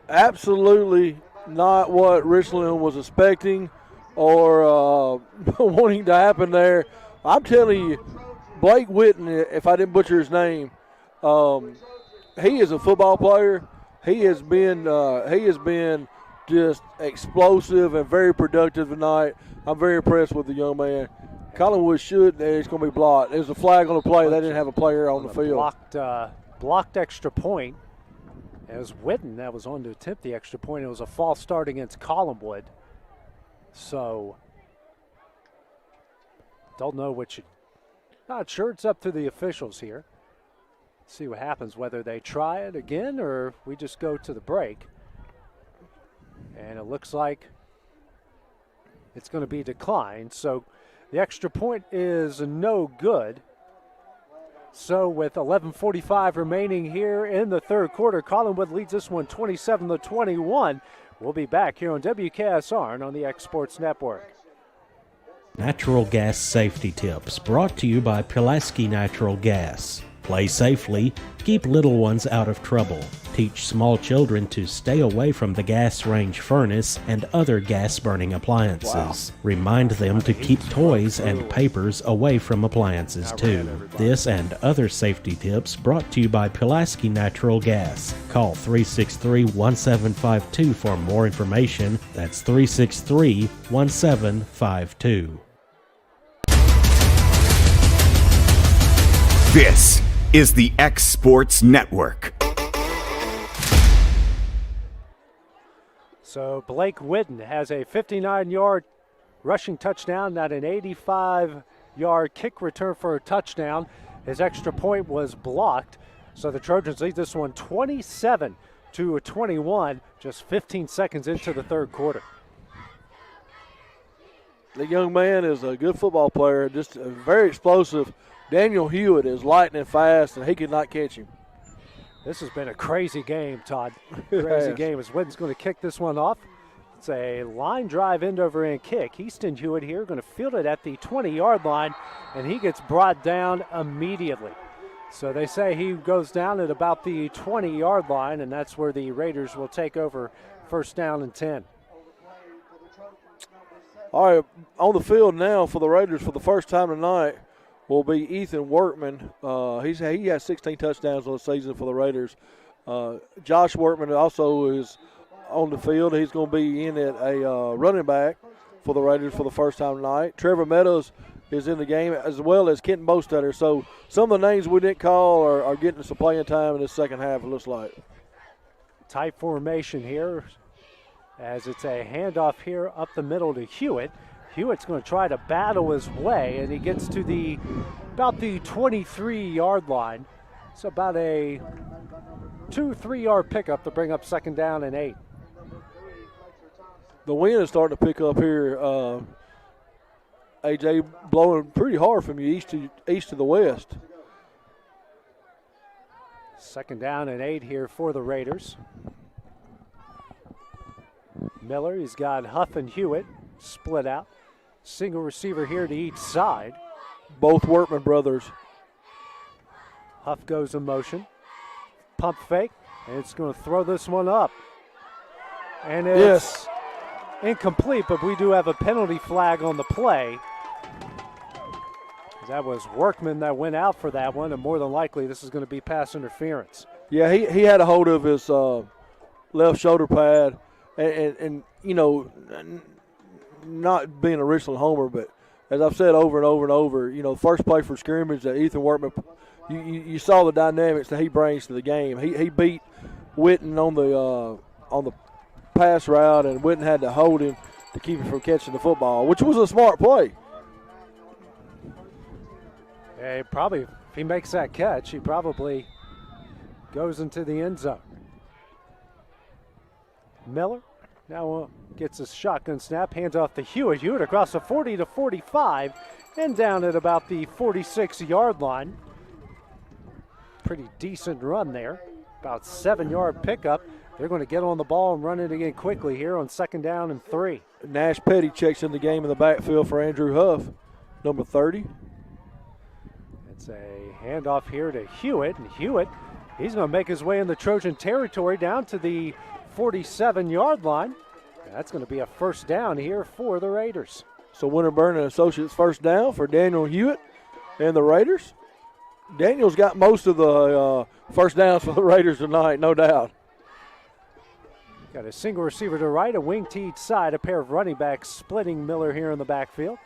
Absolutely not what Richland was expecting or wanting to happen there. I'm telling you, Blake Whitten, if I didn't butcher his name, he is a football player. He has been just explosive and very productive tonight. I'm very impressed with the young man. Collinwood it's going to be blocked. There's a flag on the play. They didn't have a player on the field. Blocked extra point. It was Whitten that was on to attempt the extra point. It was a false start against Collinwood. So, don't know not sure. It's up to the officials here. See what happens, whether they try it again or we just go to the break. And it looks like it's going to be declined. So the extra point is no good. So with 11:45 remaining here in the third quarter, Collinwood leads this one 27-21. We'll be back here on WKSR and on the X Sports Network. Natural gas safety tips brought to you by Pulaski Natural Gas. Play safely, keep little ones out of trouble. Teach small children to stay away from the gas range furnace and other gas-burning appliances. Wow. Remind them to keep toys and papers away from appliances too. This and other safety tips brought to you by Pulaski Natural Gas. Call 363-1752 for more information. That's 363-1752. This is the X Sports Network. So Blake Whitten has a 59-yard rushing touchdown, not an 85-yard kick return for a touchdown. His extra point was blocked. So the Trojans lead this one 27-21, just 15 seconds into the third quarter. The young man is a good football player, just very explosive. Daniel Hewitt is lightning fast, and he could not catch him. This has been a crazy game, Todd. Crazy game as Whitten's going to kick this one off. It's a line drive end-over-end kick. Easton Hewitt here going to field it at the 20-yard line, and he gets brought down immediately. So they say he goes down at about the 20-yard line, and that's where the Raiders will take over first down and 10. All right, on the field now for the Raiders for the first time tonight will be Ethan Workman. He has 16 touchdowns on the season for the Raiders. Josh Workman also is on the field. He's going to be in at a running back for the Raiders for the first time tonight. Trevor Meadows is in the game, as well as Kenton Bostetter. So some of the names we didn't call are getting some playing time in the second half, it looks like. Tight formation here as it's a handoff here up the middle to Hewitt. Hewitt's going to try to battle his way, and he gets to about the 23-yard line. It's about a 2-3-yard pickup to bring up second down and 8. The wind is starting to pick up here. AJ, blowing pretty hard from you east to the west. Second down and 8 here for the Raiders. Miller, he's got Huff and Hewitt split out. Single receiver here to each side. Both Workman brothers. Huff goes in motion. Pump fake, and it's going to throw this one up. And it's incomplete, but we do have a penalty flag on the play. That was Workman that went out for that one, and more than likely this is going to be pass interference. Yeah, he had a hold of his left shoulder pad, and you know, not being a Richland homer, but as I've said over and over and over, you know, first play for scrimmage that Ethan Workman, you saw the dynamics that he brings to the game. He beat Whitten on the pass route, and Whitten had to hold him to keep him from catching the football, which was a smart play. Yeah, probably, if he makes that catch, he probably goes into the end zone. Miller now gets a shotgun snap, hands off to Hewitt. Hewitt across the 40 to 45 and down at about the 46-yard line. Pretty decent run there. About 7-yard pickup. They're going to get on the ball and run it again quickly here on 2nd down and 3. Nash Petty checks in the game in the backfield for Andrew Huff, number 30. It's a handoff here to Hewitt, and Hewitt, he's going to make his way in the Trojan territory down to the 47-yard line. That's going to be a 1st down here for the Raiders. So Winterburn and Associates 1st down for Daniel Hewitt and the Raiders. Daniel's got most of the 1st downs for the Raiders tonight, no doubt. Got a single receiver to right, a wing to each side, a pair of running backs splitting Miller here in the backfield.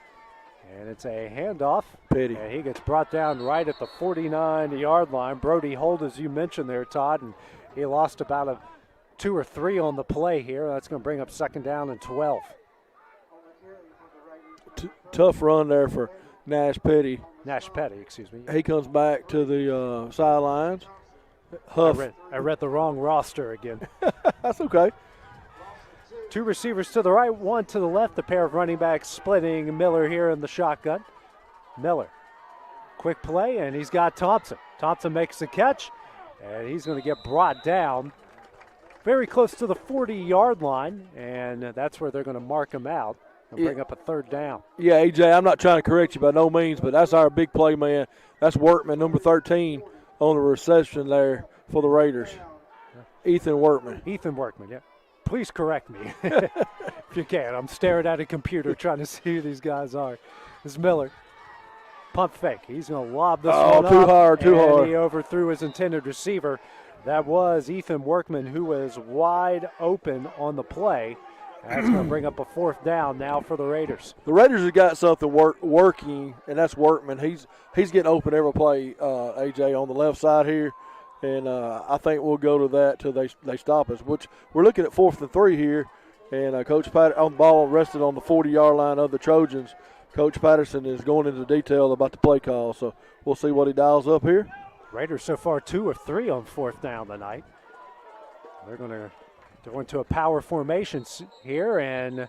And it's a handoff. Petty. And he gets brought down right at the 49-yard line. Brody Holt, as you mentioned there, Todd, and he lost about a 2 or 3 on the play here. That's going to bring up 2nd down and 12. Tough run there for Nash Petty. Excuse me. He comes back to the sidelines. Huff. I read the wrong roster again. That's okay. 2 receivers to the right, 1 to the left. A pair of running backs splitting Miller here in the shotgun. Miller, quick play, and he's got Thompson. Thompson makes the catch, and he's going to get brought down very close to the 40-yard line, and that's where they're going to mark him out and bring up a 3rd down. Yeah, AJ, I'm not trying to correct you by no means, but that's our big play man. That's Workman, number 13, on the reception there for the Raiders. Ethan Workman. Ethan Workman, yeah. Please correct me if you can. I'm staring at a computer trying to see who these guys are. This is Miller. Pump fake. He's going to lob this one up. Too hard. He overthrew his intended receiver. That was Ethan Workman, who was wide open on the play. That's going to bring up a 4th down now for the Raiders. The Raiders have got something working, and that's Workman. He's getting open every play, AJ, on the left side here. And I think we'll go to that till they stop us, which we're looking at 4th and 3 here. And Coach Patterson on the ball rested on the 40-yard line of the Trojans. Coach Patterson is going into detail about the play call, so we'll see what he dials up here. Raiders so far 2 of 3 on 4th down tonight. They're going to go into a power formation here, and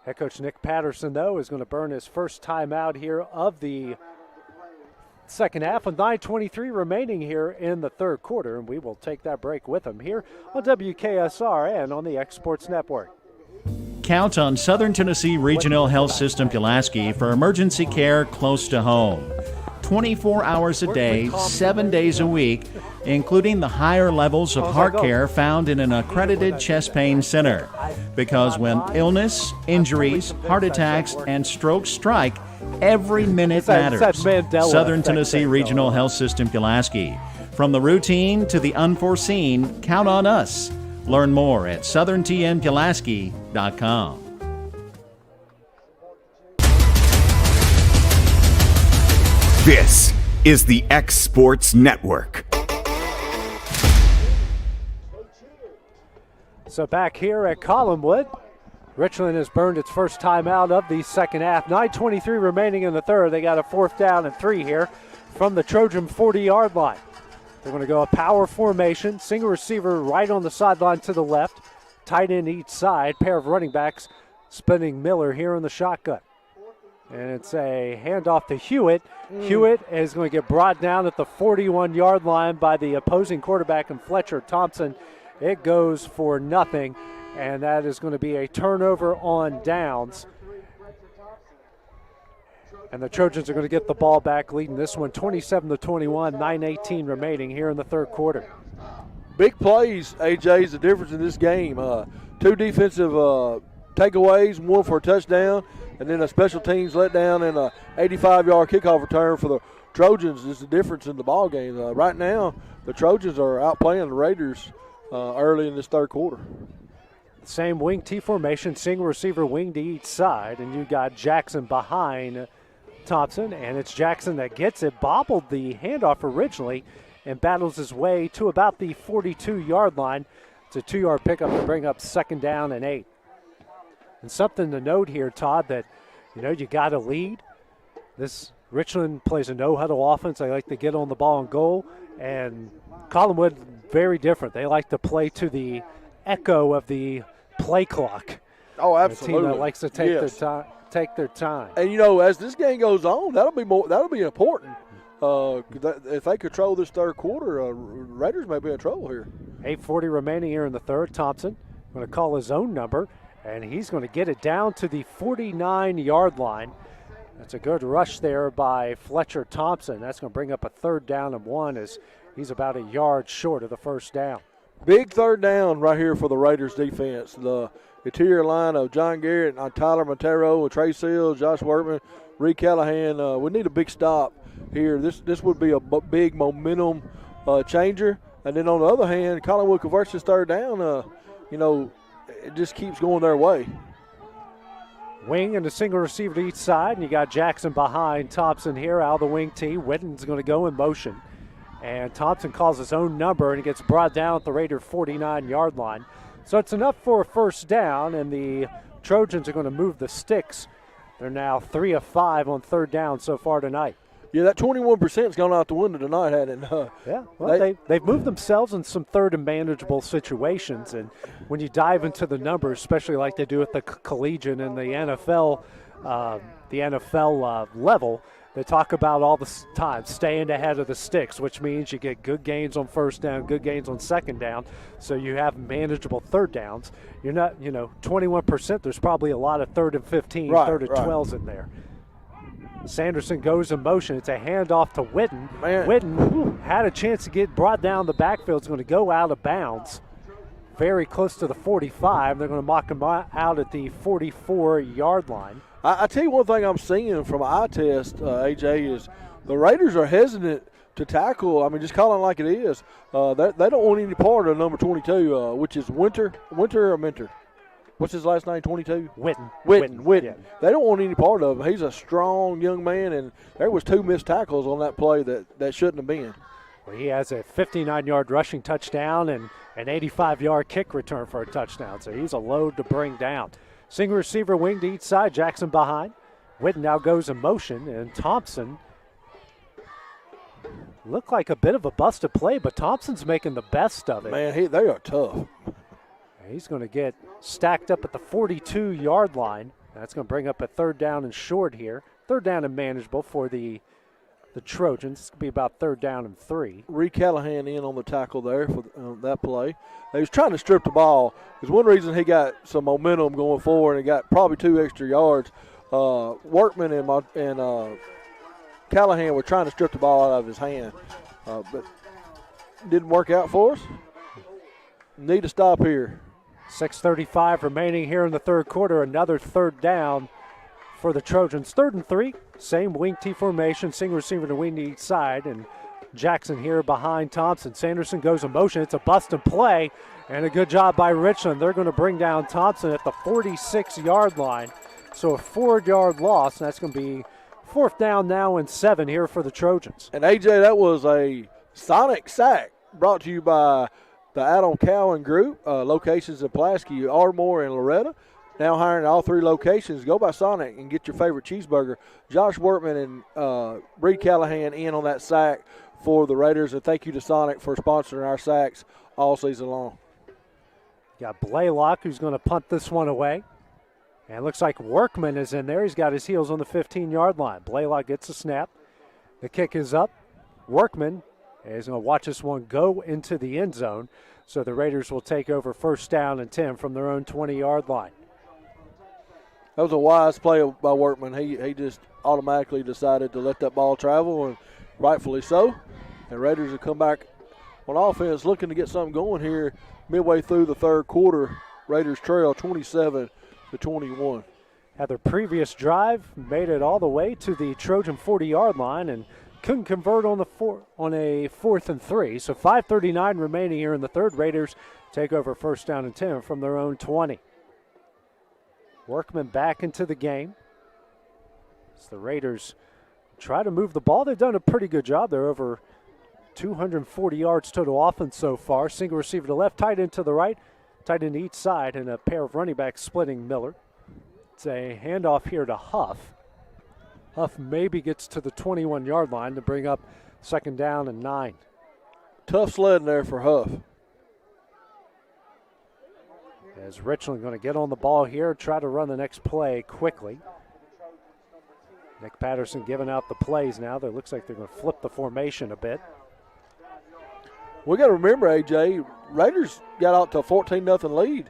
head coach Nick Patterson, though, is going to burn his first timeout here of the second half with 9:23 remaining here in the 3rd quarter, and we will take that break with him here on WKSR and on the X Sports Network. Count on Southern Tennessee Regional Health System Pulaski for emergency care close to home. 24 hours a day, 7 days a week, including the higher levels of heart care found in an accredited chest pain center. Because when illness, injuries, heart attacks, and strokes strike, every minute matters. Southern Tennessee Regional Health System Pulaski. From the routine to the unforeseen, count on us. Learn more at southerntnpulaski.com. This is the X Sports Network. So back here at Collinwood, Richland has burned its first timeout of the second half. 9:23 remaining in the 3rd. They got a 4th down and 3 here from the Trojan 40-yard line. They're going to go a power formation, single receiver right on the sideline to the left, tight end each side, pair of running backs spinning Miller here in the shotgun. And it's a handoff to Hewitt. Hewitt is going to get brought down at the 41-yard line by the opposing quarterback and Fletcher Thompson. It goes for nothing, and that is going to be a turnover on downs. And the Trojans are going to get the ball back, leading this one 27-21, 9:18 remaining here in the 3rd quarter. Big plays, AJ, is the difference in this game. 2 defensive takeaways, 1 for a touchdown, and then a special teams letdown and a 85-yard kickoff return for the Trojans is the difference in the ball game. Right now, the Trojans are outplaying the Raiders early in this 3rd quarter. Same wing T formation, single receiver wing to each side, and you got Jackson behind Thompson, and it's Jackson that gets it, bobbled the handoff originally, and battles his way to about the 42-yard line. It's a 2-yard pickup to bring up 2nd down and 8. And something to note here, Todd, that, you got to lead. This Richland plays a no-huddle offense. They like to get on the ball and goal. And Collinwood, very different. They like to play to the echo of the play clock. Oh, absolutely. A team that likes to take their time. And, as this game goes on, that'll be important. If they control this 3rd quarter, Raiders may be in trouble here. 8:40 remaining here in the third. Thompson going to call his own number, and he's going to get it down to the 49-yard line. That's a good rush there by Fletcher Thompson. That's going to bring up a 3rd down and 1 as he's about a yard short of the first down. Big 3rd down right here for the Raiders defense. The interior line of John Garrett, Tyler Montero, Trey Seals, Josh Workman, Reed Callahan. We need a big stop here. This would be a big momentum changer. And then on the other hand, Collinwood converts his 3rd down. It just keeps going their way. Wing and a single receiver to each side, and you got Jackson behind Thompson here out of the wing tee. Witten's going to go in motion. And Thompson calls his own number, and he gets brought down at the Raider 49-yard line. So it's enough for a first down, and the Trojans are going to move the sticks. They're now 3 of 5 on 3rd down so far tonight. Yeah, that 21%'s gone out the window tonight, hasn't it? Yeah, well, they've moved themselves in some 3rd and manageable situations, and when you dive into the numbers, especially like they do at the collegiate and the NFL level, they talk about all the time staying ahead of the sticks, which means you get good gains on 1st down, good gains on 2nd down, so you have manageable 3rd downs. You're not, 21%, there's probably a lot of 3rd and 15, 3rd and 12s in there. Sanderson goes in motion. It's a handoff to Witten. Witten had a chance to get brought down the backfield. It's going to go out of bounds very close to the 45. They're going to mock him out at the 44-yard line. I tell you one thing I'm seeing from an eye test, AJ, is the Raiders are hesitant to tackle. I mean, just calling it like it is. They don't want any part of number 22, which is Winter or Minter. What's his last name, 22? Witten. Yeah. They don't want any part of him. He's a strong young man, and there was 2 missed tackles on that play that shouldn't have been. Well, he has a 59-yard rushing touchdown and an 85-yard kick return for a touchdown, so he's a load to bring down. Single receiver wing to each side, Jackson behind. Witten now goes in motion, and Thompson looked like a bit of a busted play, but Thompson's making the best of it. Man, they are tough. He's going to get stacked up at the 42-yard line. That's going to bring up a 3rd down and short here. 3rd down and manageable for the Trojans. It's going to be about 3rd down and 3. Reed Callahan in on the tackle there for that play. He was trying to strip the ball. There's one reason he got some momentum going forward and got probably 2 extra yards. Workman and Callahan were trying to strip the ball out of his hand, but didn't work out for us. Need to stop here. 6:35 remaining here in the 3rd quarter. Another 3rd down for the Trojans. 3rd and 3. Same wing T formation, single receiver to wing to each side, and Jackson here behind Thompson. Sanderson goes in motion. It's a busted play, and a good job by Richland. They're going to bring down Thompson at the 46-yard line. So a 4-yard loss, and that's going to be 4th down now and 7 here for the Trojans. And, AJ, that was a sonic sack brought to you by the Adam Cowan Group, locations in Pulaski, Ardmore, and Loretta. Now hiring all 3 locations. Go by Sonic and get your favorite cheeseburger. Josh Workman and Reed Callahan in on that sack for the Raiders. And thank you to Sonic for sponsoring our sacks all season long. Got Blaylock who's going to punt this one away. And it looks like Workman is in there. He's got his heels on the 15-yard line. Blaylock gets a snap. The kick is up. Workman is going to watch this one go into the end zone. So the Raiders will take over 1st down and 10 from their own 20-yard line. That was a wise play by Workman. He just automatically decided to let that ball travel, and rightfully so. And Raiders will come back on offense looking to get something going here midway through the 3rd quarter. Raiders trail 27-21. Had their previous drive, made it all the way to the Trojan 40-yard line, and couldn't convert on a 4th and 3. So 5:39 remaining here in the 3rd. Raiders take over 1st down and 10 from their own 20. Workman back into the game. As the Raiders try to move the ball, they've done a pretty good job. They're over 240 yards total offense so far. Single receiver to left, tight end to the right, tight end to each side, and a pair of running backs splitting Miller. It's a handoff here to Huff. Huff maybe gets to the 21-yard line to bring up 2nd down and 9. Tough sledding there for Huff. As Richland going to get on the ball here, try to run the next play quickly. Nick Patterson giving out the plays now. It looks like they're going to flip the formation a bit. We got to remember, AJ, Raiders got out to a 14-0 lead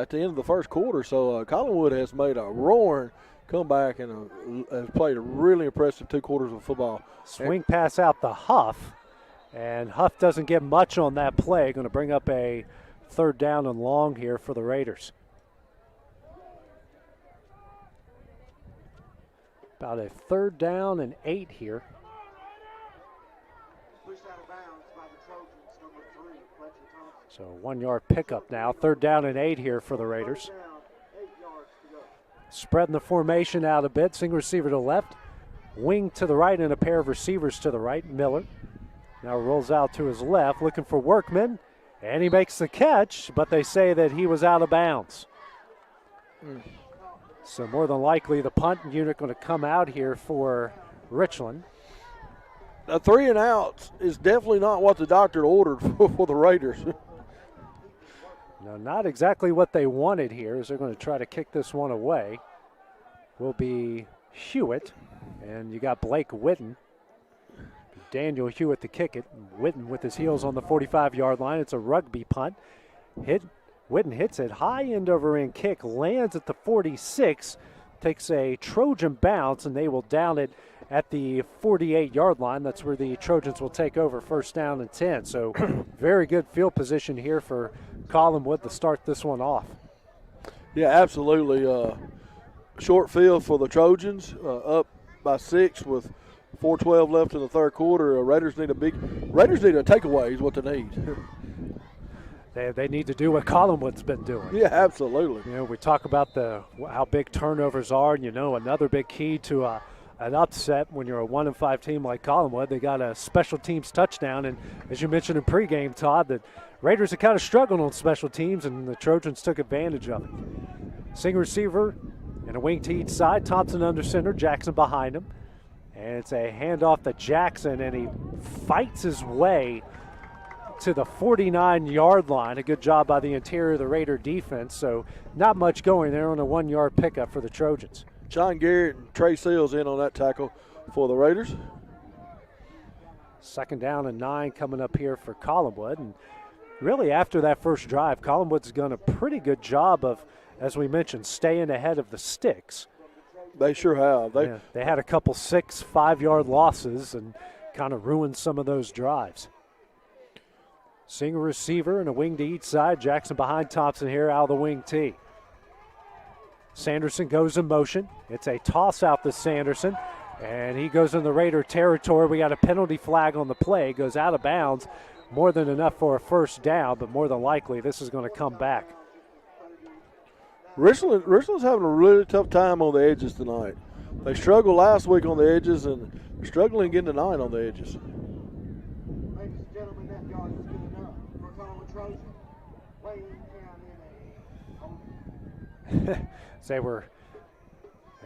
at the end of the first quarter. So Collinwood has made a roaring comeback and has played a really impressive 2 quarters of football. Swing pass out to Huff, and Huff doesn't get much on that play. Going to bring up a 3rd down and long here for the Raiders. About a 3rd down and 8 here. So 1-yard pickup now. 3rd down and 8 here for the Raiders. Spreading the formation out a bit. Single receiver to the left. Wing to the right and a pair of receivers to the right. Miller now rolls out to his left looking for Workman. And he makes the catch, but they say that he was out of bounds. So more than likely the punt unit going to come out here for Richland. A 3 and out is definitely not what the doctor ordered for the Raiders. No, not exactly what they wanted here, as they're going to try to kick this one away. Will be Hewitt, and you got Blake Witten. Daniel Hewitt to kick it. Witten with his heels on the 45-yard line. It's a rugby punt. Witten hits it. High end over end kick. Lands at the 46. Takes a Trojan bounce, and they will down it at the 48-yard line. That's where the Trojans will take over 1st down and 10. So very good field position here for Collinwood to start this one off. Yeah, absolutely. Short field for the Trojans, up by 6 with 4:12 left in the 3rd quarter. Raiders need a takeaway is what they need. They need to do what Collinwood's been doing. Yeah, absolutely. You know, we talk about how big turnovers are, and another big key to an upset when you're a 1-5 team like Collinwood. They got a special teams touchdown, and as you mentioned in pregame, Todd, the Raiders have kind of struggled on special teams, and the Trojans took advantage of it. Single receiver and a wing to each side. Thompson under center, Jackson behind him. And it's a handoff to Jackson, and he fights his way to the 49-yard line. A good job by the interior of the Raider defense, so not much going there on a 1-yard pickup for the Trojans. John Garrett and Trey Seals in on that tackle for the Raiders. 2nd down and 9 coming up here for Collinwood. And really after that first drive, Collinwood's done a pretty good job of, as we mentioned, staying ahead of the sticks. They sure have. They had a couple 6, 5-yard losses and kind of ruined some of those drives. Single receiver and a wing to each side. Jackson behind Thompson here out of the wing tee. Sanderson goes in motion. It's a toss out to Sanderson, and he goes in the Raider territory. We got a penalty flag on the play. Goes out of bounds. More than enough for a 1st down, but more than likely this is going to come back. Richland's having a really tough time on the edges tonight. They struggled last week on the edges, and they're struggling again tonight on the edges. Ladies and gentlemen, that yard is good enough for Collinwood Trojans. Weighing down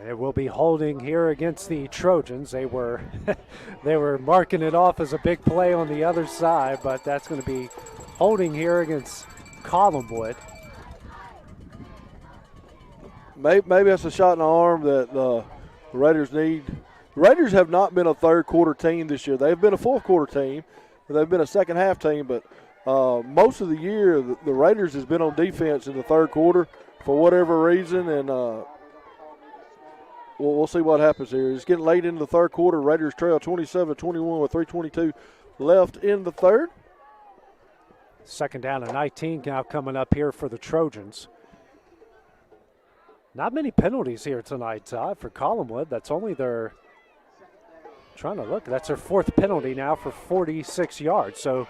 It will be holding here against the Trojans. They were marking it off as a big play on the other side, but that's going to be holding here against Collinwood. Maybe that's a shot in the arm that the Raiders need. The Raiders have not been a 3rd quarter team this year. They've been a 4th quarter team. They've been a 2nd half team, but most of the year the Raiders has been on defense in the 3rd quarter for whatever reason, and we'll see what happens here. It's getting late into the 3rd quarter. Raiders trail 27-21 with 3:22 left in the 3rd. 2nd down and 19 now coming up here for the Trojans. Not many penalties here tonight, Todd, for Collinwood. That's only their, trying to look, that's their 4th penalty now for 46 yards. So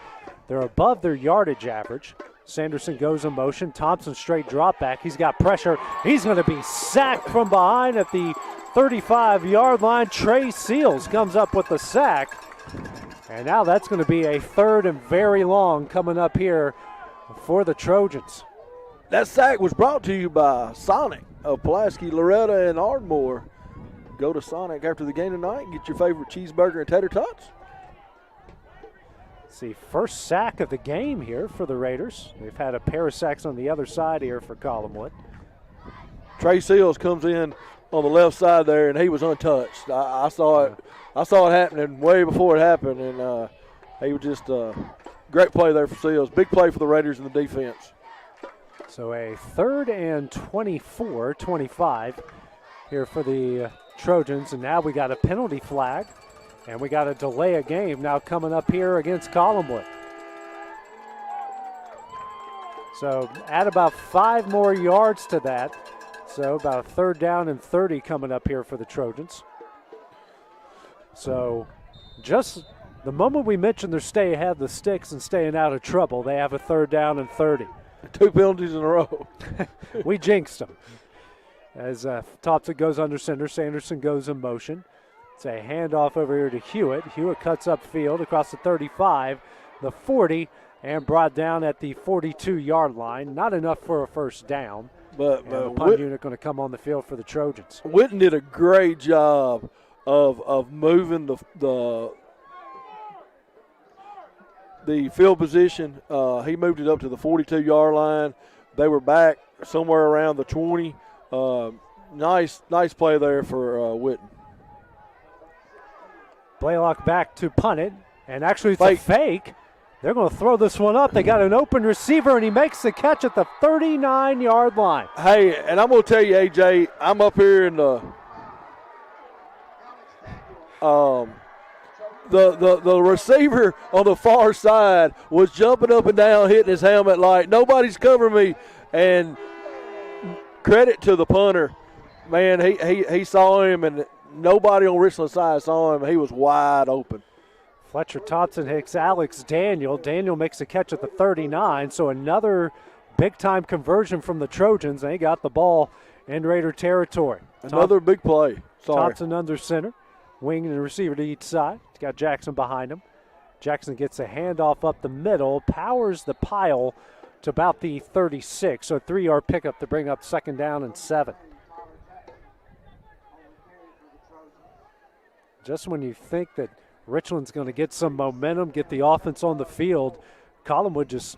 they're above their yardage average. Sanderson goes in motion. Thompson straight drop back. He's got pressure. He's going to be sacked from behind at the 35-yard line. Trey Seals comes up with the sack. And now that's going to be a 3rd and very long coming up here for the Trojans. That sack was brought to you by Sonic of Pulaski, Loretta, and Ardmore. Go to Sonic after the game tonight and get your favorite cheeseburger and tater tots. See, first sack of the game here for the Raiders. They've had a pair of sacks on the other side here for Collinwood. Trey Seals comes in on the left side there, and he was untouched. I saw it happening way before it happened, and he was just Great play there for Seals. Big play for the Raiders in the defense. So a 3rd and 24, 25 here for the Trojans. And now we got a penalty flag, and we got a delay of game now coming up here against Collinwood. So add about 5 more yards to that. So about a 3rd down and 30 coming up here for the Trojans. So just the moment we mentioned their stay ahead the sticks and staying out of trouble, they have a 3rd down and 30. 2 penalties in a row. We jinxed them. As Thompson goes under center, Sanderson goes in motion. It's a handoff over here to Hewitt. Hewitt cuts upfield across the 35, the 40, and brought down at the 42-yard line. Not enough for a 1st down. But the punt unit going to come on the field for the Trojans. Witten did a great job of moving the field position. He moved it up to the 42-yard line. They were back somewhere around the 20. Nice play there for Witten. Blaylock back to punt it, and actually it's a fake. They're going to throw this one up. They got an open receiver, and he makes the catch at the 39-yard line. Hey, and I'm going to tell you, AJ, I'm up here in the receiver on the far side was jumping up and down, hitting his helmet like nobody's covering me. And credit to the punter, man. He saw him, and nobody on Richland's side saw him. He was wide open. Fletcher Thompson hits Alex Daniel. Daniel makes a catch at the 39, so another big-time conversion from the Trojans. They got the ball in Raider territory. Another big play. Thompson under center, wing and receiver to each side. He's got Jackson behind him. Jackson gets a handoff up the middle, powers the pile to about the 36, so a 3-yard pickup to bring up 2nd down and 7. Just when you think that Richland's going to get some momentum, get the offense on the field, Collinwood just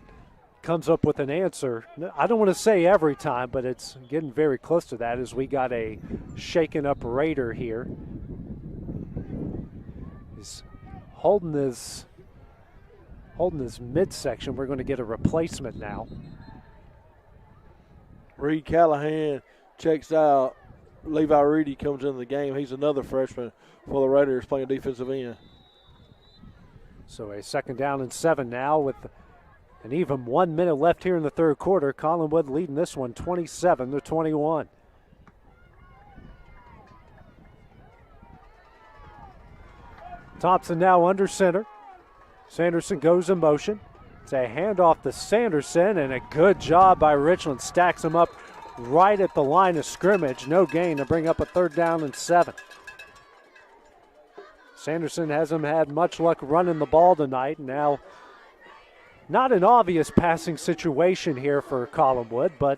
comes up with an answer. I don't want to say every time, but it's getting very close to that as we got a shaken up Raider here. He's holding his midsection. We're going to get a replacement now. Reed Callahan checks out. Levi Reedy comes into the game. He's another freshman for the Raiders playing defensive end. So a 2nd down and 7 now with an even 1 minute left here in the 3rd quarter. Collinwood leading this one 27-21. Thompson now under center. Sanderson goes in motion. It's a handoff to Sanderson, and a good job by Richland. Stacks him up right at the line of scrimmage. No gain to bring up a 3rd down and 7. Sanderson hasn't had much luck running the ball tonight. Now, not an obvious passing situation here for Collinwood, but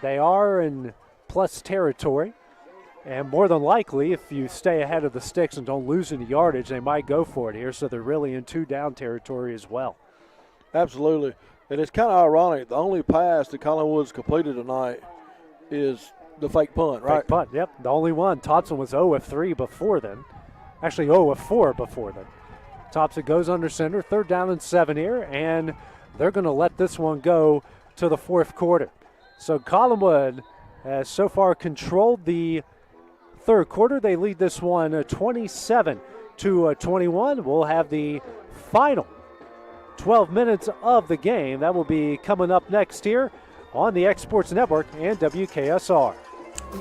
they are in plus territory. And more than likely, if you stay ahead of the sticks and don't lose any yardage, they might go for it here. So they're really in 2-down territory as well. Absolutely. And it's kind of ironic. The only pass that Collinwood's completed tonight is the fake punt, right? Fake punt, yep. The only one. Thompson was 0 of 3 before then. Actually, 0 of 4 before then. Thompson goes under center. 3rd down and 7 here, and they're going to let this one go to the 4th quarter. So Collinwood has so far controlled the 3rd quarter. They lead this one 27-21. We'll have the final 12 minutes of the game. That will be coming up next here on the X Sports Network and WKSR.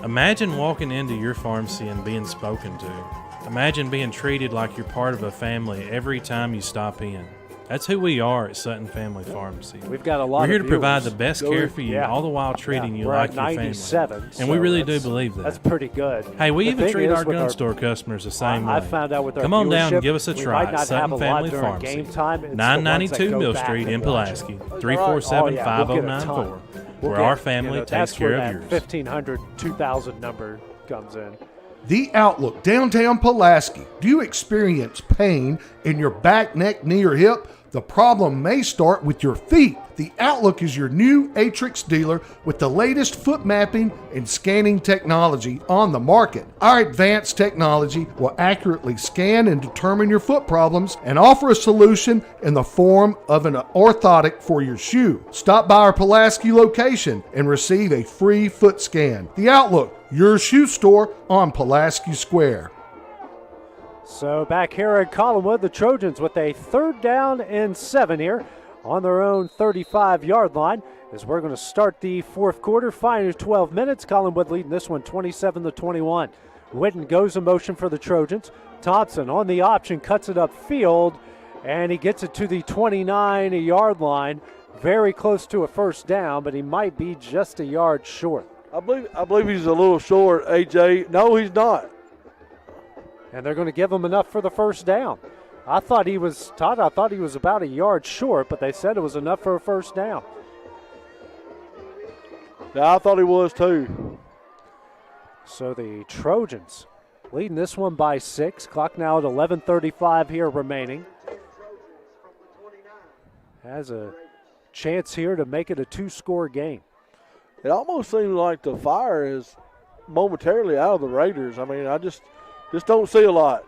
Imagine walking into your pharmacy and being spoken to. Imagine being treated like you're part of a family every time you stop in. That's who we are at Sutton Family Pharmacy. We've got a lot We're here of to provide viewers. the best care for you, all the while treating you like your family. And we really do believe that. That's pretty good. Hey, we The even thing treat is our with gun store customers the same way. I found out with our Come on down and viewership, give us a we try might at not have Sutton a lot Family during Pharmacy. game time. It's the ones that 992 go Mill back Street and in watch Pulaski, it. 347-5094, where our family takes care of yours. 1,500, 2,000 number comes in. The Outlook, downtown Pulaski. Do you experience pain in your back, neck, knee, or hip? The problem may start with your feet. The Outlook is your new Atrix dealer with the latest foot mapping and scanning technology on the market. Our advanced technology will accurately scan and determine your foot problems and offer a solution in the form of an orthotic for your shoe. Stop by our Pulaski location and receive a free foot scan. The Outlook, your shoe store on Pulaski Square. So back here at Collinwood, the Trojans with a 3rd down and 7 here on their own 35-yard line as we're going to start the 4th quarter. Final 12 minutes. Collinwood leading this one 27-21. Witten goes in motion for the Trojans. Thompson on the option, cuts it upfield, and he gets it to the 29-yard line. Very close to a 1st down, but he might be just a yard short. I believe he's a little short, AJ. No, he's not. And they're going to give him enough for the 1st down. I thought he was about a yard short, but they said it was enough for a 1st down. Yeah, I thought he was too. So the Trojans leading this one by 6. Clock now at 11:35 here remaining. Has a chance here to make it a 2-score game. It almost seems like the fire is momentarily out of the Raiders. I mean, I just don't see a lot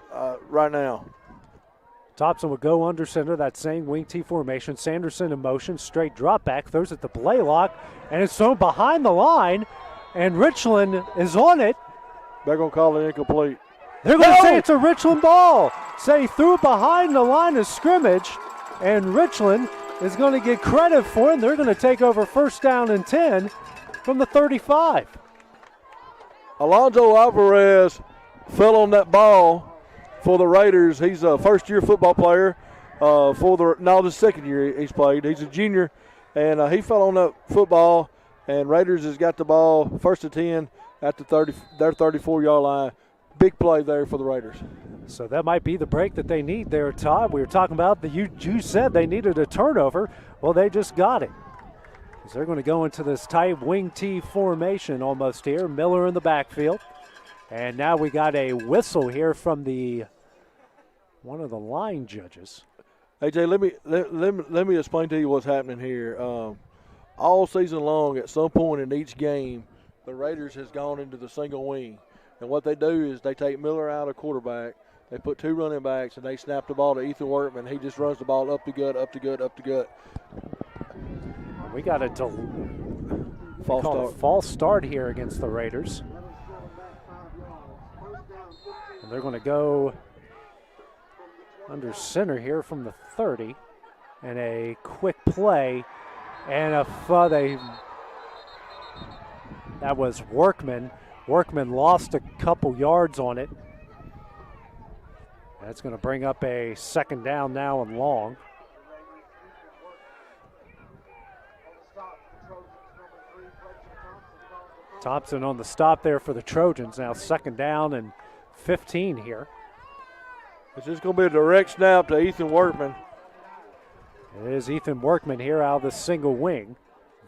right now. Thompson would go under center, that same wing T formation. Sanderson in motion, straight drop back, throws it to Blaylock, and it's thrown behind the line, and Richland is on it. They're going to call it incomplete. They're going to say it's a Richland ball. Say he threw it behind the line of scrimmage, and Richland is going to get credit for it, and they're going to take over 1st down and 10 from the 35. Alonzo Alvarez fell on that ball for the Raiders. He's a first-year football player this second year he's played. He's a junior, and he fell on that football, and Raiders has got the ball 1st and 10 at their 34-yard line. Big play there for the Raiders. So that might be the break that they need there, Todd. We were talking about you said they needed a turnover. Well, they just got it. They're going to go into this tight wing T formation almost here. Miller in the backfield. And now we got a whistle here from one of the line judges. AJ, let me explain to you what's happening here. All season long, at some point in each game, the Raiders has gone into the single wing. And what they do is they take Miller out of quarterback. They put 2 running backs, and they snap the ball to Ethan Workman. He just runs the ball up the gut, up the gut, up the gut. We got a false start here against the Raiders. And they're going to go under center here from the 30. And a quick play. And that was Workman. Workman lost a couple yards on it. That's going to bring up a 2nd down now and long. Thompson on the stop there for the Trojans. Now 2nd down and 15 here. This is going to be a direct snap to Ethan Workman. It is Ethan Workman here out of the single wing.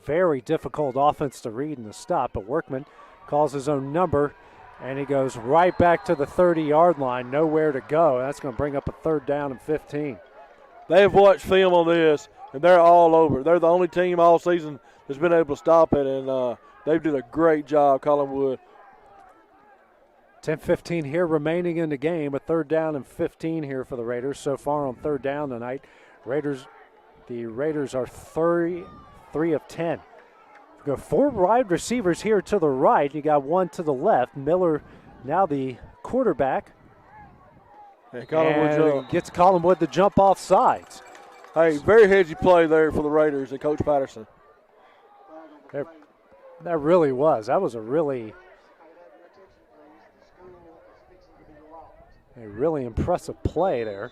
Very difficult offense to read in the stop, but Workman calls his own number, and he goes right back to the 30-yard line. Nowhere to go. That's going to bring up a 3rd down and 15. They've watched film on this, and they're all over. They're the only team all season that's been able to stop it, and they did a great job, Collinwood. 10-15 here remaining in the game. A 3rd down and 15 here for the Raiders so far on 3rd down tonight. The Raiders are 3 of 10. We got 4 wide receivers here to the right. You got 1 to the left. Miller now the quarterback. And gets Collinwood to jump off sides. Hey, very hedgy play there for the Raiders and Coach Patterson. That really was. That was a really impressive play there.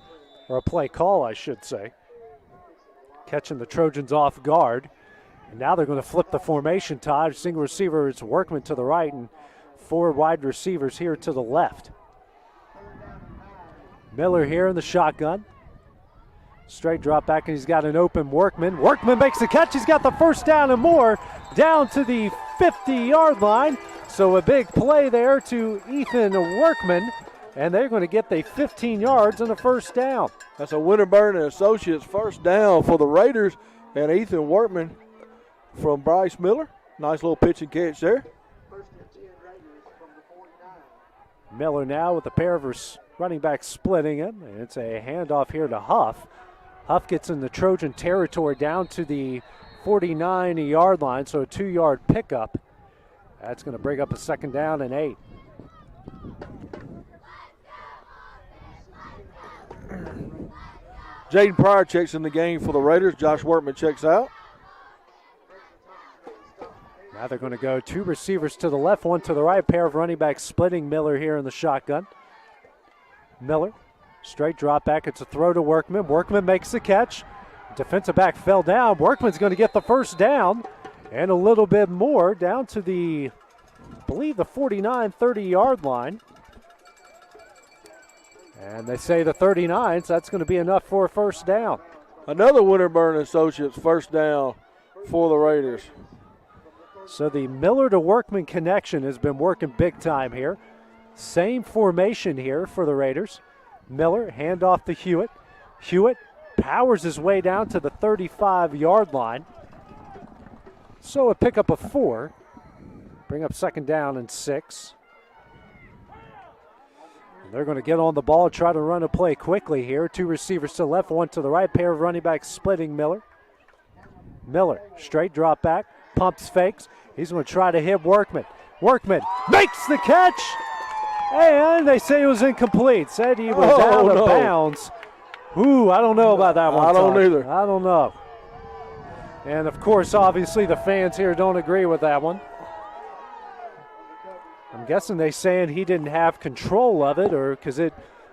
Or a play call, I should say. Catching the Trojans off guard. And now they're going to flip the formation, Todd. Single receiver is Workman to the right and 4 wide receivers here to the left. Miller here in the shotgun. Straight drop back, and he's got an open Workman. Workman makes the catch. He's got the 1st down and more down to the 50-yard line. So a big play there to Ethan Workman. and they're going to get the 15 yards and a first down. That's a Winterburn and Associates first down for the Raiders, and Ethan Workman from Bryce Miller. Nice little pitch and catch there. Miller now with a pair of her running backs splitting him, and it's a handoff here to Huff. Huff gets in the Trojan territory down to the 49-yard line, so a 2-yard pickup. That's going to bring up a second down and 8. Jaden Pryor checks in the game for the Raiders. Josh Workman checks out. Now they're going to go 2 receivers to the left, 1 to the right. Pair of running backs splitting Miller here in the shotgun. Miller, straight drop back. It's a throw to Workman. Workman makes the catch. Defensive back fell down. Workman's going to get the first down and a little bit more down to the, I believe, the 49, 30-yard line. And they say the 39, so that's going to be enough for a first down. Another Winterburn Associates first down for the Raiders. So the Miller to Workman connection has been working big time here. Same formation here for the Raiders. Miller, handoff to Hewitt. Hewitt powers his way down to the 35-yard line. So a pickup of 4. Bring up second down and 6. And they're going to get on the ball, try to run a play quickly here. 2 receivers to the left, 1 to the right. Pair of running backs splitting Miller. Miller, straight drop back, pumps fakes. He's going to try to hit Workman. Workman makes the catch, and they say it was incomplete. Said he was out of bounds. Ooh, I don't know about that one. I don't either. I don't know. And, of course, obviously the fans here don't agree with that one. I'm guessing they're saying he didn't have control of it, or because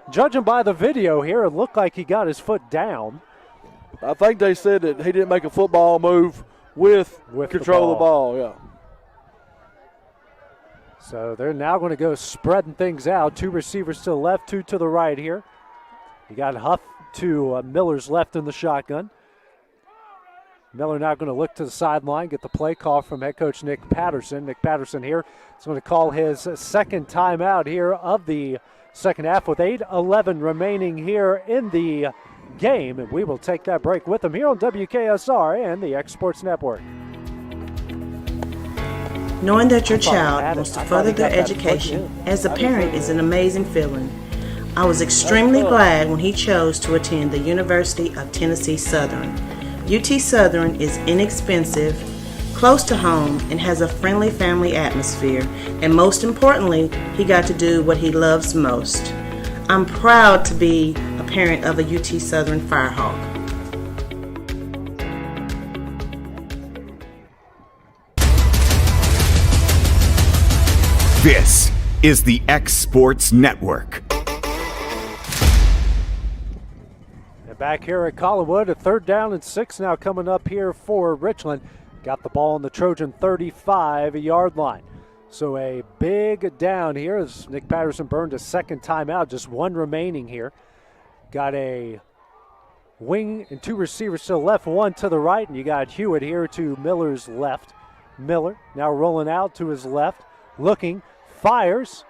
judging by the video here, it looked like he got his foot down. I think they said that he didn't make a football move with control of the ball, yeah. So they're now going to go spreading things out. 2 receivers to the left, 2 to the right here. You got Huff to Miller's left in the shotgun. Miller now going to look to the sideline, get the play call from head coach Nick Patterson. Nick Patterson here is going to call his second timeout here of the second half with 8:11 remaining here in the game. And we will take that break with him here on WKSR and the X Sports Network. Knowing that your child wants to further their education as a parent is an amazing feeling. I was extremely glad when he chose to attend the University of Tennessee Southern. UT Southern is inexpensive, close to home, and has a friendly family atmosphere. And most importantly, he got to do what he loves most. I'm proud to be a parent of a UT Southern Firehawk. This is the X Sports Network. And back here at Collinwood, a 3rd down and 6 now coming up here for Richland. Got the ball on the Trojan 35-yard line. So a big down here as Nick Patterson burned a second timeout, just 1 remaining here. Got a wing and 2 receivers to the left, 1 to the right, and you got Hewitt here to Miller's left. Miller now rolling out to his left, looking, fires,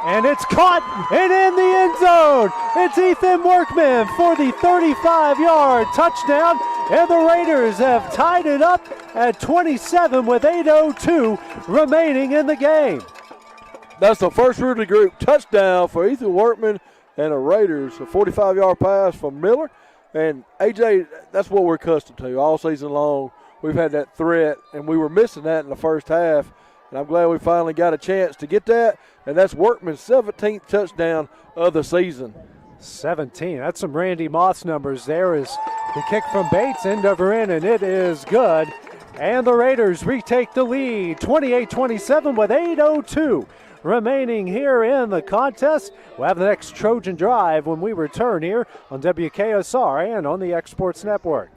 and it's caught and in the end zone. It's Ethan Workman for the 35-yard touchdown, and the Raiders have tied it up at 27 with 8:02 remaining in the game. That's the first Rudy Group touchdown for Ethan Workman and the Raiders. A 45-yard pass from Miller. And, AJ, that's what we're accustomed to all season long. We've had that threat, and we were missing that in the first half. And I'm glad we finally got a chance to get that. And that's Workman's 17th touchdown of the season. 17. That's some Randy Moss numbers. There is the kick from Bates, end over end, and it is good. And the Raiders retake the lead, 28-27 with 8:02 remaining here in the contest. We'll have the next Trojan Drive when we return here on WKSR and on the X Sports Network.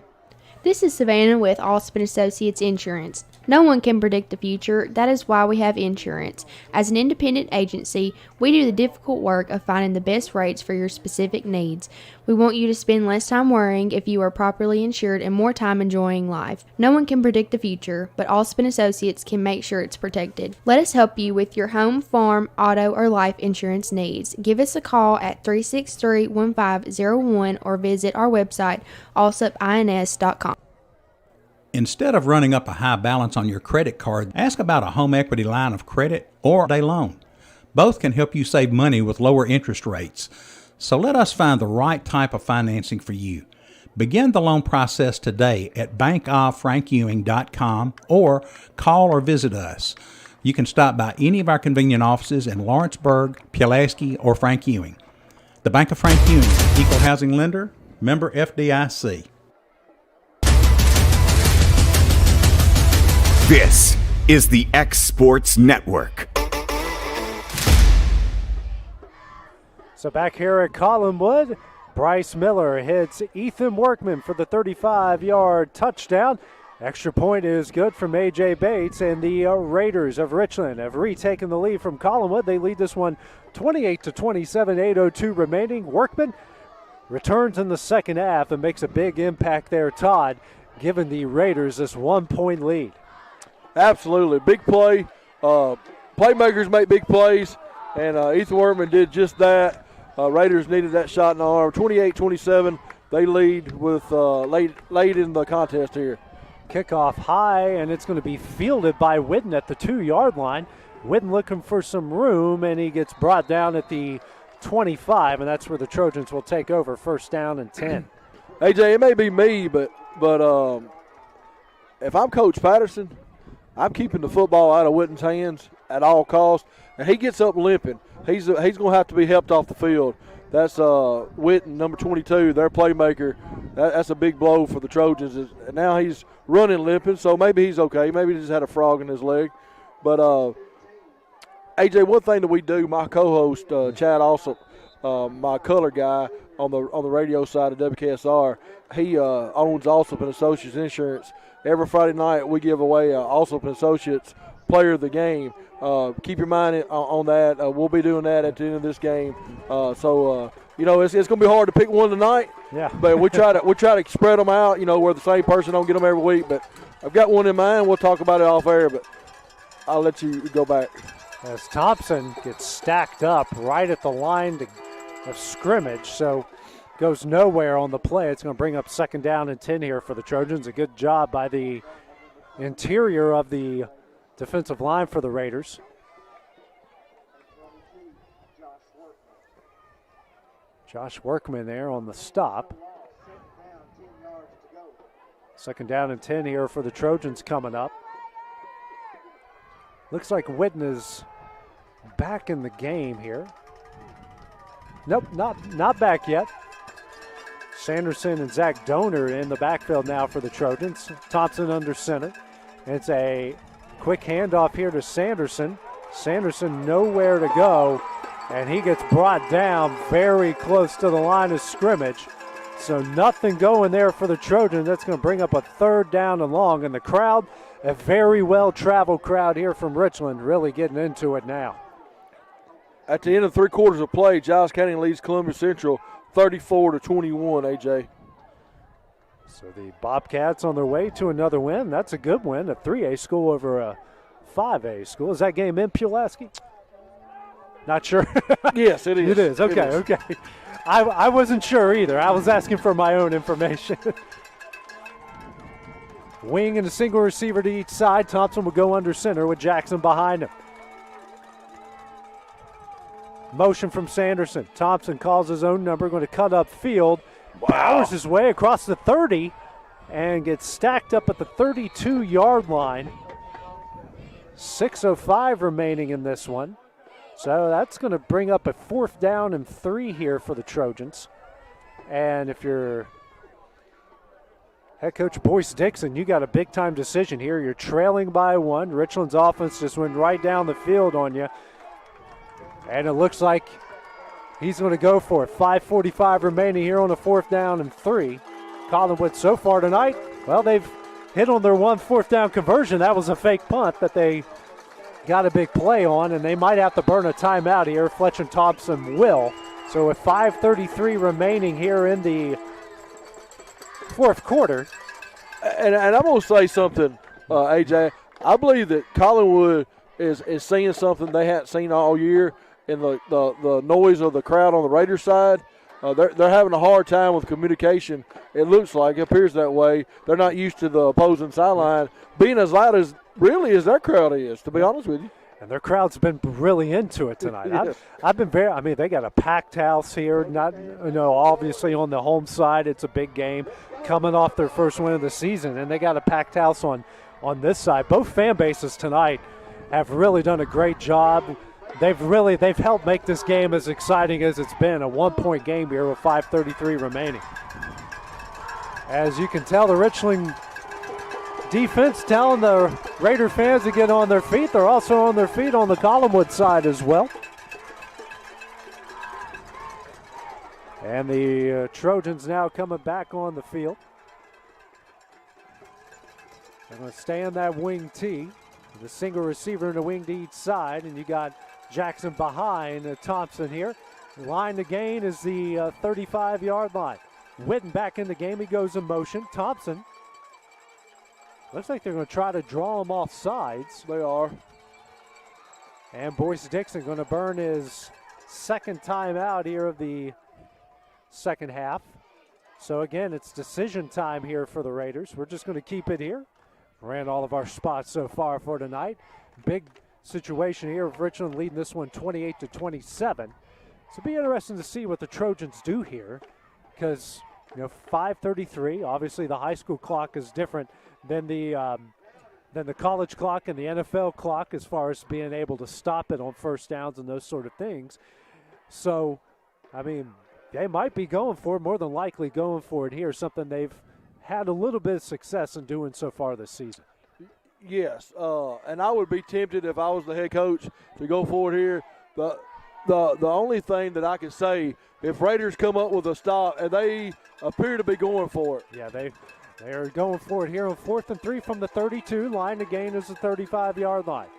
This is Savannah with Allspin Associates Insurance. No one can predict the future. That is why we have insurance. As an independent agency, we do the difficult work of finding the best rates for your specific needs. We want you to spend less time worrying if you are properly insured and more time enjoying life. No one can predict the future, but Allspin Associates can make sure it's protected. Let us help you with your home, farm, auto, or life insurance needs. Give us a call at 363-1501 or visit our website, allsupins.com. Instead of running up a high balance on your credit card, ask about a home equity line of credit or a loan. Both can help you save money with lower interest rates. So let us find the right type of financing for you. Begin the loan process today at bankoffrankewing.com or call or visit us. You can stop by any of our convenient offices in Lawrenceburg, Pulaski, or Frank Ewing. The Bank of Frank Ewing, Equal Housing Lender, member FDIC. This is the X Sports Network. So back here at Collinwood, Bryce Miller hits Ethan Workman for the 35-yard touchdown. Extra point is good from A.J. Bates, and the Raiders of Richland have retaken the lead from Collinwood. They lead this one 28-27, 8:02 remaining. Workman returns in the second half and makes a big impact there, Todd, giving the Raiders this 1-point lead. Absolutely. Big play. Playmakers make big plays, and Ethan Workman did just that. Raiders needed that shot in the arm. 28-27, they lead with late in the contest here. Kickoff high, and it's going to be fielded by Whitten at the 2-yard line. Whitten looking for some room, and he gets brought down at the 25, and that's where the Trojans will take over. First down and 10. AJ, it may be me, but if I'm Coach Patterson, I'm keeping the football out of Whitten's hands at all costs, and he gets up limping. He's going to have to be helped off the field. That's Whitten, number 22, their playmaker. That's a big blow for the Trojans. And now he's running limping, so maybe he's okay. Maybe he just had a frog in his leg. But, AJ, one thing that we do, my co-host, Chad Alsop, my color guy on the radio side of WKSR, he owns Alsop and Associates Insurance. Every Friday night we give away Alsop and Associates Player of the Game. Keep your mind on that. We'll be doing that at the end of this game. It's going to be hard to pick one tonight. Yeah. But we try to spread them out. Where the same person don't get them every week. But I've got one in mind. We'll talk about it off air. But I'll let you go back. As Thompson gets stacked up right at the line of scrimmage, so goes nowhere on the play. It's going to bring up second down and 10 here for the Trojans. A good job by the interior of the defensive line for the Raiders. Josh Workman there on the stop. Second down and 10 here for the Trojans coming up. Looks like Whitten is back in the game here. Nope, not back yet. Sanderson and Zach Donor in the backfield now for the Trojans. Thompson under center. It's a quick handoff here to Sanderson. Sanderson nowhere to go, and he gets brought down very close to the line of scrimmage. So nothing going there for the Trojans. That's going to bring up a third down and long. And the crowd, a very well-traveled crowd here from Richland, really getting into it now. At the end of 3 quarters of play, Giles County leads Columbus Central 34-21, AJ. So the Bobcats on their way to another win. That's a good win, a 3A school over a 5A school. Is that game in Pulaski? Not sure. Yes, it is. It is. Okay, it is. Okay. I wasn't sure either. I was asking for my own information. Wing and a single receiver to each side. Thompson will go under center with Jackson behind him. Motion from Sanderson. Thompson calls his own number, going to cut up field. Powers his way across the 30 and gets stacked up at the 32-yard line. 6:05 remaining in this one. So that's going to bring up a 4th down and 3 here for the Trojans. And if you're head coach Boyce Dixon, you got a big-time decision here. You're trailing by 1. Richland's offense just went right down the field on you. And it looks like he's going to go for it. 5:45 remaining here on a 4th down and 3. Collinwood so far tonight, well, they've hit on their 1 4th-down conversion. That was a fake punt that they got a big play on, and they might have to burn a timeout here. Fletcher Thompson will. So with 5:33 remaining here in the fourth quarter. And I'm going to say something, AJ. I believe that Collinwood is seeing something they hadn't seen all year in the noise of the crowd on the Raiders side. They're having a hard time with communication. It looks like, it appears that way. They're not used to the opposing sideline being as loud as their crowd is, to be honest with you. And their crowd's been really into it tonight. Yes. I've been they got a packed house here. Not, obviously on the home side, it's a big game coming off their first win of the season, and they got a packed house on this side. Both fan bases tonight have really done a great job. They've helped make this game as exciting as it's been. A 1-point game here with 5:33 remaining. As you can tell, the Richland defense telling the Raider fans to get on their feet. They're also on their feet on the Collinwood side as well. And the Trojans now coming back on the field. They're going to stay on that wing T. The single receiver in the wing to each side, and you got Jackson behind Thompson here. The line to gain is the 35-yard line. Whitten back in the game. He goes in motion. Thompson. Looks like they're going to try to draw him off sides. They are. And Boyce Dixon going to burn his second time out here of the second half. So again, it's decision time here for the Raiders. We're just going to keep it here. Ran all of our spots so far for tonight. Big situation here of Richland leading this one 28-27. So it'll be interesting to see what the Trojans do here, because 5:33. Obviously, the high school clock is different than the college clock and the NFL clock as far as being able to stop it on first downs and those sort of things. So, they might be going for it, more than likely going for it here, something they've had a little bit of success in doing so far this season. Yes, and I would be tempted if I was the head coach to go for it here. The only thing that I can say, if Raiders come up with a stop, and they appear to be going for it. Yeah, they are going for it here on 4th and 3 from the 32. Line to gain is the 35-yard line.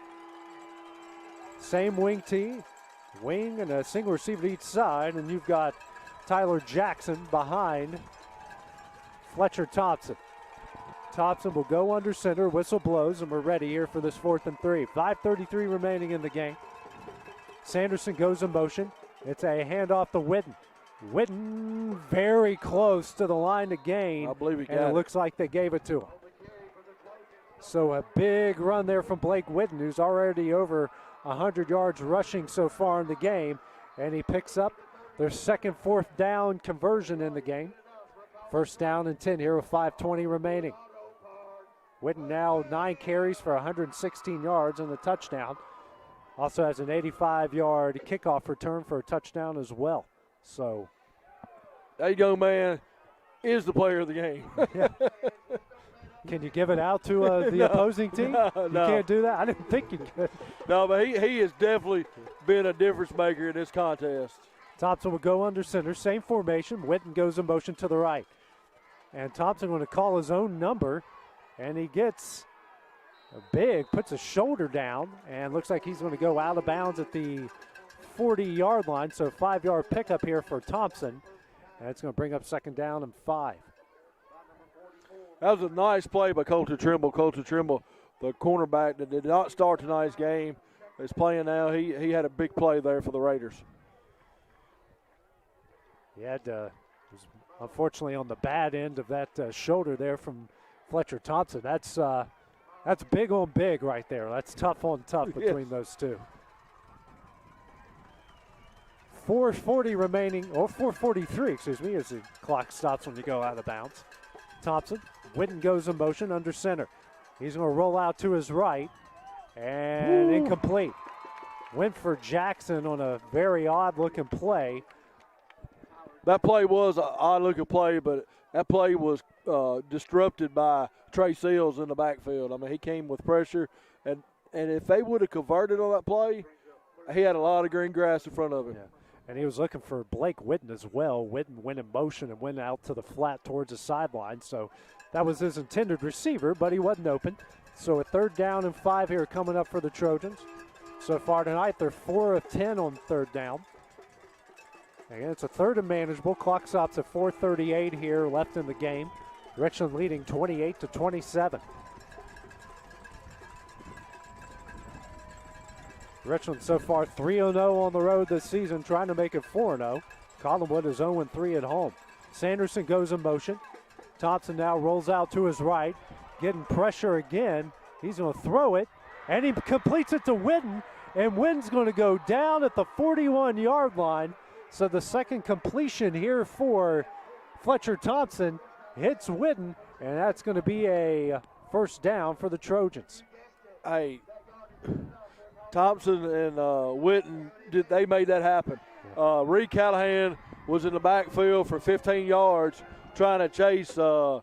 Same wing T, wing and a single receiver to each side, and you've got Tyler Jackson behind Fletcher Thompson. Thompson will go under center, whistle blows, and we're ready here for this 4th and 3. 5:33 remaining in the game. Sanderson goes in motion. It's a handoff to Whitten. Whitten very close to the line to gain. I believe he got and it looks like they gave it to him. So a big run there from Blake Whitten, who's already over 100 yards rushing so far in the game. And he picks up their second 4th down conversion in the game. 1st down and 10 here with 5:20 remaining. Whitten now 9 carries for 116 yards and a touchdown. Also has an 85-yard kickoff return for a touchdown as well. So that young man is the player of the game. Yeah. Can you give it out to the opposing team? No. You can't do that? I didn't think you could. No, but he has definitely been a difference maker in this contest. Thompson will go under center. Same formation. Whitten goes in motion to the right. And Thompson going to call his own number. And he gets puts a shoulder down, and looks like he's going to go out of bounds at the 40-yard line. So 5-yard pickup here for Thompson. And it's going to bring up 2nd down and 5. That was a nice play by Colter Trimble. Colter Trimble, the cornerback that did not start tonight's game, is playing now. He had a big play there for the Raiders. He had, was unfortunately on the bad end of that shoulder there from Fletcher Thompson. That's big on big right there. That's tough on tough between those two. 4:40 remaining, or 4:43, excuse me, as the clock stops when you go out of bounds. Thompson, Whitten goes in motion under center. He's going to roll out to his right, and incomplete. Went for Jackson on a very odd-looking play. That play was an odd-looking play, but that play was disrupted by Trey Seals in the backfield. I mean, he came with pressure, and if they would have converted on that play, he had a lot of green grass in front of him. Yeah. And he was looking for Blake Witten as well. Witten went in motion and went out to the flat towards the sideline. So that was his intended receiver, but he wasn't open. So a 3rd down and 5 here coming up for the Trojans. So far tonight, they're 4 of 10 on 3rd down. Again, it's a 3rd and manageable. Clock stops at 4:38 here left in the game. Richland leading 28-27. Richland so far 3-0 on the road this season, trying to make it 4-0. Collinwood is 0-3 at home. Sanderson goes in motion. Thompson now rolls out to his right, getting pressure again. He's going to throw it, and he completes it to Witten, and Witten's going to go down at the 41-yard line. So the second completion here for Fletcher Thompson hits Witten, and that's going to be a 1st down for the Trojans. Hey, Thompson and Witten, they made that happen. Reed Callahan was in the backfield for 15 yards trying to chase the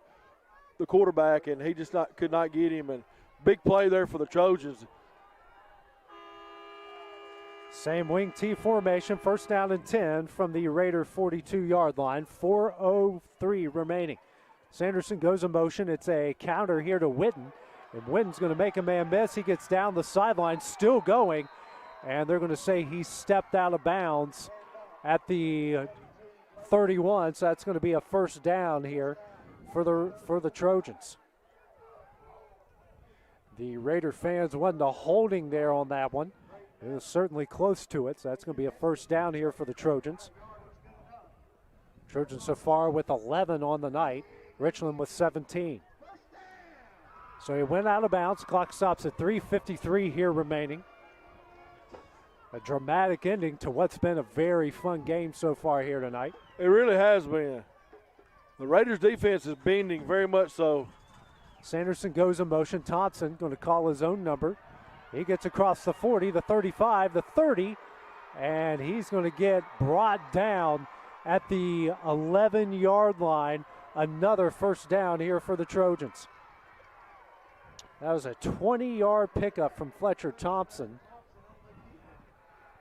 quarterback, and he just could not get him. And big play there for the Trojans. Same wing T formation, 1st down and 10 from the Raider 42-yard line. 4:03 remaining. Sanderson goes in motion. It's a counter here to Witten. And Witten's going to make a man miss. He gets down the sideline, still going. And they're going to say he stepped out of bounds at the 31. So that's going to be a 1st down here for the Trojans. The Raider fans wasn't a holding there on that one. It was certainly close to it, so that's going to be a 1st down here for the Trojans. Trojans so far with 11 on the night. Richland with 17. So he went out of bounds. Clock stops at 3:53 here remaining. A dramatic ending to what's been a very fun game so far here tonight. It really has been. The Raiders' defense is bending very much so. Sanderson goes in motion. Thompson going to call his own number. He gets across the 40, the 35, the 30, and he's going to get brought down at the 11-yard line. Another 1st down here for the Trojans. That was a 20-yard pickup from Fletcher Thompson.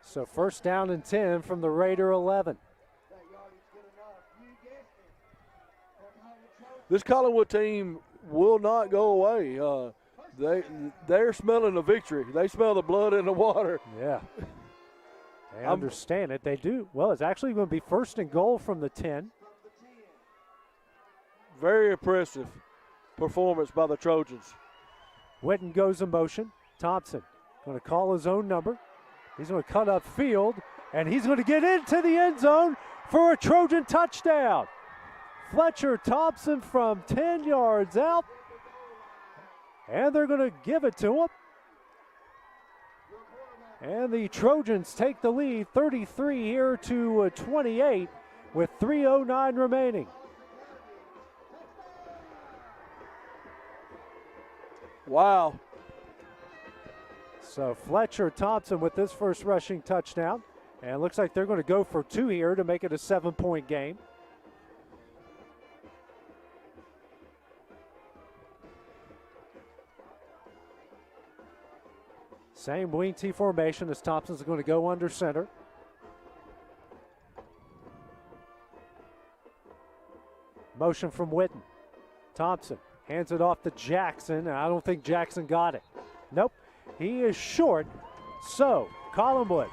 So 1st down and 10 from the Raider 11. This Collinwood team will not go away. They're smelling the victory. They smell the blood in the water. Yeah. They understand it. They do. Well, it's actually going to be 1st and goal from the 10. Very impressive performance by the Trojans. Witten goes in motion. Thompson going to call his own number. He's going to cut up field, and he's going to get into the end zone for a Trojan touchdown. Fletcher Thompson from 10 yards out. And they're going to give it to him. And the Trojans take the lead 33 here to 28 with 3:09 remaining. Wow. So Fletcher Thompson with this 1st rushing touchdown. And it looks like they're going to go for 2 here to make it a 7-point game. Same wing T formation as Thompson's going to go under center. Motion from Witten. Thompson hands it off to Jackson, and I don't think Jackson got it. Nope, he is short. So Collinwood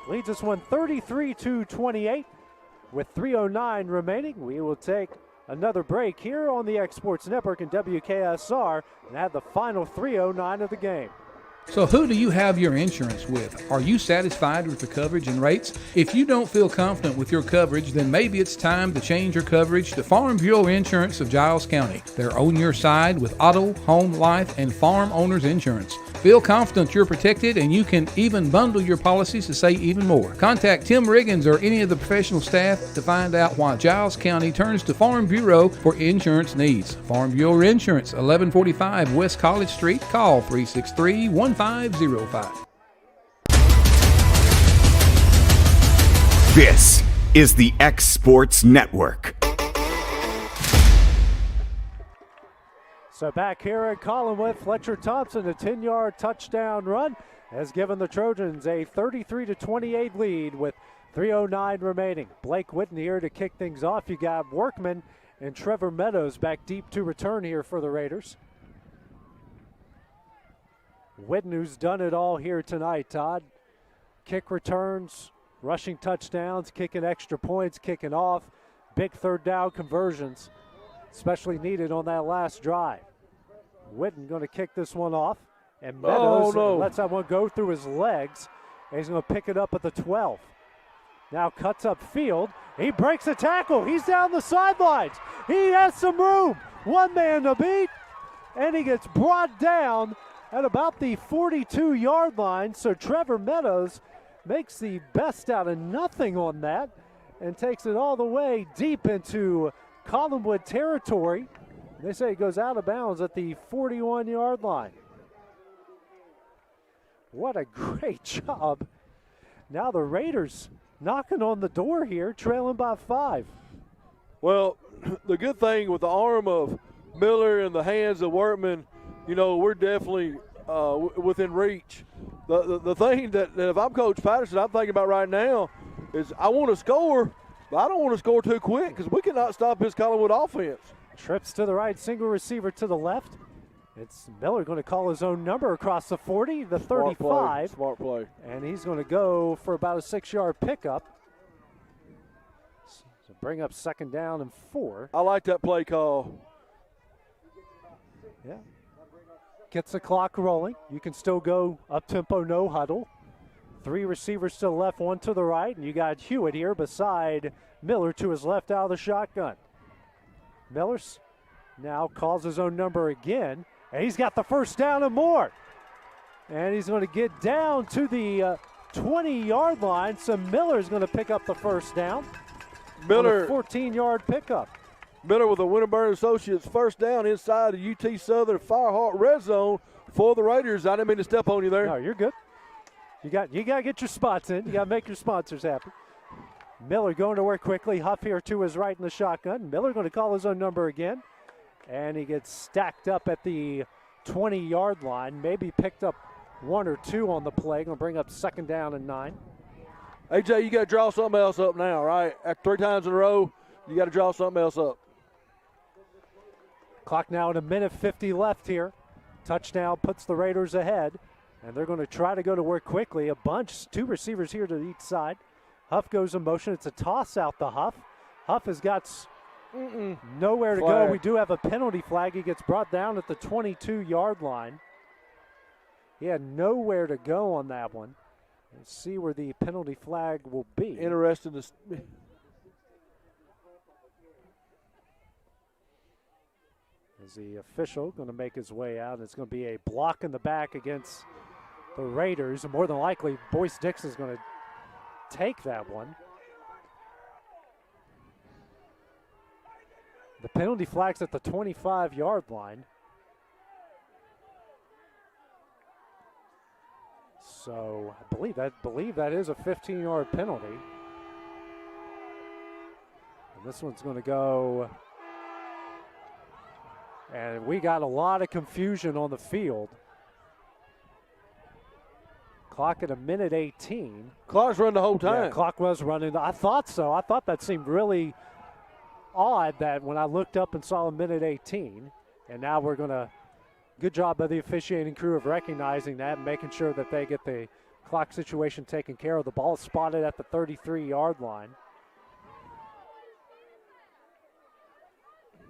leads us 33-28 with 3:09 remaining. We will take another break here on the X Sports Network and WKSR and have the final 3:09 of the game. So who do you have your insurance with? Are you satisfied with the coverage and rates? If you don't feel confident with your coverage, then maybe it's time to change your coverage to Farm Bureau Insurance of Giles County. They're on your side with auto, home, life, and farm owners insurance. Feel confident you're protected, and you can even bundle your policies to save even more. Contact Tim Riggins or any of the professional staff to find out why Giles County turns to Farm Bureau for insurance needs. Farm Bureau Insurance, 1145 West College Street. Call 363-1505. This is the X Sports Network. So back here at Collinwood, Fletcher Thompson, a 10-yard touchdown run, has given the Trojans a 33-28 lead with 3:09 remaining. Blake Whitten here to kick things off. You got Workman and Trevor Meadows back deep to return here for the Raiders. Whitten, who's done it all here tonight, Todd. Kick returns, rushing touchdowns, kicking extra points, kicking off. Big third down conversions, especially needed on that last drive. Whitten going to kick this one off. And Meadows lets that one go through his legs. And he's going to pick it up at the 12. Now cuts up field. He breaks a tackle. He's down the sidelines. He has some room. One man to beat. And he gets brought down at about the 42-yard line. So Trevor Meadows makes the best out of nothing on that and takes it all the way deep into Collinwood territory. They say it goes out of bounds at the 41-yard line. What a great job. Now the Raiders knocking on the door here, trailing by 5. Well, the good thing with the arm of Miller and the hands of Workman, you know, we're definitely within reach. The thing that if I'm Coach Patterson, I'm thinking about right now is I want to score, but I don't want to score too quick because we cannot stop this Collinwood offense. Trips to the right, single receiver to the left. It's Miller going to call his own number across the 40, the 35. Smart play. And he's going to go for about a 6-yard pickup. So bring up 2nd down and 4. I like that play call. Yeah. Gets the clock rolling. You can still go up-tempo, no huddle. 3 receivers to the left, 1 to the right. And you got Hewitt here beside Miller to his left out of the shotgun. Miller's now calls his own number again. And he's got the first down and more. And he's going to get down to the 20-yard line. So Miller's going to pick up the first down. Miller, 14-yard pickup. Miller with a Winterburn Associates first down inside the UT Southern Firehawk red zone for the Raiders. I didn't mean to step on you there. No, you're good. You got to get your spots in. You got to make your sponsors happy. Miller going to work quickly. Huff here to his right in the shotgun. Miller going to call his own number again. And he gets stacked up at the 20-yard line. Maybe picked up 1 or 2 on the play. Going to bring up 2nd down and 9. AJ, you got to draw something else up now, right? After 3 times in a row, you got to draw something else up. Clock now at 1:50 left here. Touchdown puts the Raiders ahead. And they're going to try to go to work quickly. A bunch, 2 receivers here to each side. Huff goes in motion. It's a toss out to Huff. Huff has got nowhere to go. We do have a penalty flag. He gets brought down at the 22-yard line. He had nowhere to go on that one. Let's see where the penalty flag will be. Interesting to Is the official going to make his way out? It's going to be a block in the back against the Raiders. And more than likely, Boyce Dixon is going to take that one. The penalty flag's at the 25-yard line. So I believe that is a 15-yard penalty. And this one's going to go. And we got a lot of confusion on the field. Clock at 1:18. Clock's run the whole time. Yeah, clock was running. I thought so. I thought that seemed really odd that when I looked up and saw 1:18. And now we're going to, good job by the officiating crew of recognizing that and making sure that they get the clock situation taken care of. The ball is spotted at the 33-yard line.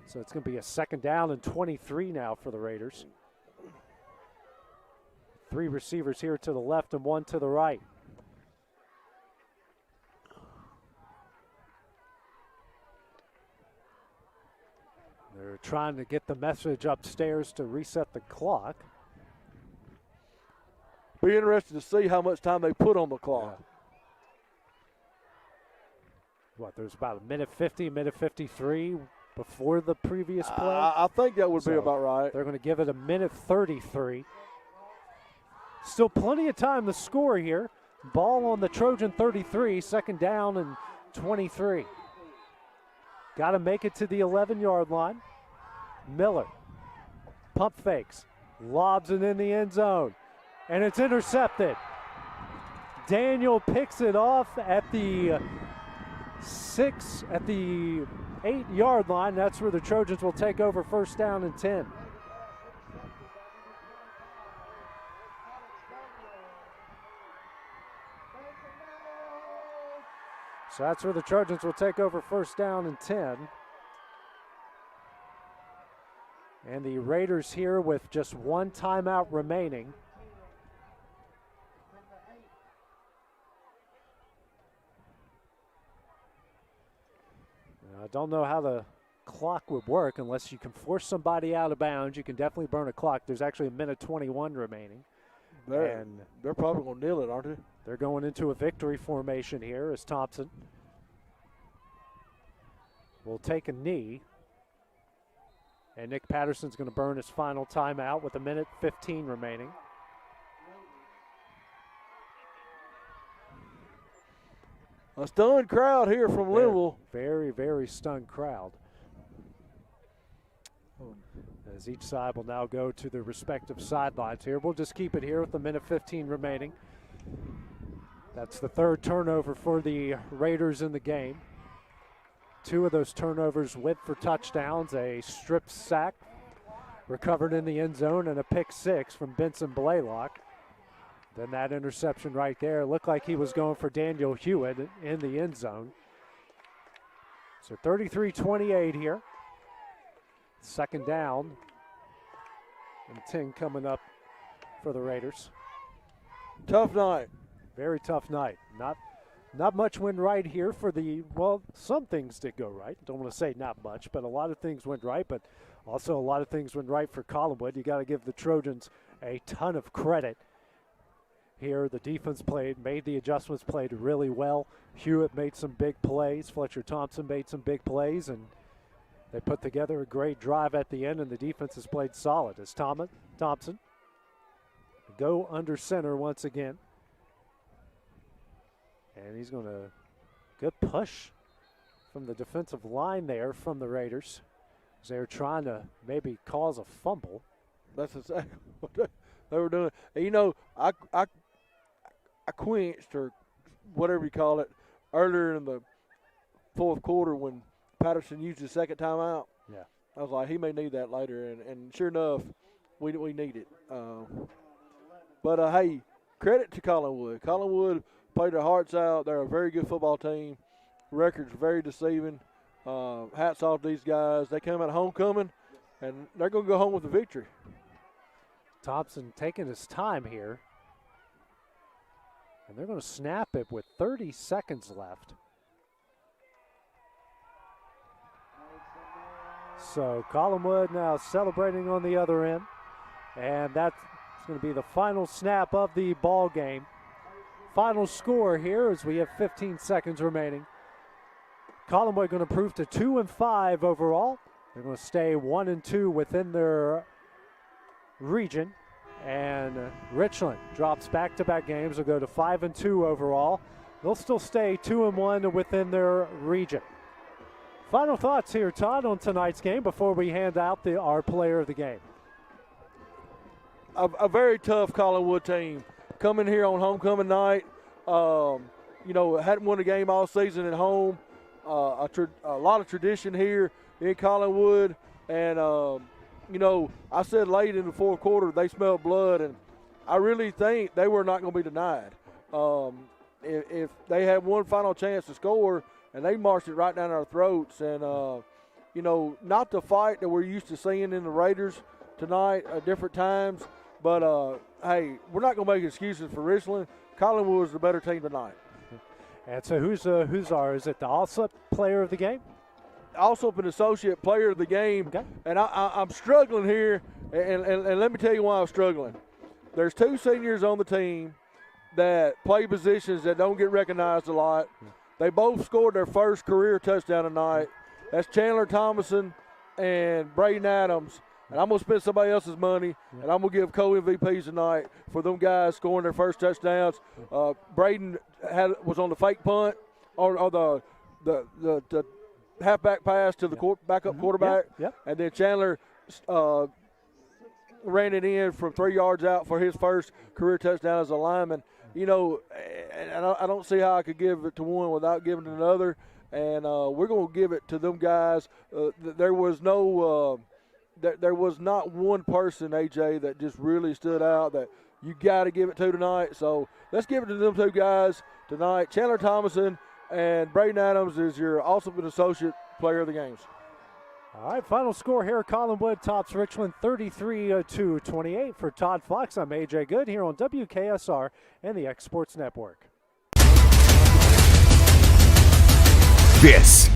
So it's going to be a 2nd down and 23 now for the Raiders. 3 receivers here to the left and 1 to the right. They're trying to get the message upstairs to reset the clock. Be interested to see how much time they put on the clock. What, there's about 1:50, 1:53 before the previous play? I think that would be about right. They're going to give it 1:33. Still plenty of time to score here. Ball on the Trojan 33, 2nd down and 23. Got to make it to the 11-yard line. Miller, pump fakes, lobs it in the end zone, and it's intercepted. Daniel picks it off at the 8-yard line. That's where the Trojans will take over first down and 10. So that's where the Trojans will take over first down and 10. And the Raiders here with just one timeout remaining. I don't know how the clock would work unless you can force somebody out of bounds. You can definitely burn a clock. There's actually a minute 21 remaining. They're probably going to kneel it, aren't they? They're going into a victory formation here as Thompson will take a knee. And Nick Patterson's going to burn his final timeout with a minute 15 remaining. A stunned crowd here from Linville. Very, very stunned crowd. As each side will now go to their respective sidelines here. We'll just keep it here with a minute 15 remaining. That's the third turnover for the Raiders in the game. Two of those turnovers went for touchdowns, a strip sack recovered in the end zone and a pick six from Benson Blaylock. Then that interception right there looked like he was going for Daniel Hewitt in the end zone. So 33-28 here. Second down and 10 coming up for the Raiders. Tough night. Very tough night. Not much went right here for some things did go right. Don't want to say not much, but a lot of things went right, but also a lot of things went right for Collinwood. You got to give the Trojans a ton of credit here. The defense made the adjustments, played really well. Hewitt made some big plays. Fletcher Thompson made some big plays, and they put together a great drive at the end, and the defense has played solid as Thompson go under center once again. And he's going to good push from the defensive line there from the Raiders. As they're trying to maybe cause a fumble. That's exactly what they were doing. And you know, I quenched, or whatever you call it, earlier in the fourth quarter when Patterson used his second timeout. Yeah. I was like, he may need that later, and sure enough, we need it. But hey, credit to Collinwood. Collinwood played their hearts out. They're a very good football team. Record's very deceiving. Hats off to these guys. They come out homecoming, and they're going to go home with a victory. Thompson taking his time here. And they're going to snap it with 30 seconds left. So Collinwood now celebrating on the other end. And that's going to be the final snap of the ball game. Final score here as we have 15 seconds remaining. Collinwood going to prove to 2-5 overall. They're going to stay 1-2 within their region. And Richland drops back-to-back games. They'll go to 5-2 overall. They'll still stay 2-1 within their region. Final thoughts here, Todd, on tonight's game before we hand out our player of the game. A very tough Collinwood team. Coming here on homecoming night, hadn't won a game all season at home. A lot of tradition here in Collinwood. And, I said late in the fourth quarter they smelled blood, and I really think they were not going to be denied. If they had one final chance to score, and they marched it right down our throats. And, not the fight that we're used to seeing in the Raiders tonight at different times. But, hey, we're not going to make excuses for Richland. Collinwood was the better team tonight. And so is it the Alsop player of the game? Alsop an associate player of the game. Okay. And I'm struggling here, and let me tell you why I'm struggling. There's two seniors on the team that play positions that don't get recognized a lot. They both scored their first career touchdown tonight. That's Chandler Thomason and Braden Adams. And I'm going to spend somebody else's money, and I'm going to give co-MVPs tonight for them guys scoring their first touchdowns. Braden was on the fake punt, or the halfback pass to the backup quarterback. Yep. And then Chandler ran it in from 3 yards out for his first career touchdown as a lineman. you know, and I don't see how I could give it to one without giving it another. And we're going to give it to them guys. There was not one person, AJ, that just really stood out that you got to give it to tonight. So let's give it to them two guys tonight. Chandler Thomason and Braden Adams is your Awesome Associate Player of the Games. All right, final score here. Collinwood tops Richland 33-28. For Todd Fox, I'm AJ Good here on WKSR and the X Sports Network. This